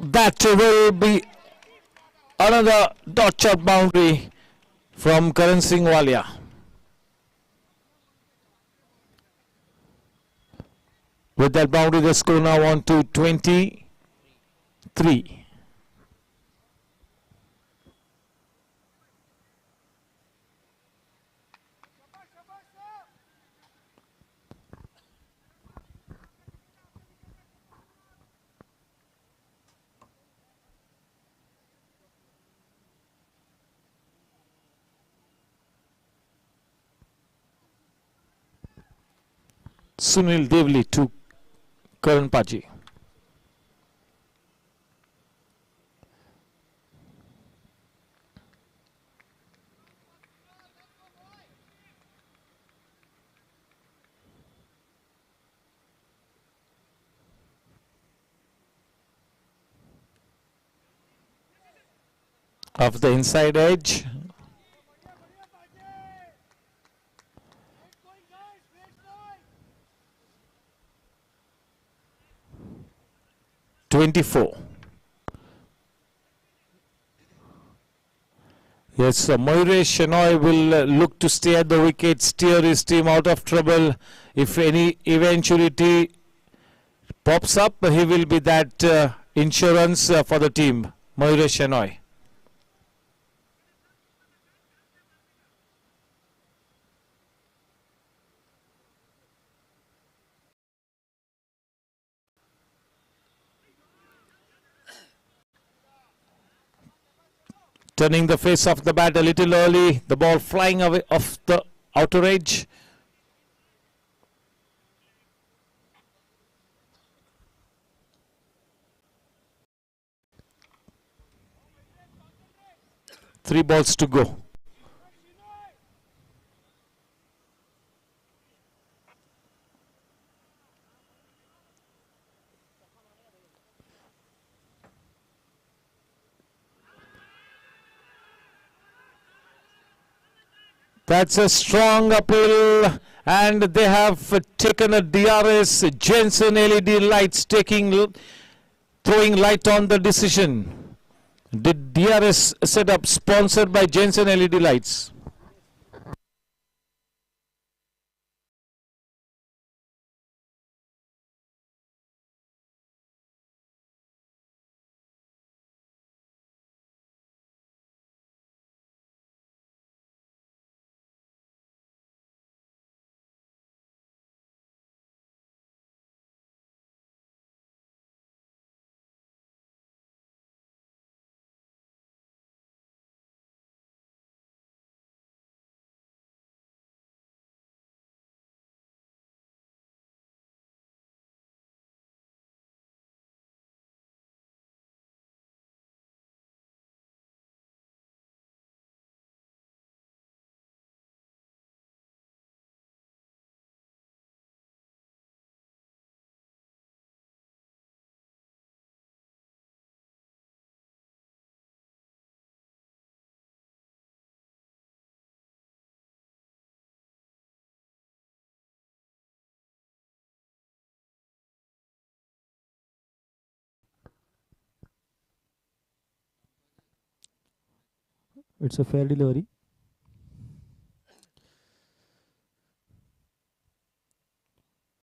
That will be another dot shot boundary from Karan Singh Walia. With that boundary, the score now on to 23. Sunil Devli to Karan Paji. Off the inside edge. (24). Yes, Moire Shenoy will look to stay at the wicket, steer his team out of trouble. If any eventuality pops up, he will be that insurance for the team, Moire Shenoy. Turning the face of the bat a little early, the ball flying away off the outer edge. Three balls to go. That's a strong appeal, and they have taken a DRS. Jensen LED lights throwing light on the decision. The DRS setup sponsored by Jensen LED lights. It's a fair delivery.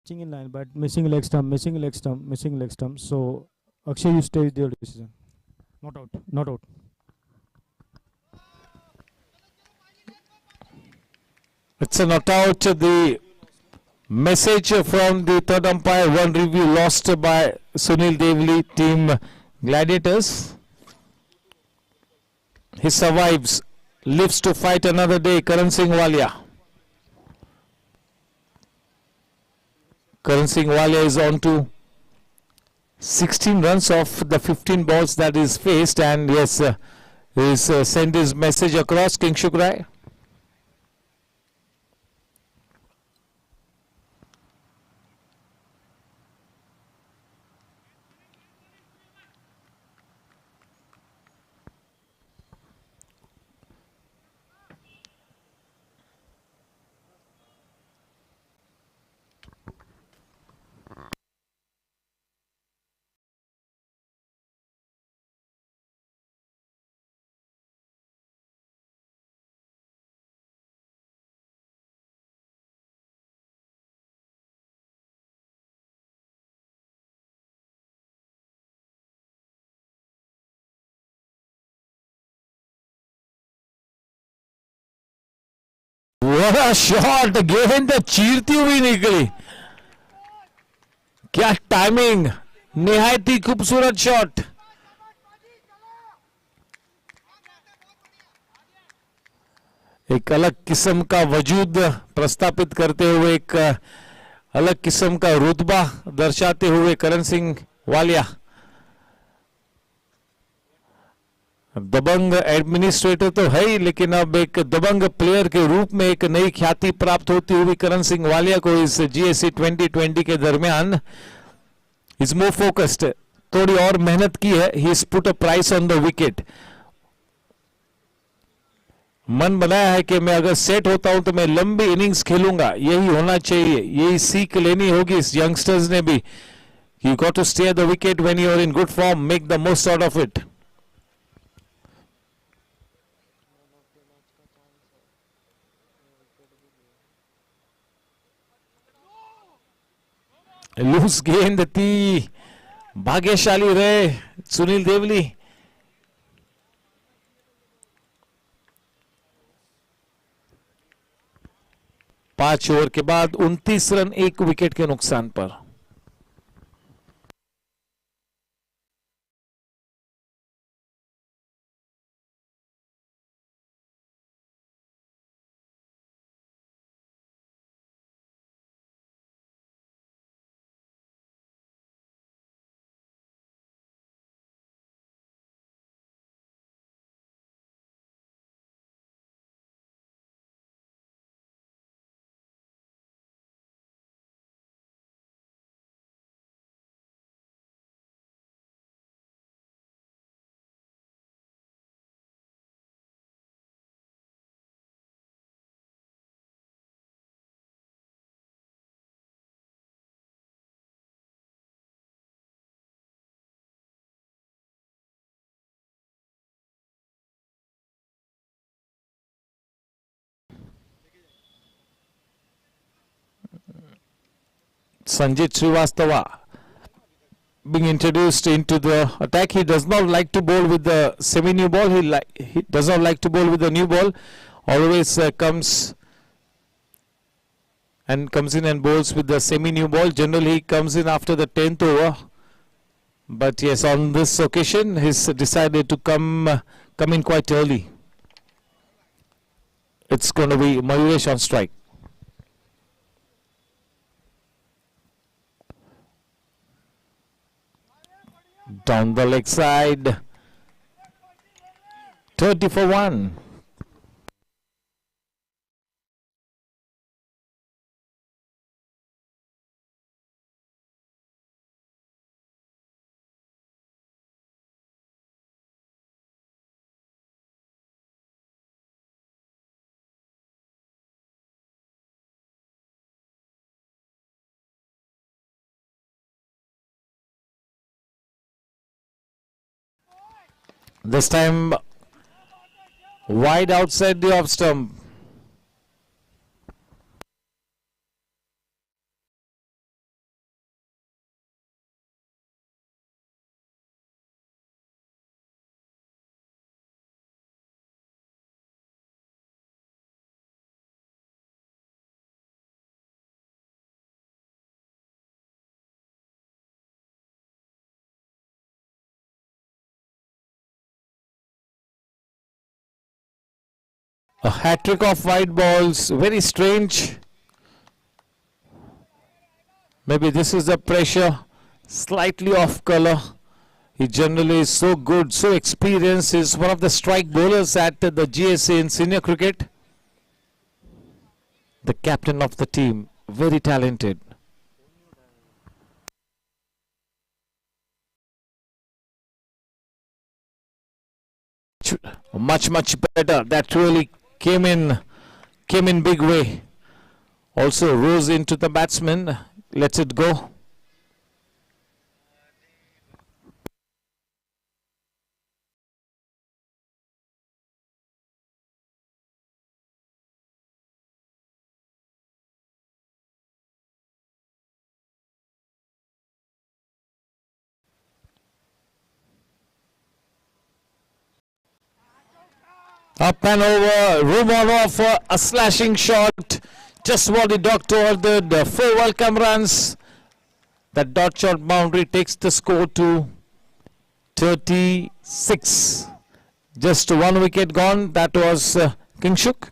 Pitching in line, but missing leg stump, missing leg stump, missing leg stump. So Akshay, you stay with your decision. Not out, not out. It's a not out. The message from the third umpire, one review lost by Sunil Devli, team Gladiators. He survives, lives to fight another day. Karan Singh Walia. Karan Singh Walia is on to 16 runs off the 15 balls that is faced, and yes, he's sent his message across. King Shukrai. What a shot! गेंद चीरती हुई निकली. क्या timing, निहायत ही खूबसूरत shot. एक अलग किस्म का वजूद प्रस्तापित करते हुए एक अलग किस्म का रुतबा दर्शाते हुए करण सिंह वालिया दबंग एडमिनिस्ट्रेटर तो है ही, लेकिन अब एक दबंग प्लेयर के रूप में एक नई ख्याति प्राप्त होती हुई करण सिंह वालिया को इस GSC 2020 के दरमियान इज मोर फोकस्ड, थोड़ी और मेहनत की है. He is put a price on the wicket. मन बनाया है कि मैं अगर सेट होता हूं तो मैं लंबी इनिंग्स खेलूंगा. यही होना चाहिए, यही सीख लेनी होगी इस यंगस्टर्स ने भी. You got to stay the wicket when you are in good form, make the most out of it. Loose गेंद थी, भाग्यशाली रहे सुनील देवली. 5 ओवर के बाद 29 रन 1 विकेट के नुकसान पर. Sanjit Srivastava being introduced into the attack. He does not like to bowl with the semi-new ball. He does not like to bowl with the new ball. Always comes in and bowls with the semi-new ball. Generally, he comes in after the 10th over. But yes, on this occasion, he's decided to come in quite early. It's going to be Mayuresh on strike. Down the leg side, 30 for 1. This time wide outside the off stump. A hat-trick of wide balls, very strange. Maybe this is the pressure, slightly off color. He generally is so good, so experienced. He's one of the strike bowlers at the GSA in senior cricket. The captain of the team, very talented. Much better. That really came in big way. Also rose into the batsman, lets it go. Up and over, room on for a slashing shot. Just what the doctor ordered. 4 welcome runs. That dot shot boundary takes the score to 36. Just 1 wicket gone. That was Kingshuk.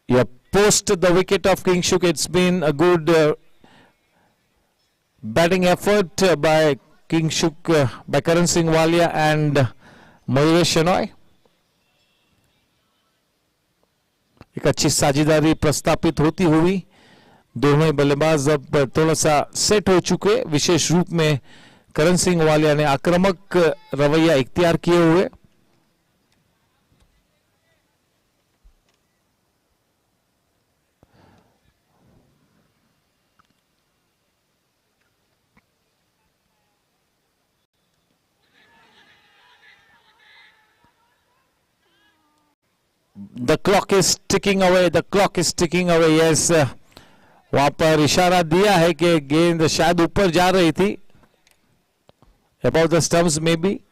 Yep, post the wicket of Kingshuk. It's been a good batting effort by Kingshuk, by Karan Singh Walia and Mayuresh Shenoy. एक अच्छी साझेदारी प्रस्तापित होती हुई दोनों बल्लेबाज अब थोड़ा सा सेट हो चुके, विशेष रूप में करण सिंह वालिया ने आक्रामक रवैया इख्तियार किए हुए। The clock is ticking away. The clock is ticking away. Yes, वहां पर इशारा दिया है कि गेंद शायद ऊपर जा रही थी. Above the stumps maybe.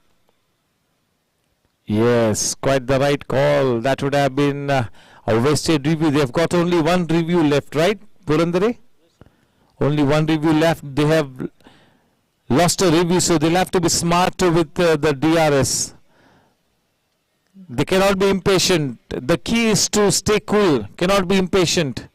Yes, quite the right call. That would have been a wasted review. They have got only one review left, right, Purandare? Only one review left. They have lost a review, so they'll have to be smart with the DRS. They cannot be impatient. The key is to stay cool, cannot be impatient.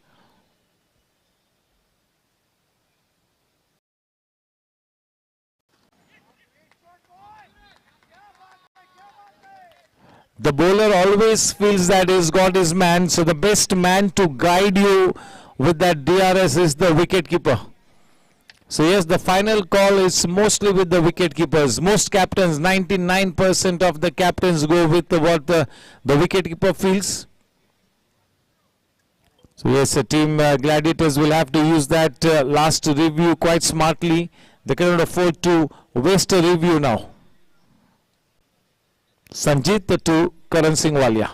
The bowler always feels that he's got his man, so the best man to guide you with that DRS is the wicketkeeper. So yes, the final call is mostly with the wicket keepers. Most captains, 99% of the captains go with what the wicket keeper feels. So yes, team Gladiators will have to use that last review quite smartly. They cannot afford to waste a review now. Sanjit to Karan Singh Walia.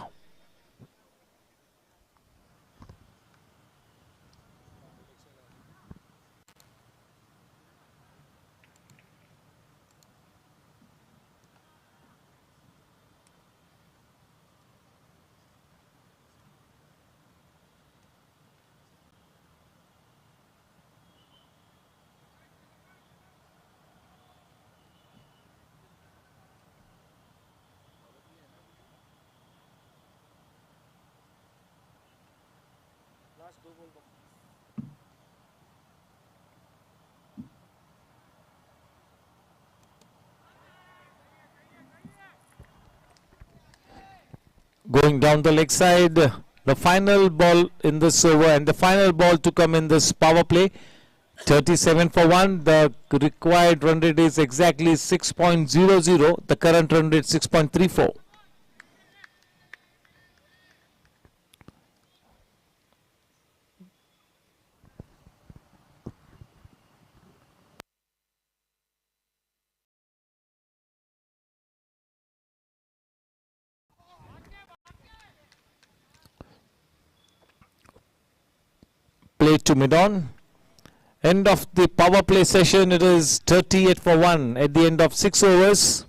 Going down the leg side, the final ball in this over and the final ball to come in this power play. 37 for 1. The required run rate is exactly 6.00. The current run rate 6.34. Play to mid-on. End of the power play session. It is 38 for 1 at the end of 6 overs.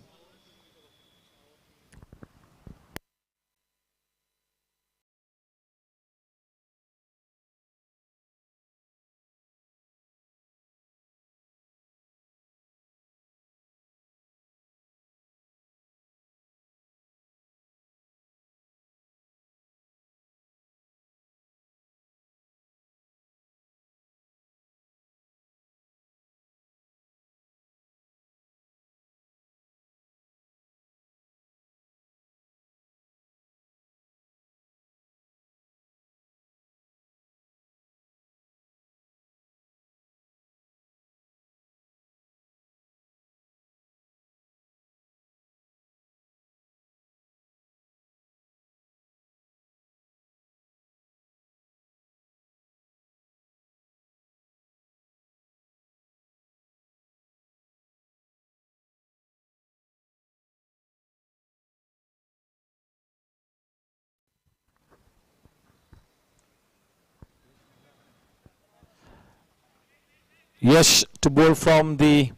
Yash to bowl from the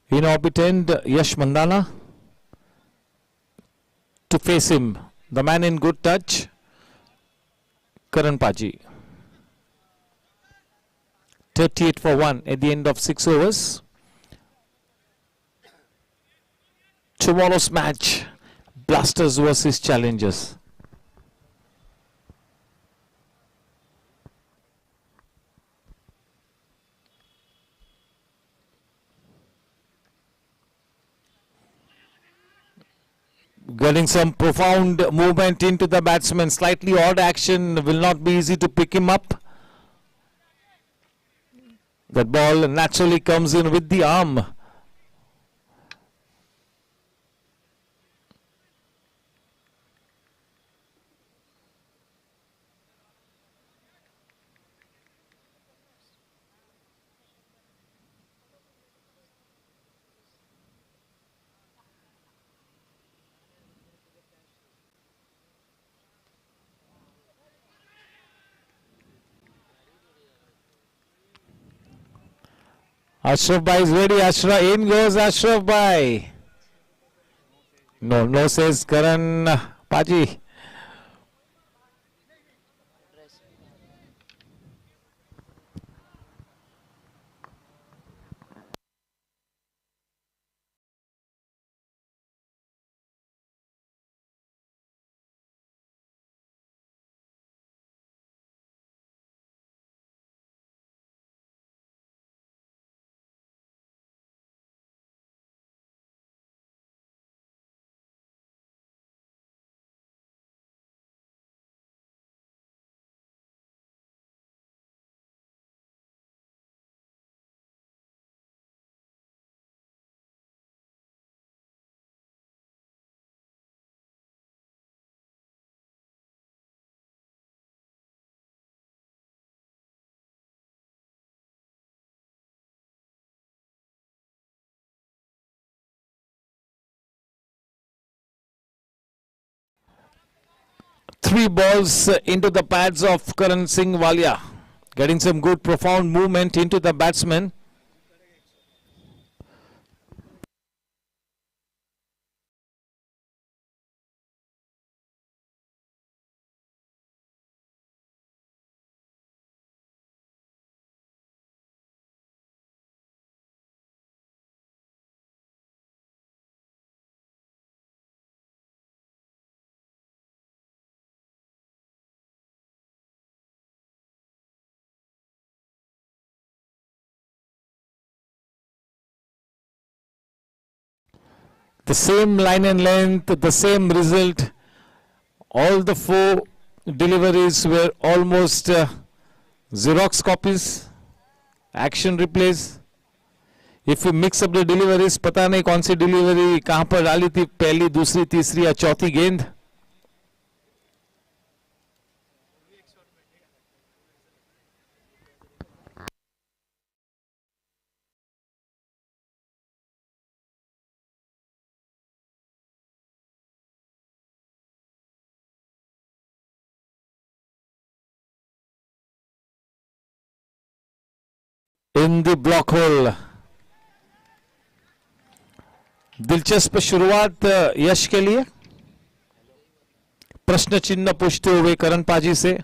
in-orbit end. Yash Mandana to face him. The man in good touch, Karan Paji. 38 for 1 at the end of 6 overs. Tomorrow's match, Blasters versus Challengers. Getting some profound movement into the batsman. Slightly odd action, will not be easy to pick him up. That ball naturally comes in with the arm. Ashraf Bhai is ready. Ashraf, in goes Ashraf Bhai. No, says Karan Paji. Three balls into the pads of Karan Singh Walia. Getting some good profound movement into the batsman. The same line and length, the same result. All the four deliveries were almost Xerox copies, action replays. If you mix up the deliveries, पता नहीं कौन सी delivery कहाँ पर डाली थी, पहली, दूसरी, तीसरी या चौथी गेंद. In the block hole. दिलचस्प शुरुआत यश के लिए. प्रश्न चिन्ह पूछते हुए करण पाजी से.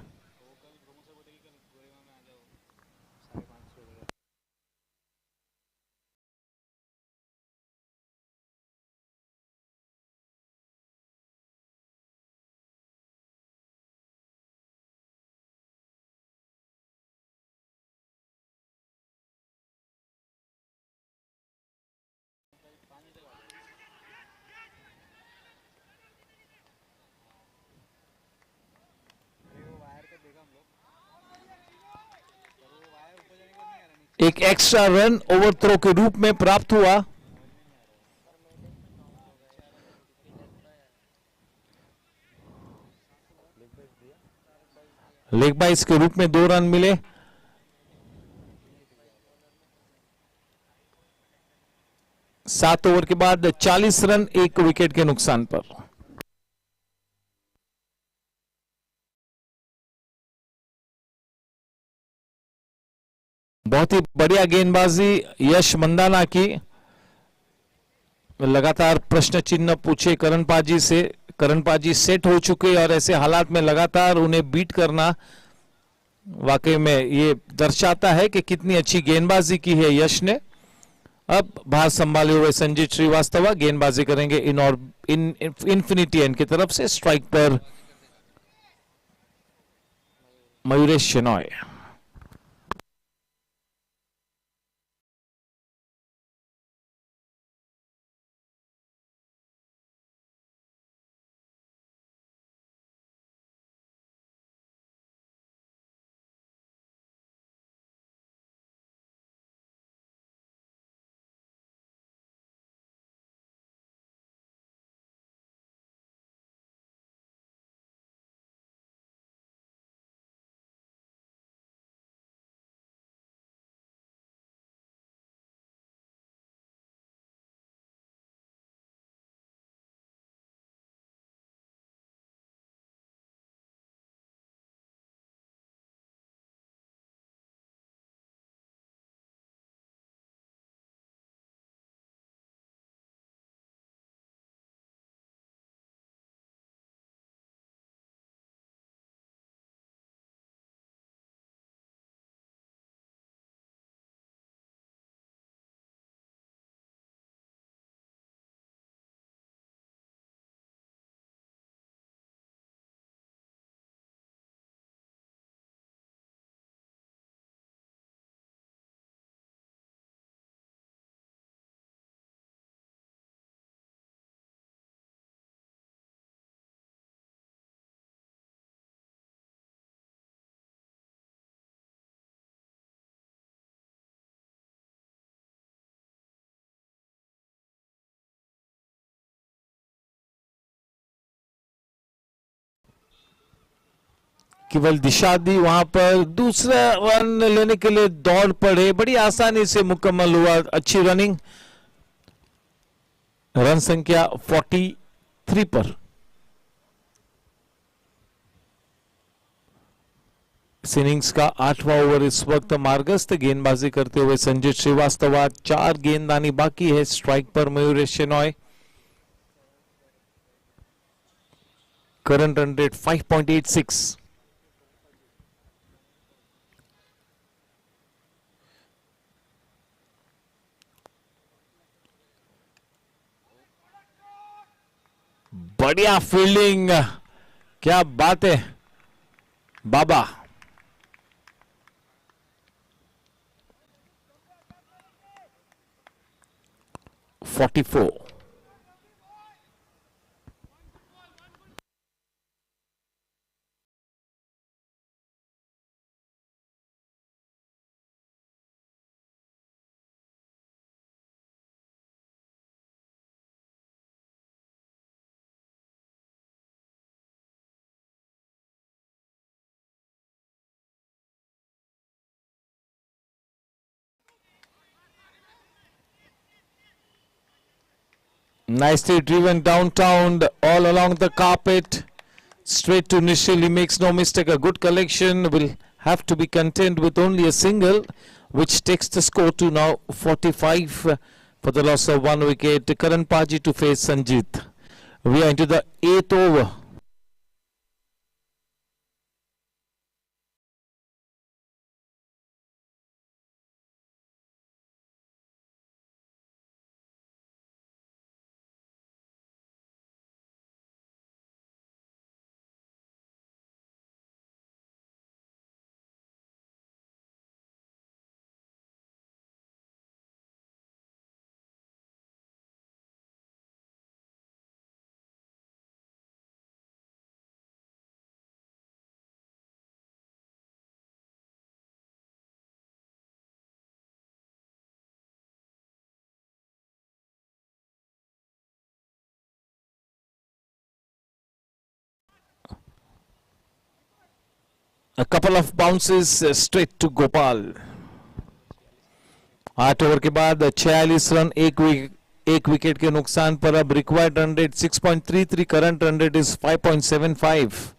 एक एक्स्ट्रा रन ओवरथ्रो के रूप में प्राप्त हुआ. लेग बाइस के रूप में 2 रन मिले. सात ओवर के बाद 40 रन 1 विकेट के नुकसान पर. बहुत ही बढ़िया गेंदबाजी यश मंदाना की. लगातार प्रश्न चिन्ह पूछे करण पाजी से. करण पाजी सेट हो चुके और ऐसे हालात में लगातार उन्हें बीट करना वाकई में ये दर्शाता है कि कितनी अच्छी गेंदबाजी की है यश ने. अब भार संभाले हुए संजीत श्रीवास्तव गेंदबाजी करेंगे इन्फिनिटी एंड की तरफ से. स्ट्राइक पर मयूरेश शेनॉय. केवल दिशा दी, वहां पर दूसरा रन लेने के लिए दौड़ पड़े, बड़ी आसानी से मुकम्मल हुआ, अच्छी रनिंग। रन संख्या 43 पर। इनिंग्स का 8वां ओवर इस वक्त मार्गस्थ, गेंदबाजी करते हुए संजय श्रीवास्तव। 4 गेंदबानी बाकी है। स्ट्राइक पर Mayuresh Shenoy. Current run rate 5.86। बढ़िया फील्डिंग, क्या बात है बाबा। $44। Nicely driven downtown, all along the carpet, straight to Nishil. He makes no mistake. A good collection. Will have to be content with only a single, which takes the score to now 45 for the loss of 1 wicket. Karan Paji to face Sanjit. We are into the 8th over. A couple of bounces straight to Gopal. 8 over के बाद 46 run, एक wicket के नुकसान पर। अब required run rate 6.33, current run rate is 5.75।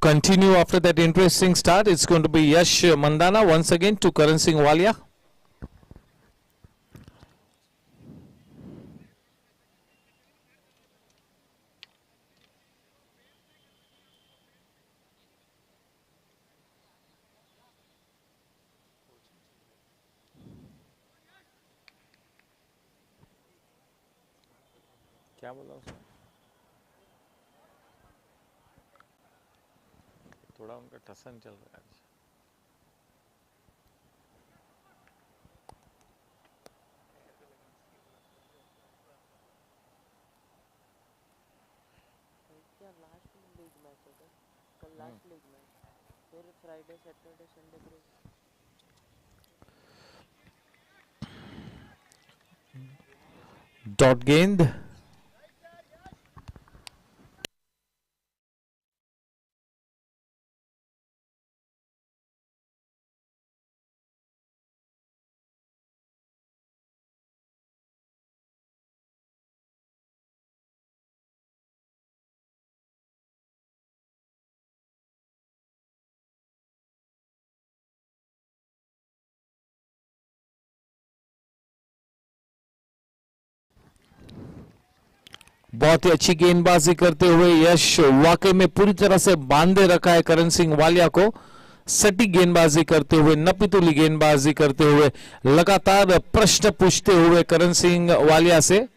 Continue after that interesting start. It's going to be Yash Mandana once again to Karan Singh Walia. क्या बोला उसने? थोड़ा उनका टसन चल रहा है आज। क्या लास्ट लीग मैच होगा कल, लास्ट लीग मैच, फिर Friday Saturday Sunday break. Dot गेंद बहुत ही अच्छी गेंदबाजी करते हुए यश वाकई में पूरी तरह से बांधे रखा है करण सिंह वालिया को। सटीक गेंदबाजी करते हुए, नपीतुली गेंदबाजी करते हुए, लगातार प्रश्न पूछते हुए करण सिंह वालिया से।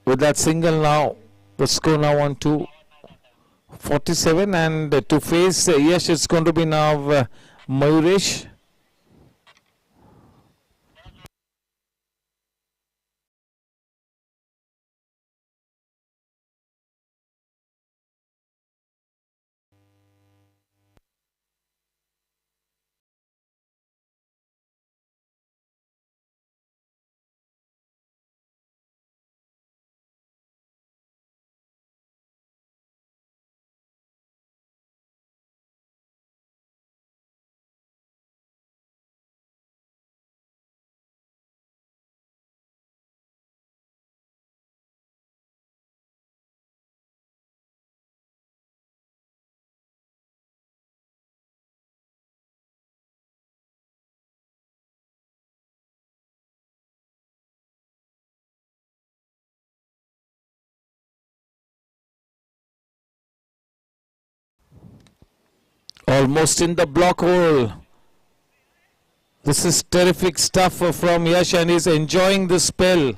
With that single now, the score now on to 47, and to face Yash, it's going to be now Mayuresh. Almost in the block hole. This is terrific stuff from Yash, and he's enjoying the spell.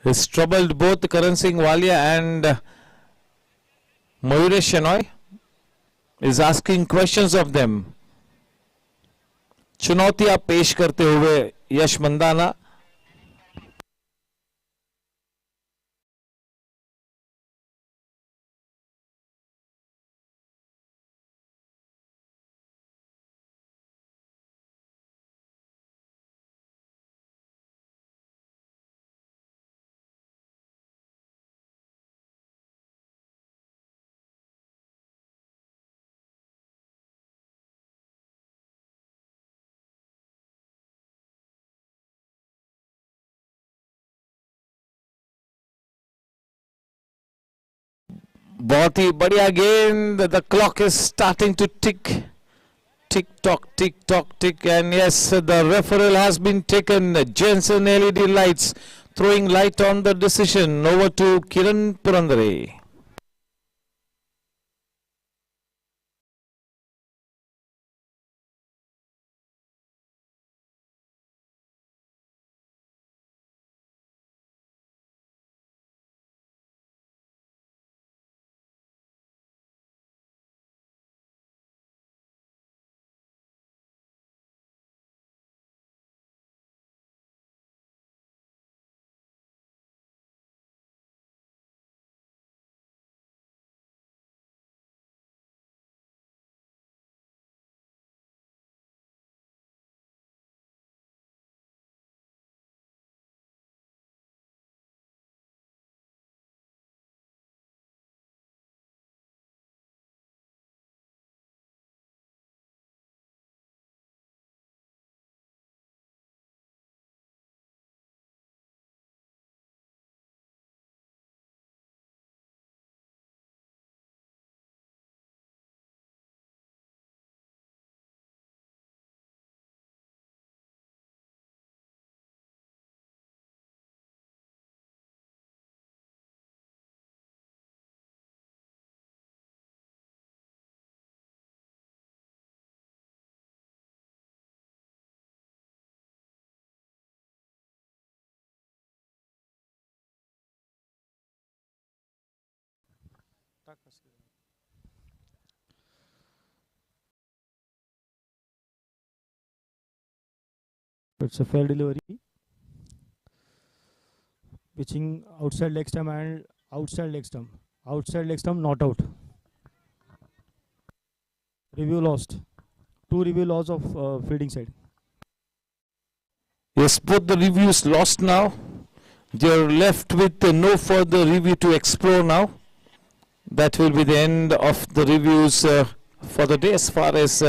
He's troubled both Karan Singh Walia and Mayuresh Shenoy. Is asking questions of them. चुनौतियां पेश करते हुए यश मंदाना। बहुत ही बढ़िया गेंद. The clock is starting to tick. Tick tock, tick tock, tick, and yes, the referral has been taken. Jensen LED lights throwing light on the decision. Over to Kiran Purandare. It's a fair delivery. Pitching outside leg stump and outside leg stump. Outside leg stump, not out. Review lost. 2 review loss of fielding side. Yes, both the reviews lost now. They're left with no further review to explore now. That will be the end of the reviews for the day as far as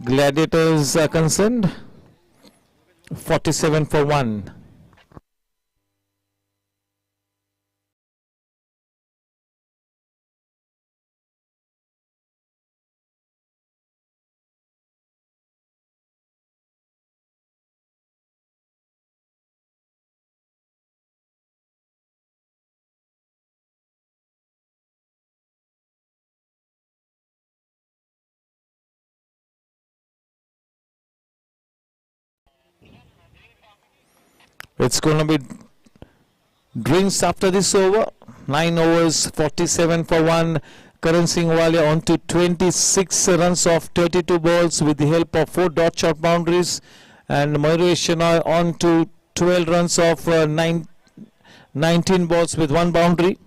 Gladiators are concerned. 47 for 1. It's going to be drinks after this over. 9 overs, 47 for 1. Karan Singh Walia on to 26 runs off 32 balls with the help of 4 dot shot boundaries. And Mayuresh Shenoy on to 12 runs off 19 balls with 1 boundary.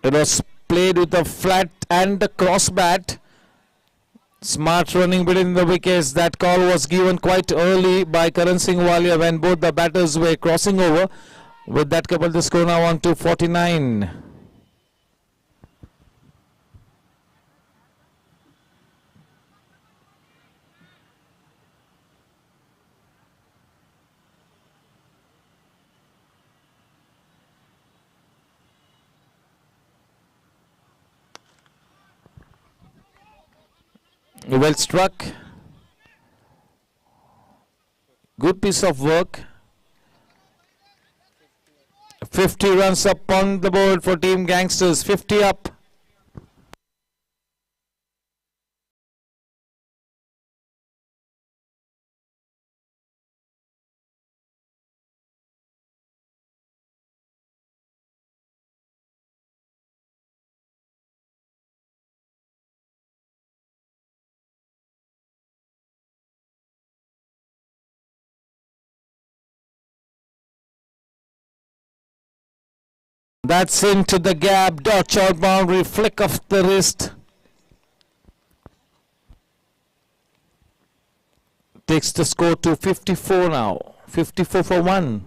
It was played with a flat and a cross bat. Smart running between the wickets. That call was given quite early by Karan Singh Walia when both the batters were crossing over. With that couple, the score now on to 49. Well struck. Good piece of work. 50 runs up on the board for Team Gangsters. 50 up. That's into the gap, dot shot boundary, flick of the wrist. Takes the score to 54 now, 54 for 1.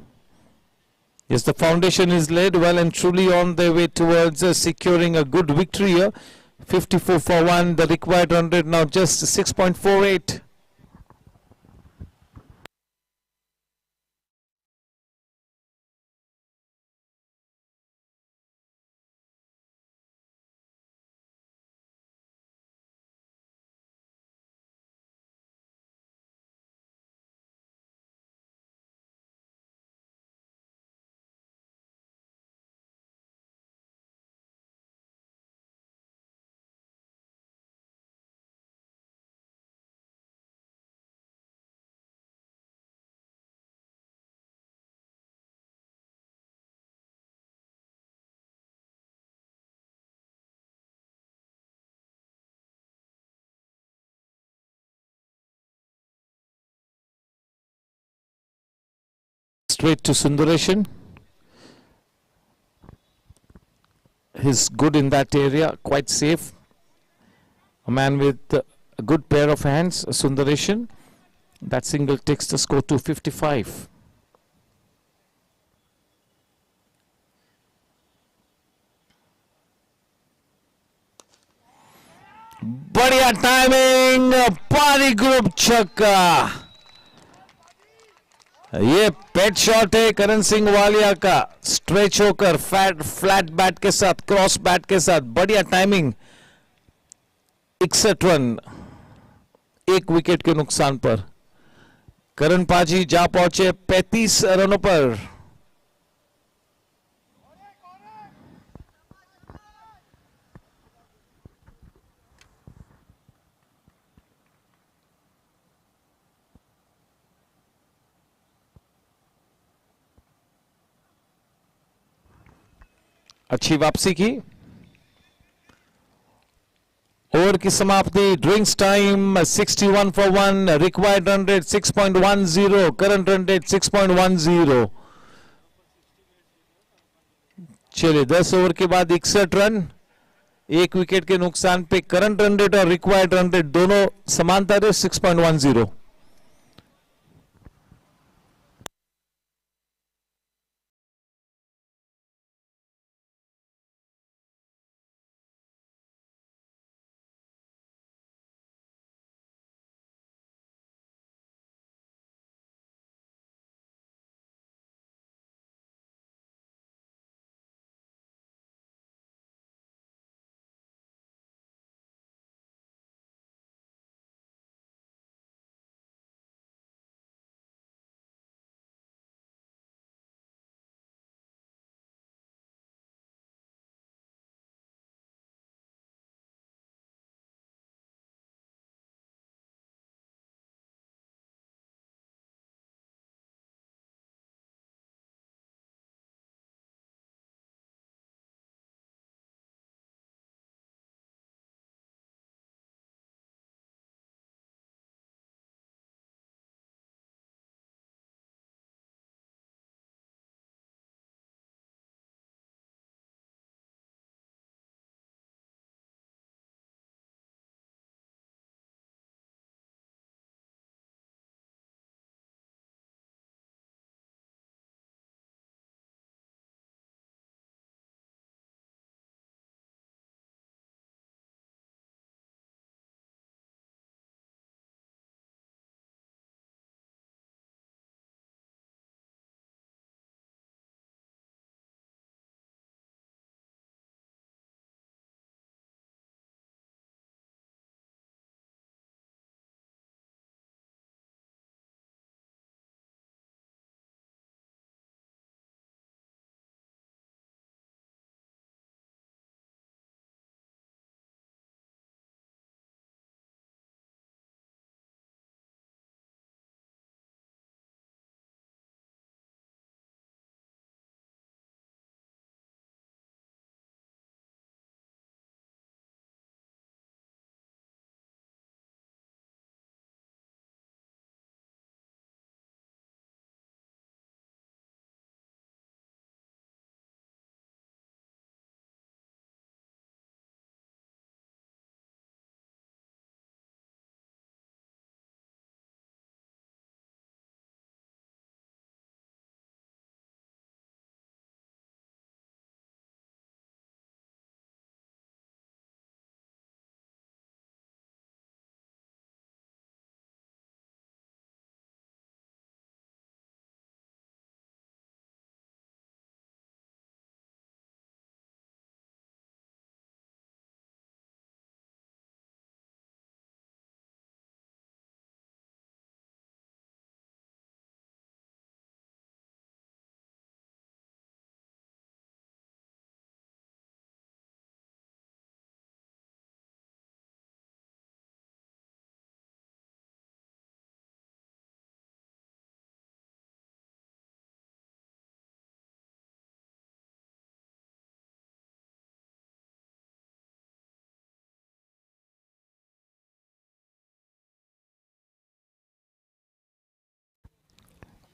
Yes, the foundation is laid well and truly on their way towards securing a good victory here. 54 for 1, the required run rate now just 6.48. Straight to Sundareshan. He's good in that area, quite safe. A man with a good pair of hands, Sundareshan. That single takes the score to 55. बढ़िया timing, पारी group छक्का. ये पेट shot है करण सिंह वालिया का, stretch होकर flat bat के साथ, cross bat के साथ, बढ़िया टाइमिंग. 61 रन, 1 विकेट के नुकसान पर. करण पाजी जा पहुंचे 35 रनों पर। अच्छी वापसी की। ओवर की समाप्ति। Drinks time 61 for 1, required run rate 6.10, current run rate 6.10। चलिए 10 ओवर के बाद 61 रन, 1 विकेट के नुकसान पे करंट रन रेट और रिक्वायर्ड रन रेट दोनों समांतर है 6.10।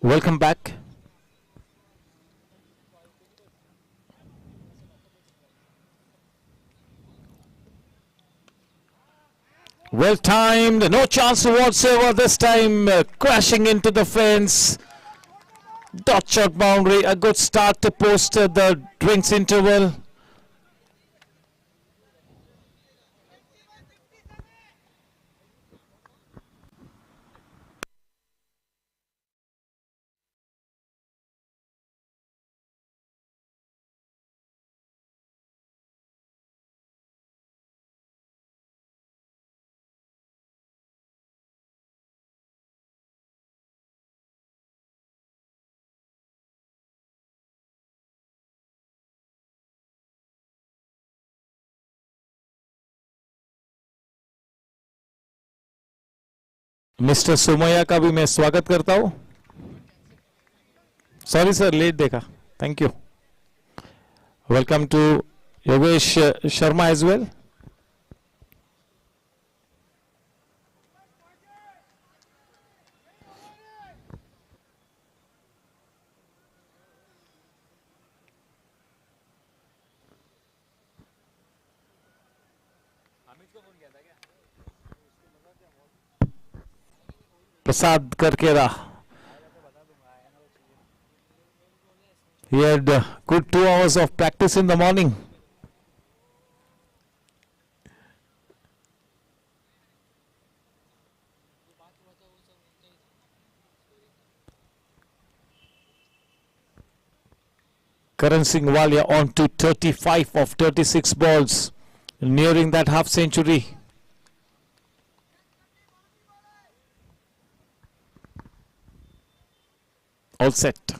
Welcome back. Well timed, no chance whatsoever this time, crashing into the fence. Dot shot boundary, a good start to post the drinks interval. Mister Somaiya का भी मैं स्वागत करता हूं. सॉरी सर, लेट देखा. Thank you. Welcome to Yogesh Sharma as well. Prasad करके रहा. He had good 2 hours of practice in the morning. Karan Singh Walia on to 35 of 36 balls, nearing that half century. All set.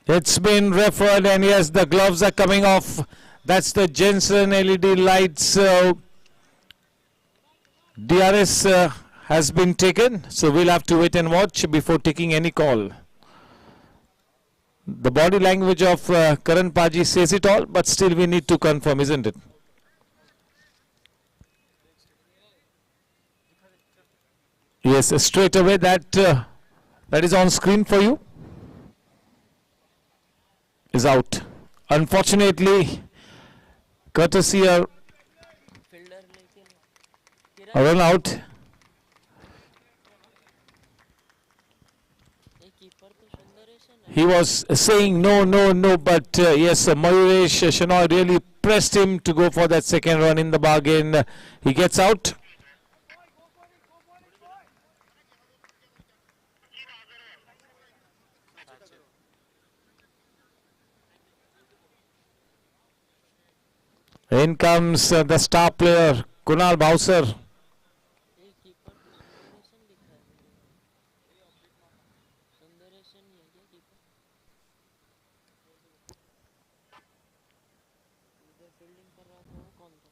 It's been referred, and yes, the gloves are coming off. That's the Jensen LED lights. DRS has been taken, so we'll have to wait and watch before taking any call. The body language of Karan Paji says it all, but still we need to confirm, isn't it? Yes, straight away that is on screen for you is out. Unfortunately, courtesy a fielder लेके run out. ये keeper तो सुंदरेश है ना. He was saying no, but yes, Mayuresh Shenoy really pressed him to go for that second run in the bargain. He gets out. In comes the star player, Kunal Bowser. ये keeper तो सुंदरेशन लिखा है. सुंदरेशन ही है क्या keeper? इधर fielding कर रहा था वो कौन था?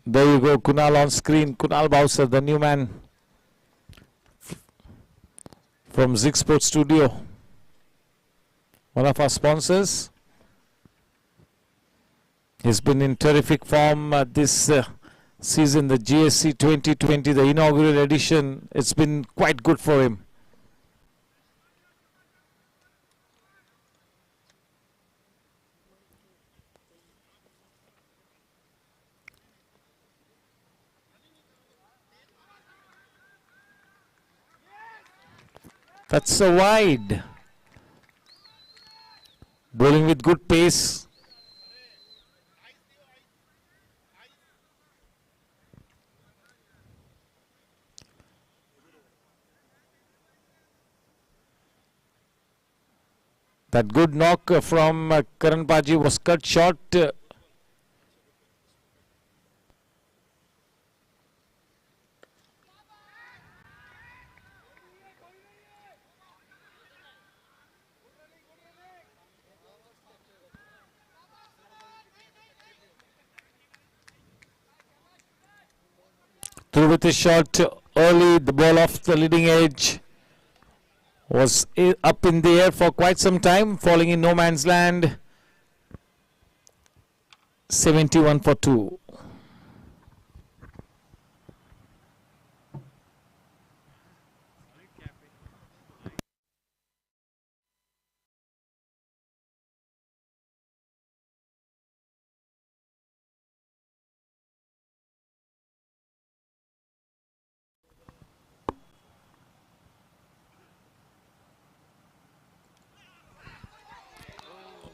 There you go, Kunal on screen. Kunal Bowser, the new man from Zig Sports Studio, one of our sponsors. He's been in terrific form this season, the GSC 2020, the inaugural edition. It's been quite good for him. That's a wide. Bowling with good pace. That good knock from Karan Paji was cut short. Through with a shot early, the ball off the leading edge. Was up in the air for quite some time, falling in no man's land. 71 for 2.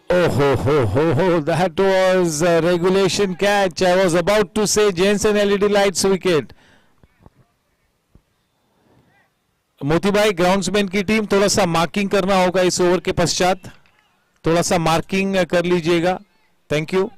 Oh, ho, that was a regulation catch. I was about to say Jensen LED lights wicket. मोती भाई groundsman की team थोड़ा सा marking करना होगा इस over के पश्चात, थोड़ा सा मार्किंग कर लीजिएगा. Thank you.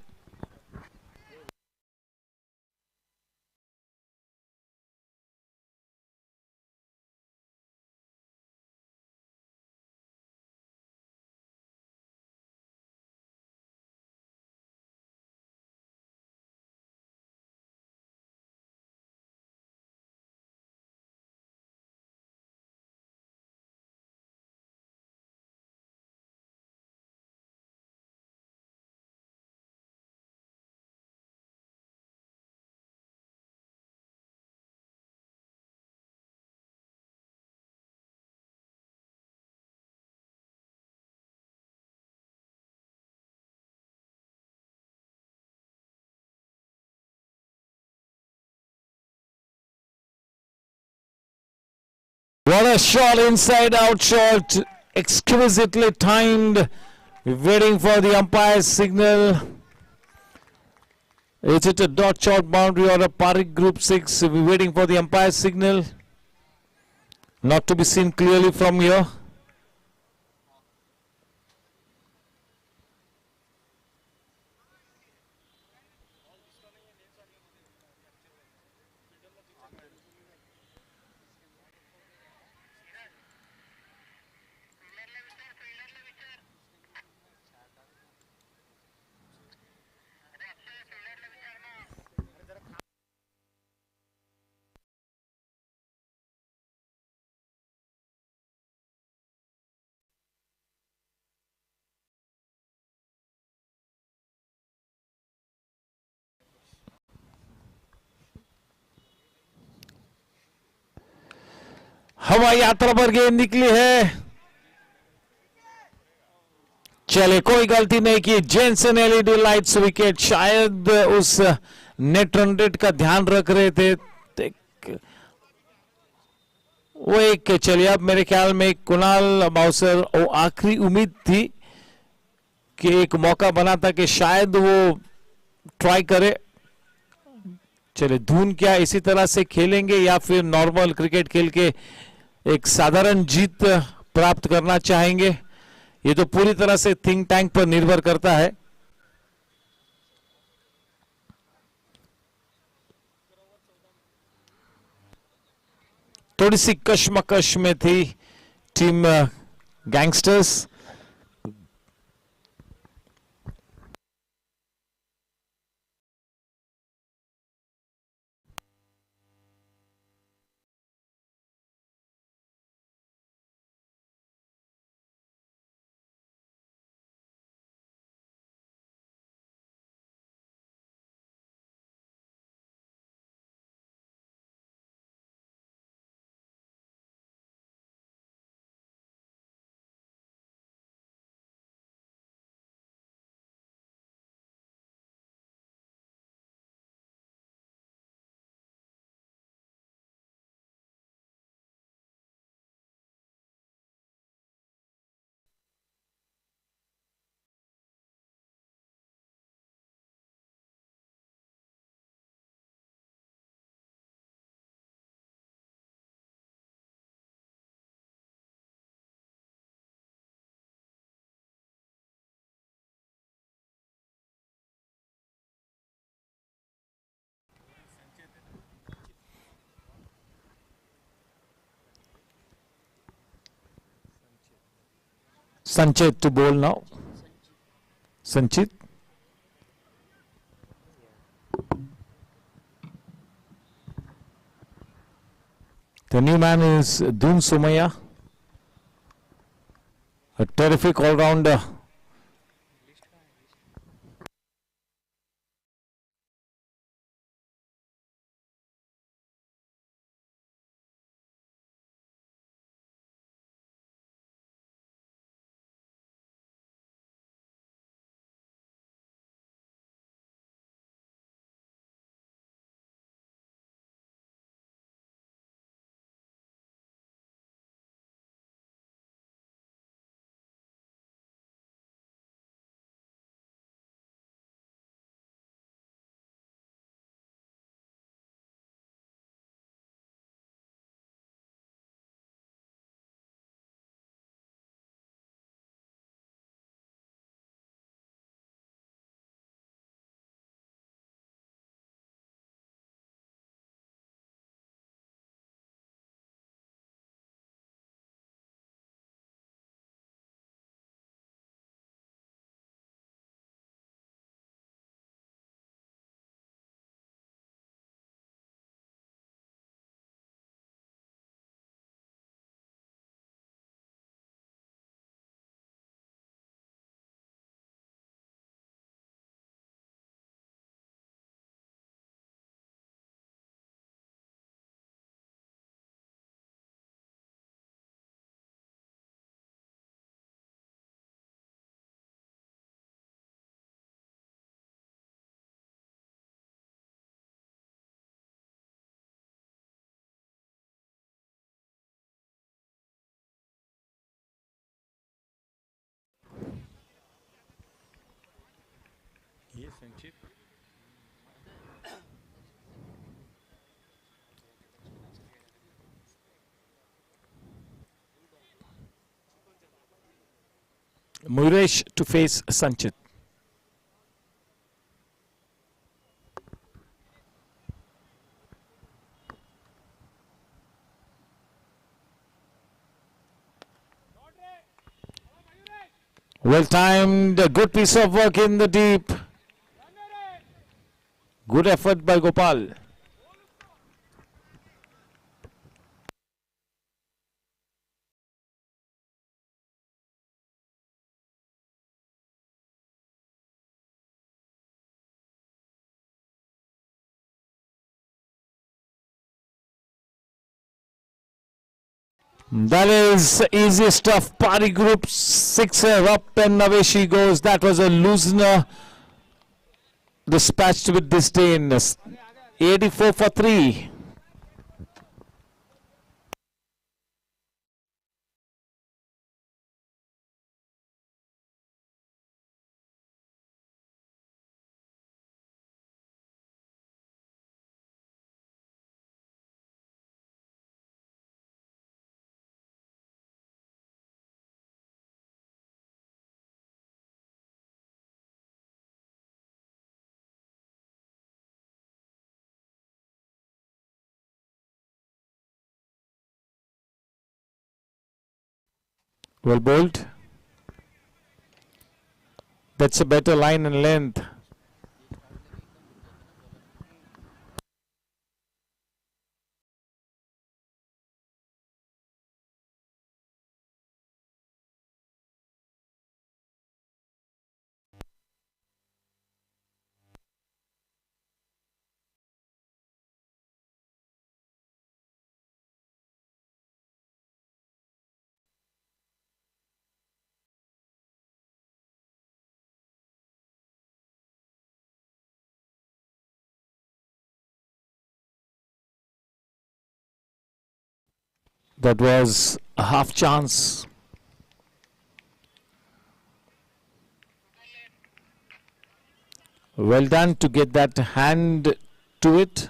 What a shot, inside out shot, exquisitely timed. Waiting for the umpire's signal. Is it a dot shot boundary or a Parik Group 6? We're waiting for the umpire's signal. Not to be seen clearly from here. हवाई यात्रा पर गेंद निकली है. चले, कोई गलती नहीं की. Jenson LED lights wicket. शायद उस नेट रन रेट का ध्यान रख रहे थे वो एक. चलिए, अब मेरे ख्याल में कुणाल बाउसर वो आखिरी उम्मीद थी कि एक मौका बना था कि शायद वो ट्राई करे. चले, धुन क्या इसी तरह से खेलेंगे या फिर नॉर्मल क्रिकेट खेल के एक साधारण जीत प्राप्त करना चाहेंगे, ये तो पूरी तरह से थिंक टैंक पर निर्भर करता है. थोड़ी सी कश्मकश में थी team gangsters. Sanchit to bowl now. Sanchit. The new man is Dun Somaya, a terrific all-rounder. Muresh to face Sanchit. Well timed, a good piece of work in the deep. Good effort by Gopal. That is easy stuff. Party group sixer up and away she goes. That was a loosener dispatched with disdain. 84 for 3. Well bowled. That's a better line and length. That was a half chance. Well done to get that hand to it.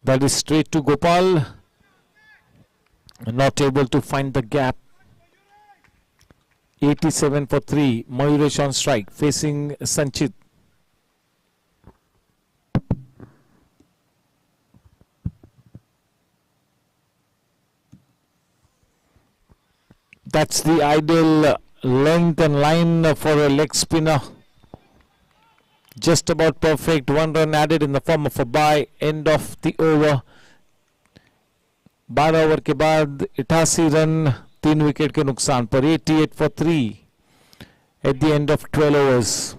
That is straight to Gopal. Not able to find the gap. 87 for 3. Mayuresh on strike, facing Sanchit. That's the ideal length and line for a leg spinner. Just about perfect. 1 run added in the form of a bye. End of the over. 12 over के बाद 88 run 3 wicket के नुकसान पर. 88 for 3 at the end of 12 overs.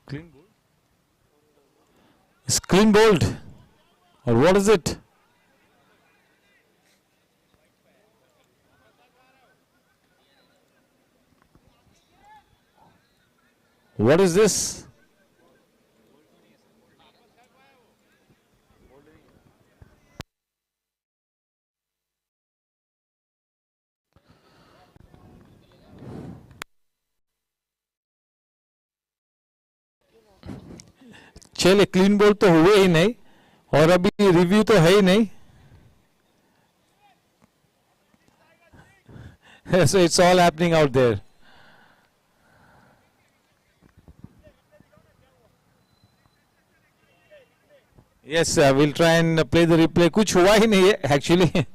Clean bowled? It's clean bowled. Or what is it? What is this? चले clean बोल तो हुए ही नहीं और अभी रिव्यू तो है ही नहीं. So it's all happening out there. Yes, we'll try and play the replay. कुछ हुआ ही नहीं है actually.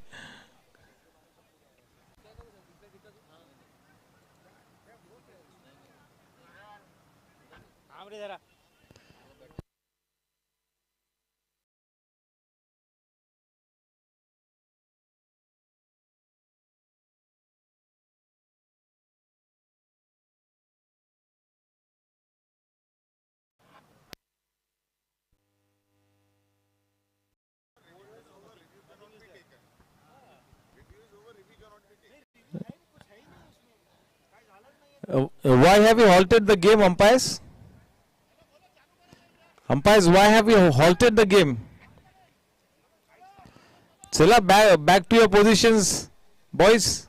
Why have you halted the game, umpires? Umpires, why have you halted the game? Chila, back to your positions, boys.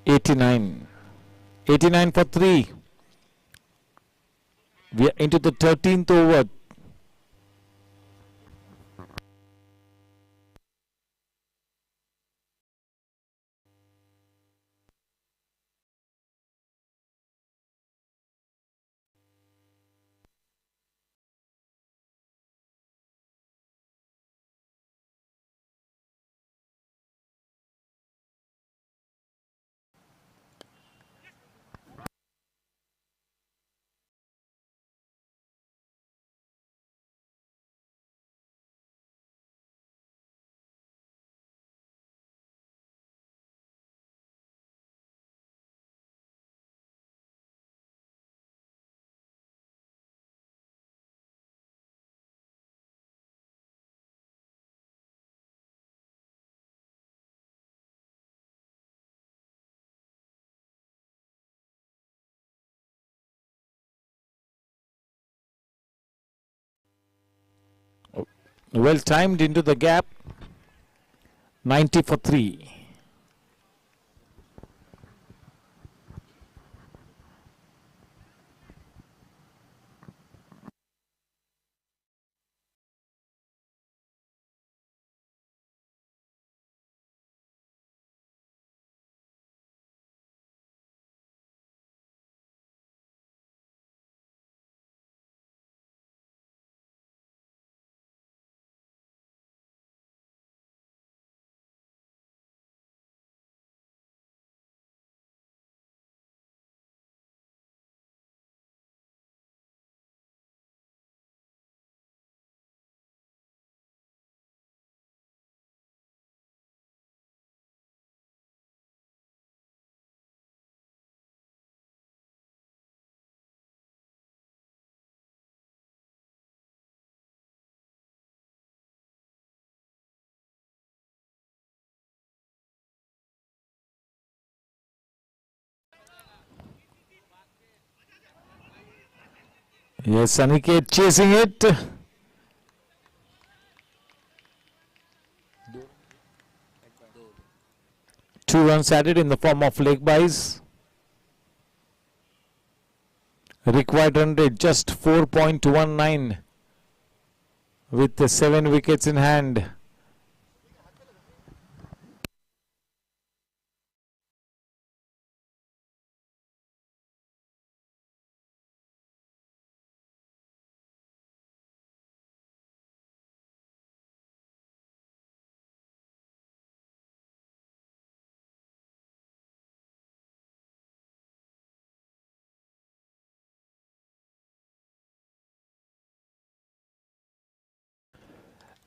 $89 for 3. We are into the 13th over. Well timed into the gap. 90 for 3. Yes, Aniket chasing it. 2 runs added in the form of leg buys. Required run rate just 4.19 with the 7 wickets in hand.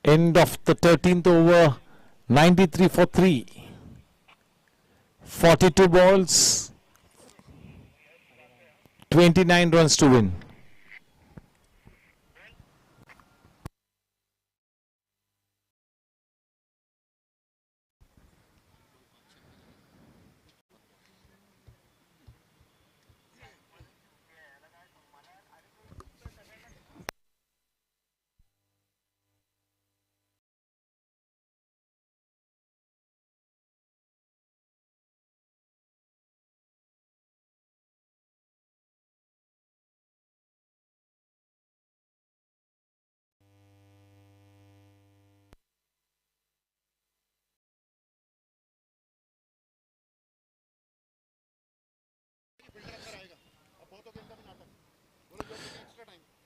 End of the 13th over, 93 for 3. 42 balls, 29 runs to win.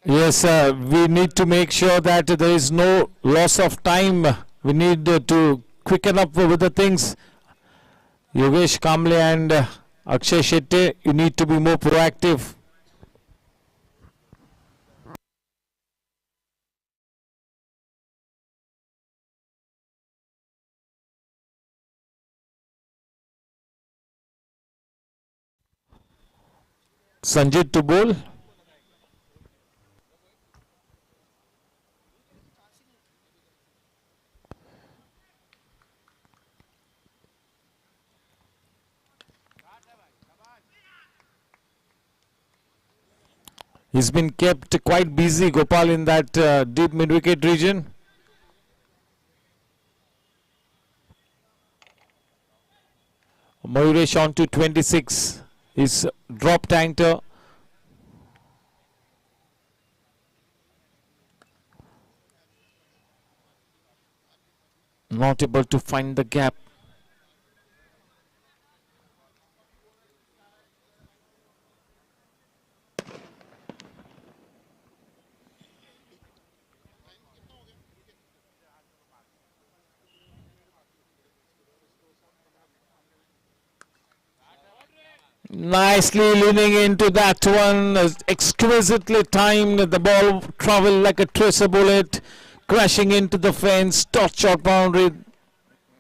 Yes, we need to make sure that there is no loss of time. We need to quicken up with the things. Yogesh Kamble and Akshay Shetty, you need to be more proactive. Sanjit to bowl. He's been kept quite busy, Gopal, in that deep mid-wicket region. Mayuresh on to 26. He's dropped anchor. Not able to find the gap. Nicely leaning into that one, exquisitely timed. The ball traveled like a tracer bullet, crashing into the fence, dot shot boundary.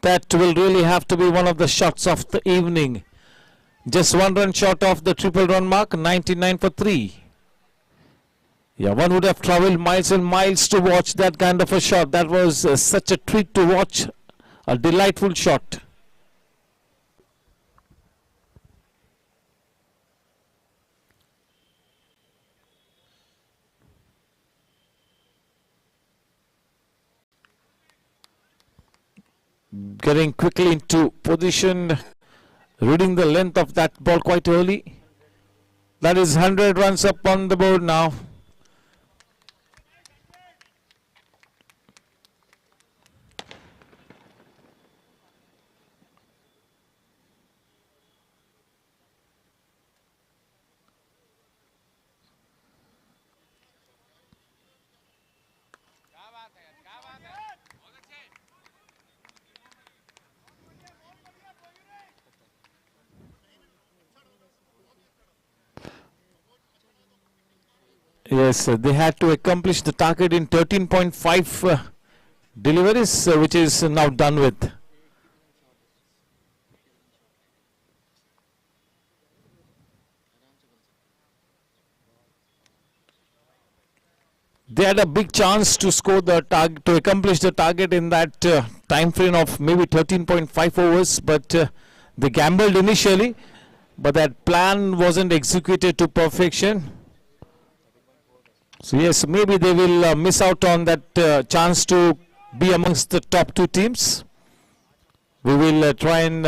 That will really have to be one of the shots of the evening. Just 1 run short of the triple run mark, 99 for 3. Yeah, one would have traveled miles and miles to watch that kind of a shot. That was such a treat to watch, a delightful shot. getting quickly into position, reading the length of that ball quite early. That is 100 runs up on the board now. Yes, they had to accomplish the target in 13.5 deliveries, which is now done with. They had a big chance to score the target, to accomplish the target in that time frame of maybe 13.5 overs, but they gambled initially, but that plan wasn't executed to perfection. So yes, maybe they will miss out on that chance to be amongst the top two teams. We will try and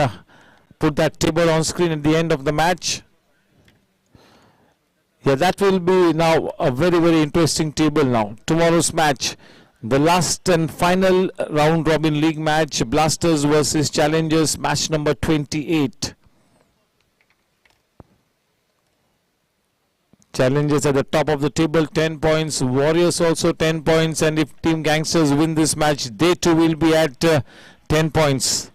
put that table on screen at the end of the match. Yeah, that will be now a very, very interesting table now. Tomorrow's match, the last and final round robin league match, Blasters versus Challengers, match number 28. Challengers at the top of the table, 10 points. Warriors also 10 points. And if Team Gangsters win this match, they too will be at 10 points.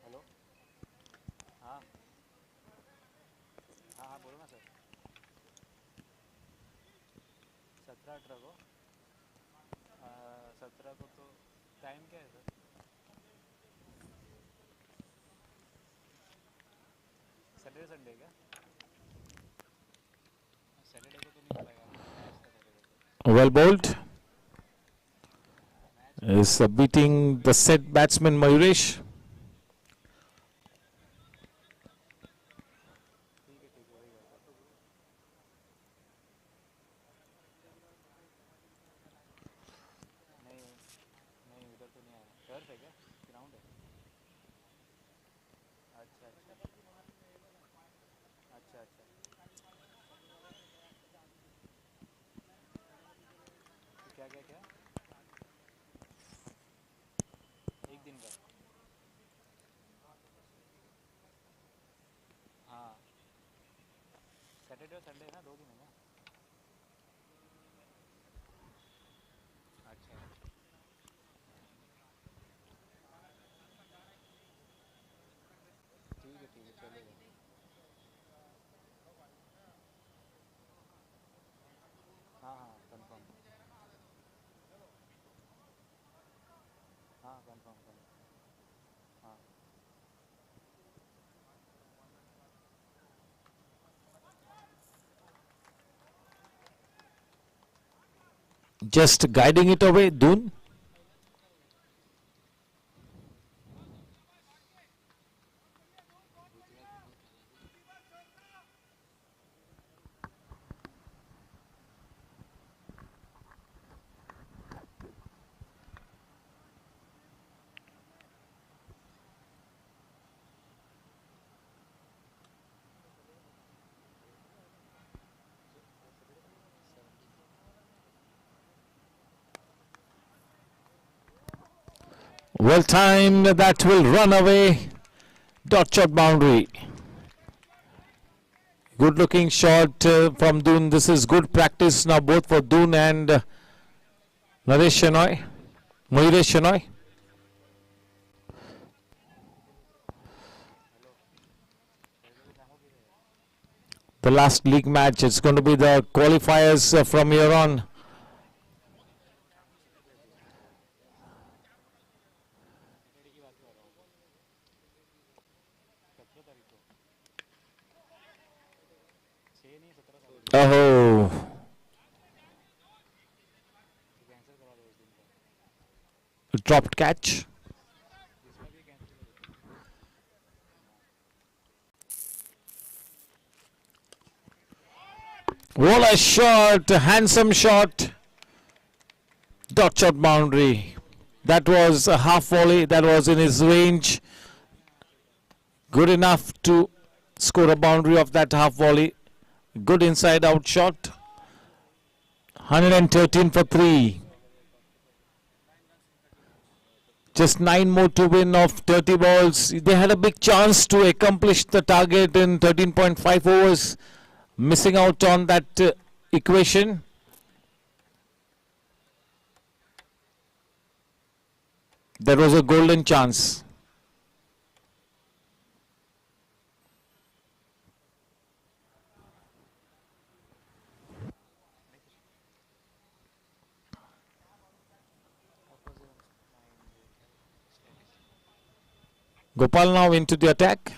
Hello हाँ हाँ हाँ बोलो ना sir 17-18 को 17 को तो time क्या है सर सैटरडे संडे क्या सैटरडे को तो नहीं हो पाएगा मैच था सैटरडे को Well bowled. Is beating the set batsman Mayuresh. ठीक है वही बात है नहीं नहीं उधर तो नहीं आया टर्फ है क्या ग्राउंड है अच्छा अच्छा अच्छा अच्छा तो क्या क्या क्या एक दिन का हाँ सैटरडे और संडे है ना 2 दिन है ना अच्छा ठीक है चलेगा हाँ हाँ कंफर्म हाँ कंफर्म हाँ Just guiding it away, Doon. Well timed, that will run away. Dot shot boundary. Good looking shot from Doon. This is good practice now both for Doon and Naresh Shenoy. Mayuresh Shenoy. The last league match, it's going to be the qualifiers from here on. Oh, dropped catch. What a shot, a handsome shot. Dot shot boundary. That was a half volley, that was in his range. Good enough to score a boundary of that half volley. Good inside out shot. 113 for 3. Just 9 more to win of 30 balls. They had a big chance to accomplish the target in 13.5 overs. Missing out on that equation. That was a golden chance. Gopal now into the attack.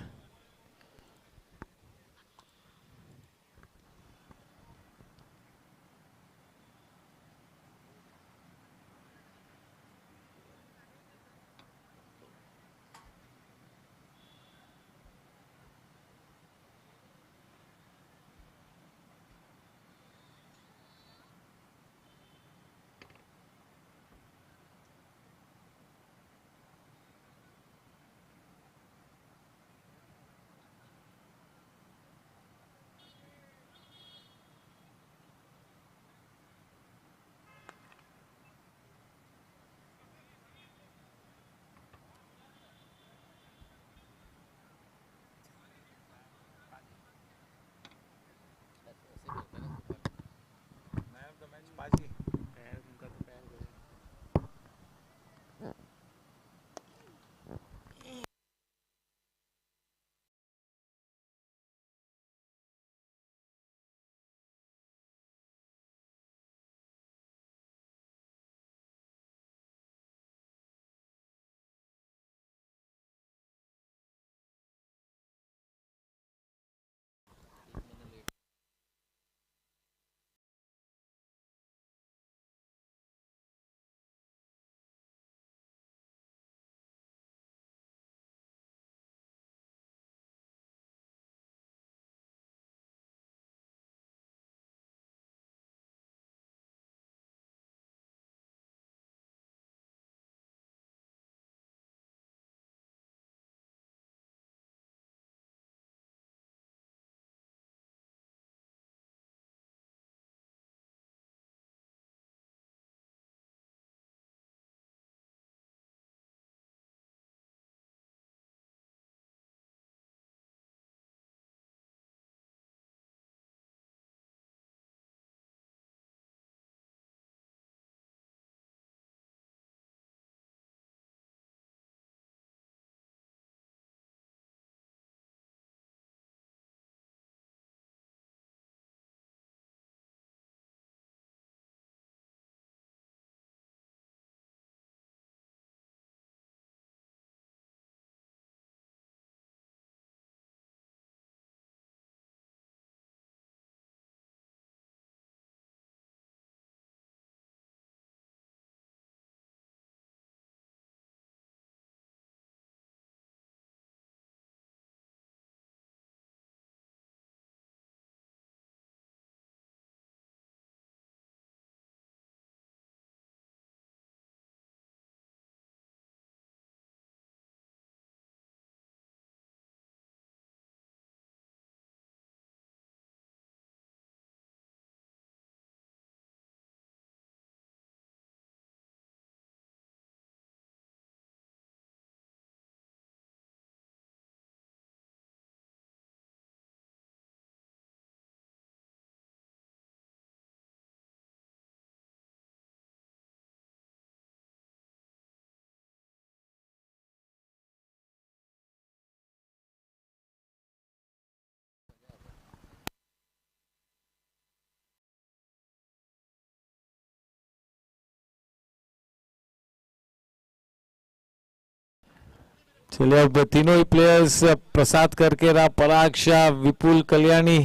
चलिए अब तीनों ही players प्रसाद करके पराग शाह, विपुल कल्याणी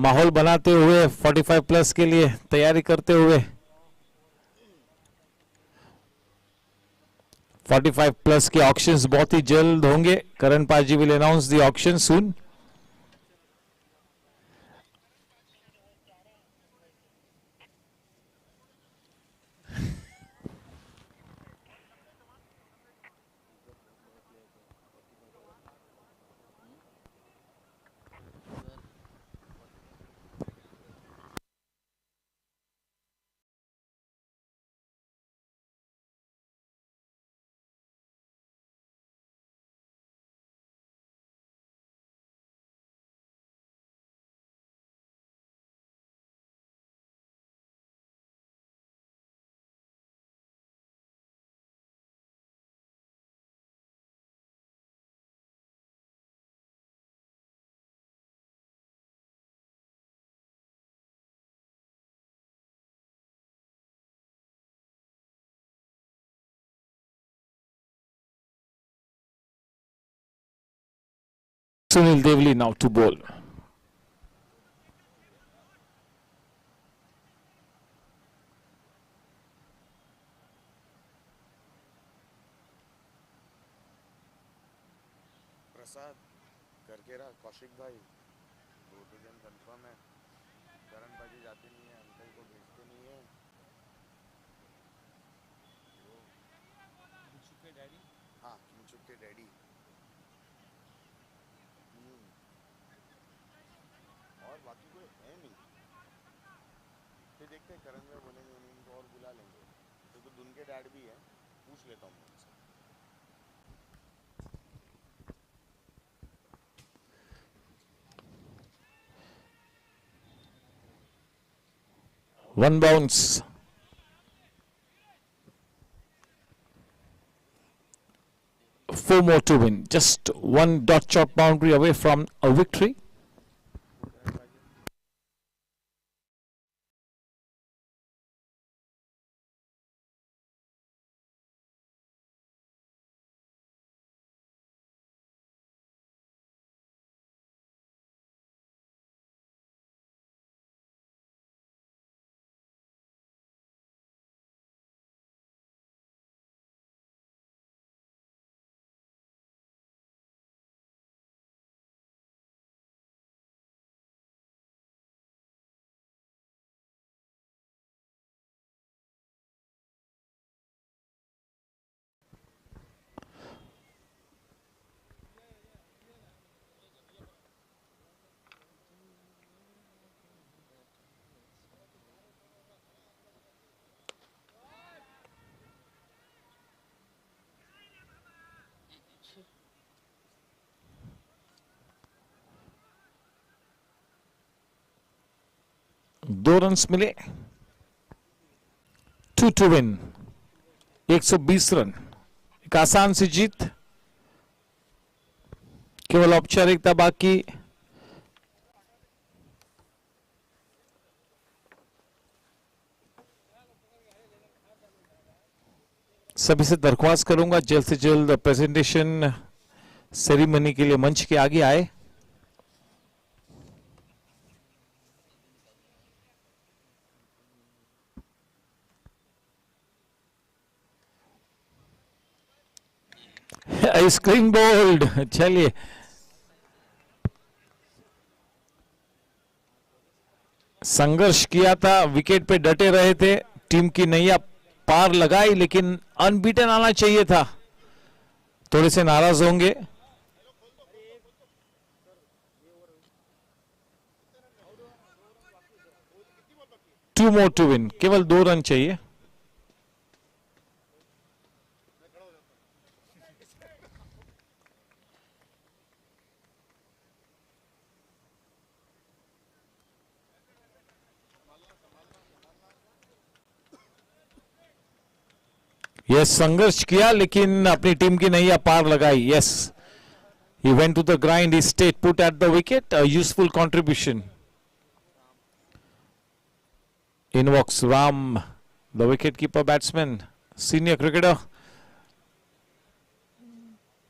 माहौल बनाते हुए 45 plus के लिए तैयारी करते हुए 45 प्लस के ऑक्शंस बहुत ही जल्द होंगे. करण पाजी will announce the auction soon. Sunil Devli now to bowl. प्रसाद करके रहा कौशिक भाई, दो डिवीजन कंफर्म है. करण पाजी जाते नहीं है, अंकल को भेजते नहीं है. हाँ, किंचुक के डैडी. और बाकी कोई है नहीं. फिर देखते हैं, करण भाई बोलेंगे उनको और बुला लेंगे. तो दुन के डैड भी है, पूछ लेता हूँ उनसे. One bounce. Four more to win. Just one dot shot boundary away from a victory. दो रन्स मिले. 2 to win. 120 रन. एक आसान सी जीत. केवल औपचारिकता बाकी. सभी से दरख्वास्त करूंगा जल्द से जल्द प्रेजेंटेशन सेरेमनी के लिए मंच के आगे आए. Ice cream bowled. चलिए, संघर्ष किया था, विकेट पे डटे रहे थे, टीम की नैया पार लगाई, लेकिन अनबीटन आना चाहिए था. थोड़े से नाराज होंगे. Two more to win. केवल 2 रन चाहिए. यस, संघर्ष किया लेकिन अपनी टीम की नैया पार लगाई. Yes, he went to the grind, he stayed put at the wicket. A useful contribution. In walks Ram, the wicket-keeper batsman, senior cricketer.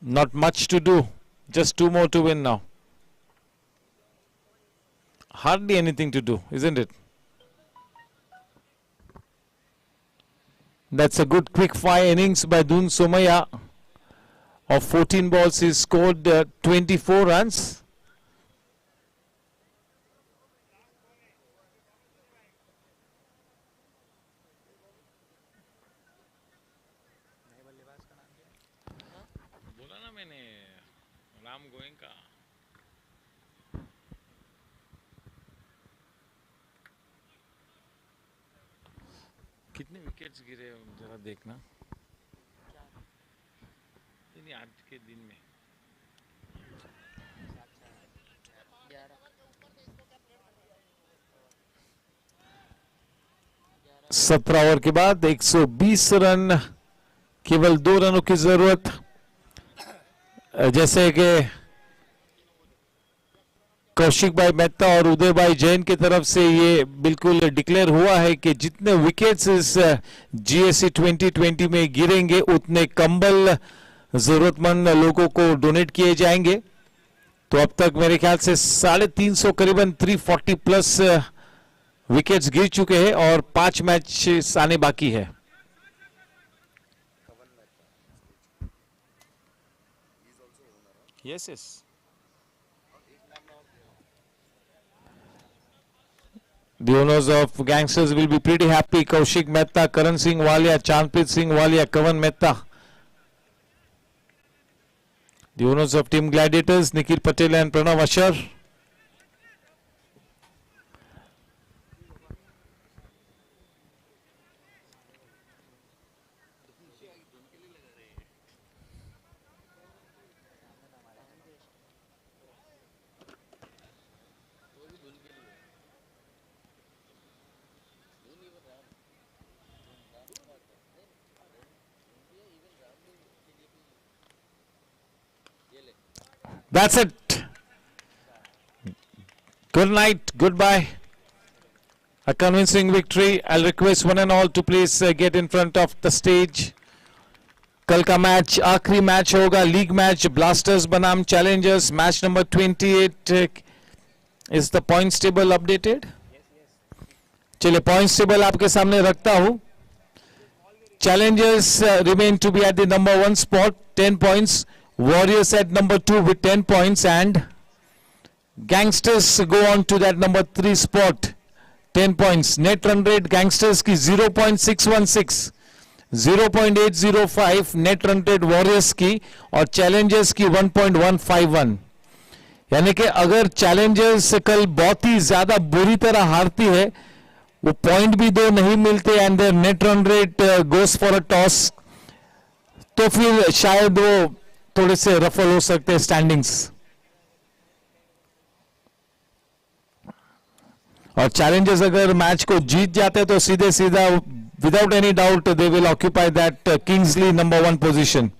Not much to do. Just 2 more to win now. Hardly anything to do, isn't it? That's a good quick fire innings by Dun Somaya. Of 14 balls, he scored 24 runs. बोला ना मैंने राम गोयंका कितने wickets गिरे जरा देखना नहीं आज के दिन में 17 ओवर के बाद 120 रन, केवल 2 रनों की जरूरत। जैसे कि कौशिक भाई मेहता और उदय भाई जैन की तरफ से ये बिल्कुल डिक्लेयर हुआ है कि जितने विकेट्स इस GAC 2020 में गिरेंगे उतने कंबल जरूरतमंद लोगों को डोनेट किए जाएंगे। तो अब तक मेरे ख्याल से 350 करीबन 340 प्लस विकेट्स गिर चुके हैं और 5 मैच आने बाकी है। Yes yes The owners of Gangsters will be pretty happy. Kaushik Mehta, Karan Singh Walia, Chandpit Singh Walia, Kavan Mehta. The owners of Team Gladiators, Nikhil Patel and Pranav Ashar. That's it. Good night. Goodbye. A convincing victory. I'll request one and all to please get in front of the stage. कल का match आखिरी match होगा, league match blasters बनाम Challengers, match number 28. Is the points table updated? चलिए points table आपके सामने रखता हूं. Challengers remain to be at the number 1 spot, 10 points. Warriors at number 2 with 10 points, and Gangsters go on to that number 3 spot, 10 points. Net run rate Gangsters की 0.616, 0.805 net run rate Warriors की, और Challengers की 1.151. यानी कि अगर Challengers कल बहुत ही ज्यादा बुरी तरह हारती है, वो पॉइंट भी 2 नहीं मिलते and there net run rate goes for a toss, तो फिर शायद वो थोड़े से रफल हो सकते हैं स्टैंडिंग्स. और चैलेंजर्स अगर मैच को जीत जाते तो सीधे सीधा without any doubt they will occupy that Kingsley number 1 position.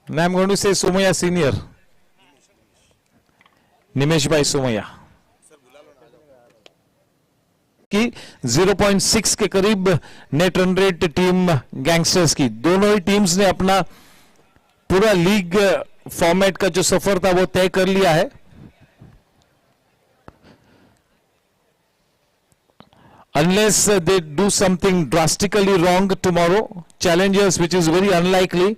Now I'm going to say Somaya Senior. Nimesh Bhai Somaya. की 0.6 के करीब net run rate team gangsters की. दोनों ही टीम्स ने अपना पूरा लीग फॉर्मेट का जो सफर था वो तय कर लिया है. Unless they do something drastically wrong tomorrow, challengers, which is very unlikely,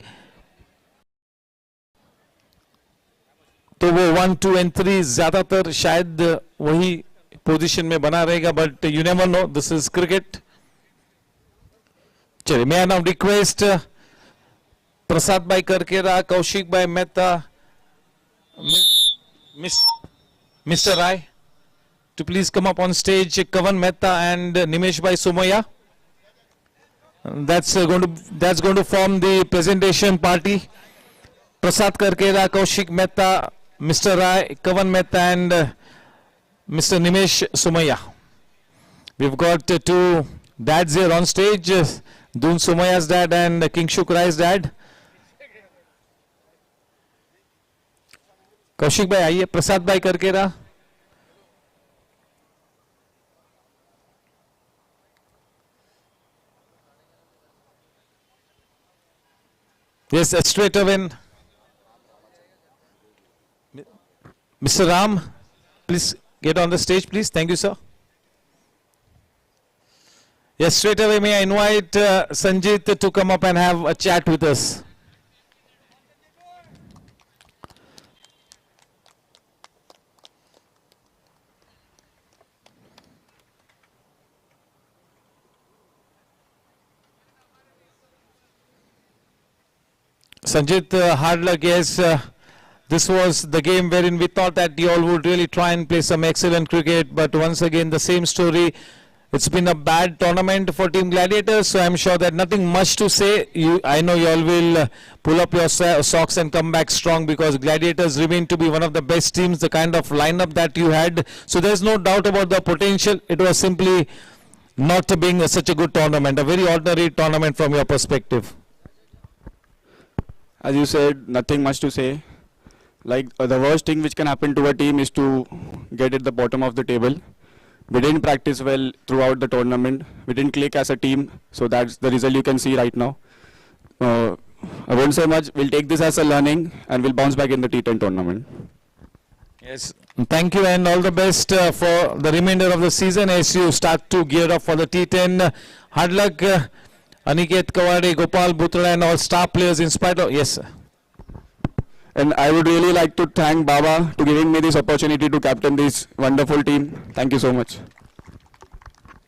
तो वो 1, 2 and 3 ज्यादातर शायद वही पोजीशन में बना रहेगा, but you never know, this is cricket. चलिए मैं नाउ रिक्वेस्ट प्रसाद भाई करकेरा, कौशिक भाई Mehta, mister Rai to please come up on stage. Kavan Mehta and Nimesh Bhai Somaya. That's going to form the presentation party. Prasad Karkera, Kaushik Mehta, Mr. Rai, Kavan Mehta and Mr. Nimesh Somaya. We've got 2 dads here on stage, Dun Somaya's dad and Kingshuk Rai's dad. Kaushik Bhai आइए, प्रसाद भाई Karkera. Yes, straight away. Mr. Ram, please get on the stage, please. Thank you, sir. Yes, straight away, may I invite Sanjit to come up and have a chat with us. Sanjit, hard luck, yes. This was the game wherein we thought that you all would really try and play some excellent cricket, but once again the same story. It's been a bad tournament for Team Gladiators, so I'm sure that nothing much to say. I know you all will pull up your socks and come back strong, because Gladiators remain to be one of the best teams, the kind of lineup that you had. So there's no doubt about the potential. It was simply not being such a good tournament, a very ordinary tournament from your perspective. As you said, nothing much to say. Like the worst thing which can happen to a team is to get at the bottom of the table. We didn't practice well throughout the tournament. We didn't click as a team, so that's the result you can see right now. I won't say much. We'll take this as a learning and we'll bounce back in the T10 tournament. Yes, thank you and all the best for the remainder of the season as you start to gear up for the T10. Hard luck, Aniket Kawade, Gopal Butra and all star players in spite of... Yes, sir. And I would really like to thank Baba to giving me this opportunity to captain this wonderful team. Thank you so much.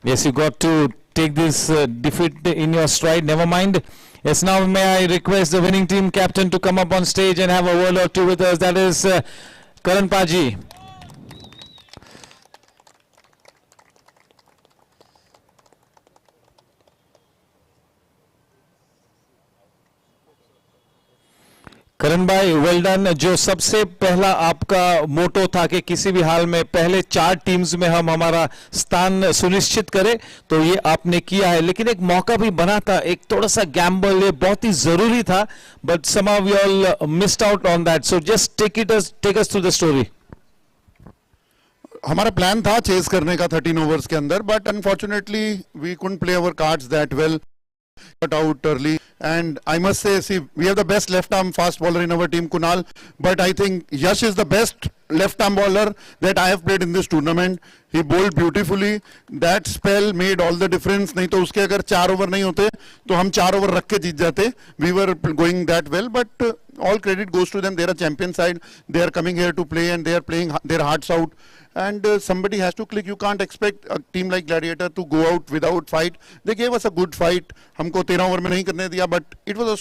Yes, you got to take this defeat in your stride. Never mind. Yes, now may I request the winning team captain to come up on stage and have a word or two with us. That is Karan Paji. करण भाई well done. जो सबसे पहला आपका मोटो था कि किसी भी हाल में पहले 4 टीम्स में हम हमारा स्थान सुनिश्चित करें, तो ये आपने किया है. लेकिन एक मौका भी बना था, एक थोड़ा सा गैम्बल, ये बहुत ही जरूरी था, but somehow we all missed out on that. So just take us through the story. हमारा प्लान था चेस करने का 13 ओवर्स के अंदर, but unfortunately we couldn't play our cards that well. Cut out early, and I must say, see, we have the best left arm fast bowler in our team, Kunal, but I think Yash is the best left arm bowler that I have played in this tournament. He bowled beautifully. That spell made all the difference. नहीं तो उसके अगर 4 over नहीं होते तो हम 4 over रख के जीत जाते. We were going that well, but all credit goes to them. They are a champion side. They are coming here to play and they are playing their hearts out. And somebody has to click. You can't expect a team like Gladiator to go out without fight. They gave us a good fight. हमको 13 over में नहीं करने दिया, but it was a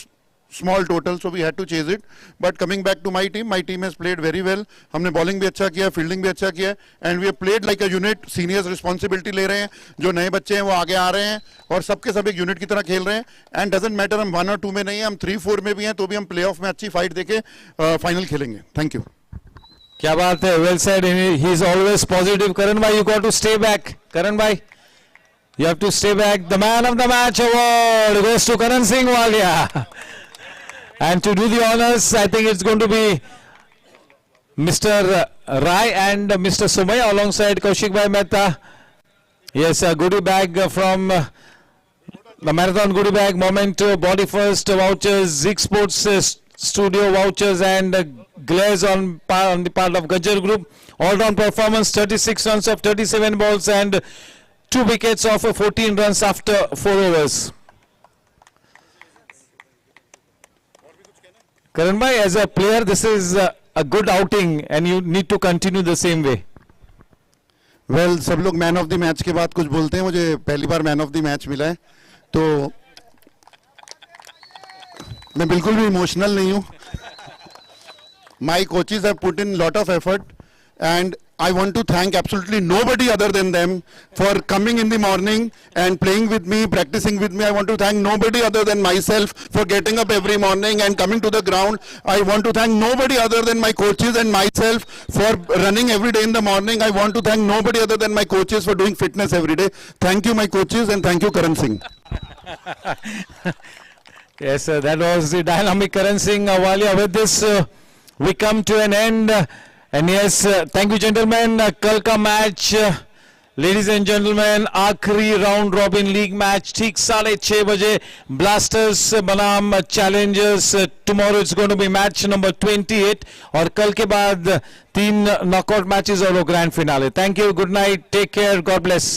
small total, so we had to chase it. But coming back to my team has played very well. हमने bowling भी अच्छा किया, fielding भी अच्छा किया, and we have played like a unit. Seniors responsibility ले रहे हैं, जो नए बच्चे हैं वो आगे आ रहे हैं और सबके सब एक यूनिट की तरह खेल रहे हैं. And doesn't matter हम 1 और 2 में नहीं हैं, हम 3-4 में भी हैं, तो भी हम प्ले ऑफ में अच्छी फाइट देके फाइनल खेलेंगे. Thank you. क्या बात है, well said. He is always positive. Karan bhai, you got to stay back. Karan bhai, you have to stay back. The man of the match award goes to Karan Singh Walia. And to do the honors, I think it's going to be Mr. Rai and Mr. Sumaya alongside Kaushik Bhai Mehta. Yes, a goodie bag from the Marathon goodie bag, Momento, Body First vouchers, Zig Sports Studio vouchers and glares on the part of Gajjar Group. All-round performance, 36 runs of 37 balls and 2 wickets of 14 runs after 4 overs. Karan bhai, as a player, this is a good outing and you need to continue the same way. Well, सब लोग man of the match के बाद कुछ बोलते हैं. मुझे पहली बार man of the match मिला है, तो मैं बिल्कुल भी इमोशनल नहीं हूँ. My coaches have put in lot of effort and I want to thank absolutely nobody other than them for coming in the morning and playing with me, practicing with me. I want to thank nobody other than myself for getting up every morning and coming to the ground. I want to thank nobody other than my coaches and myself for running every day in the morning. I want to thank nobody other than my coaches for doing fitness every day. Thank you, my coaches, and thank you, Karan Singh. Yes, that was the dynamic Karan Singh Walia. With this, we come to an end. And yes, thank you, gentlemen. कल का मैच Ladies and gentlemen, आखिरी round robin league match ठीक 6:30 बजे blasters बनाम challengers. Tomorrow it's going to be match number 28 और कल के बाद 3 नॉकआउट मैचेस और वो grand finale. Thank you, good night, take care, God bless.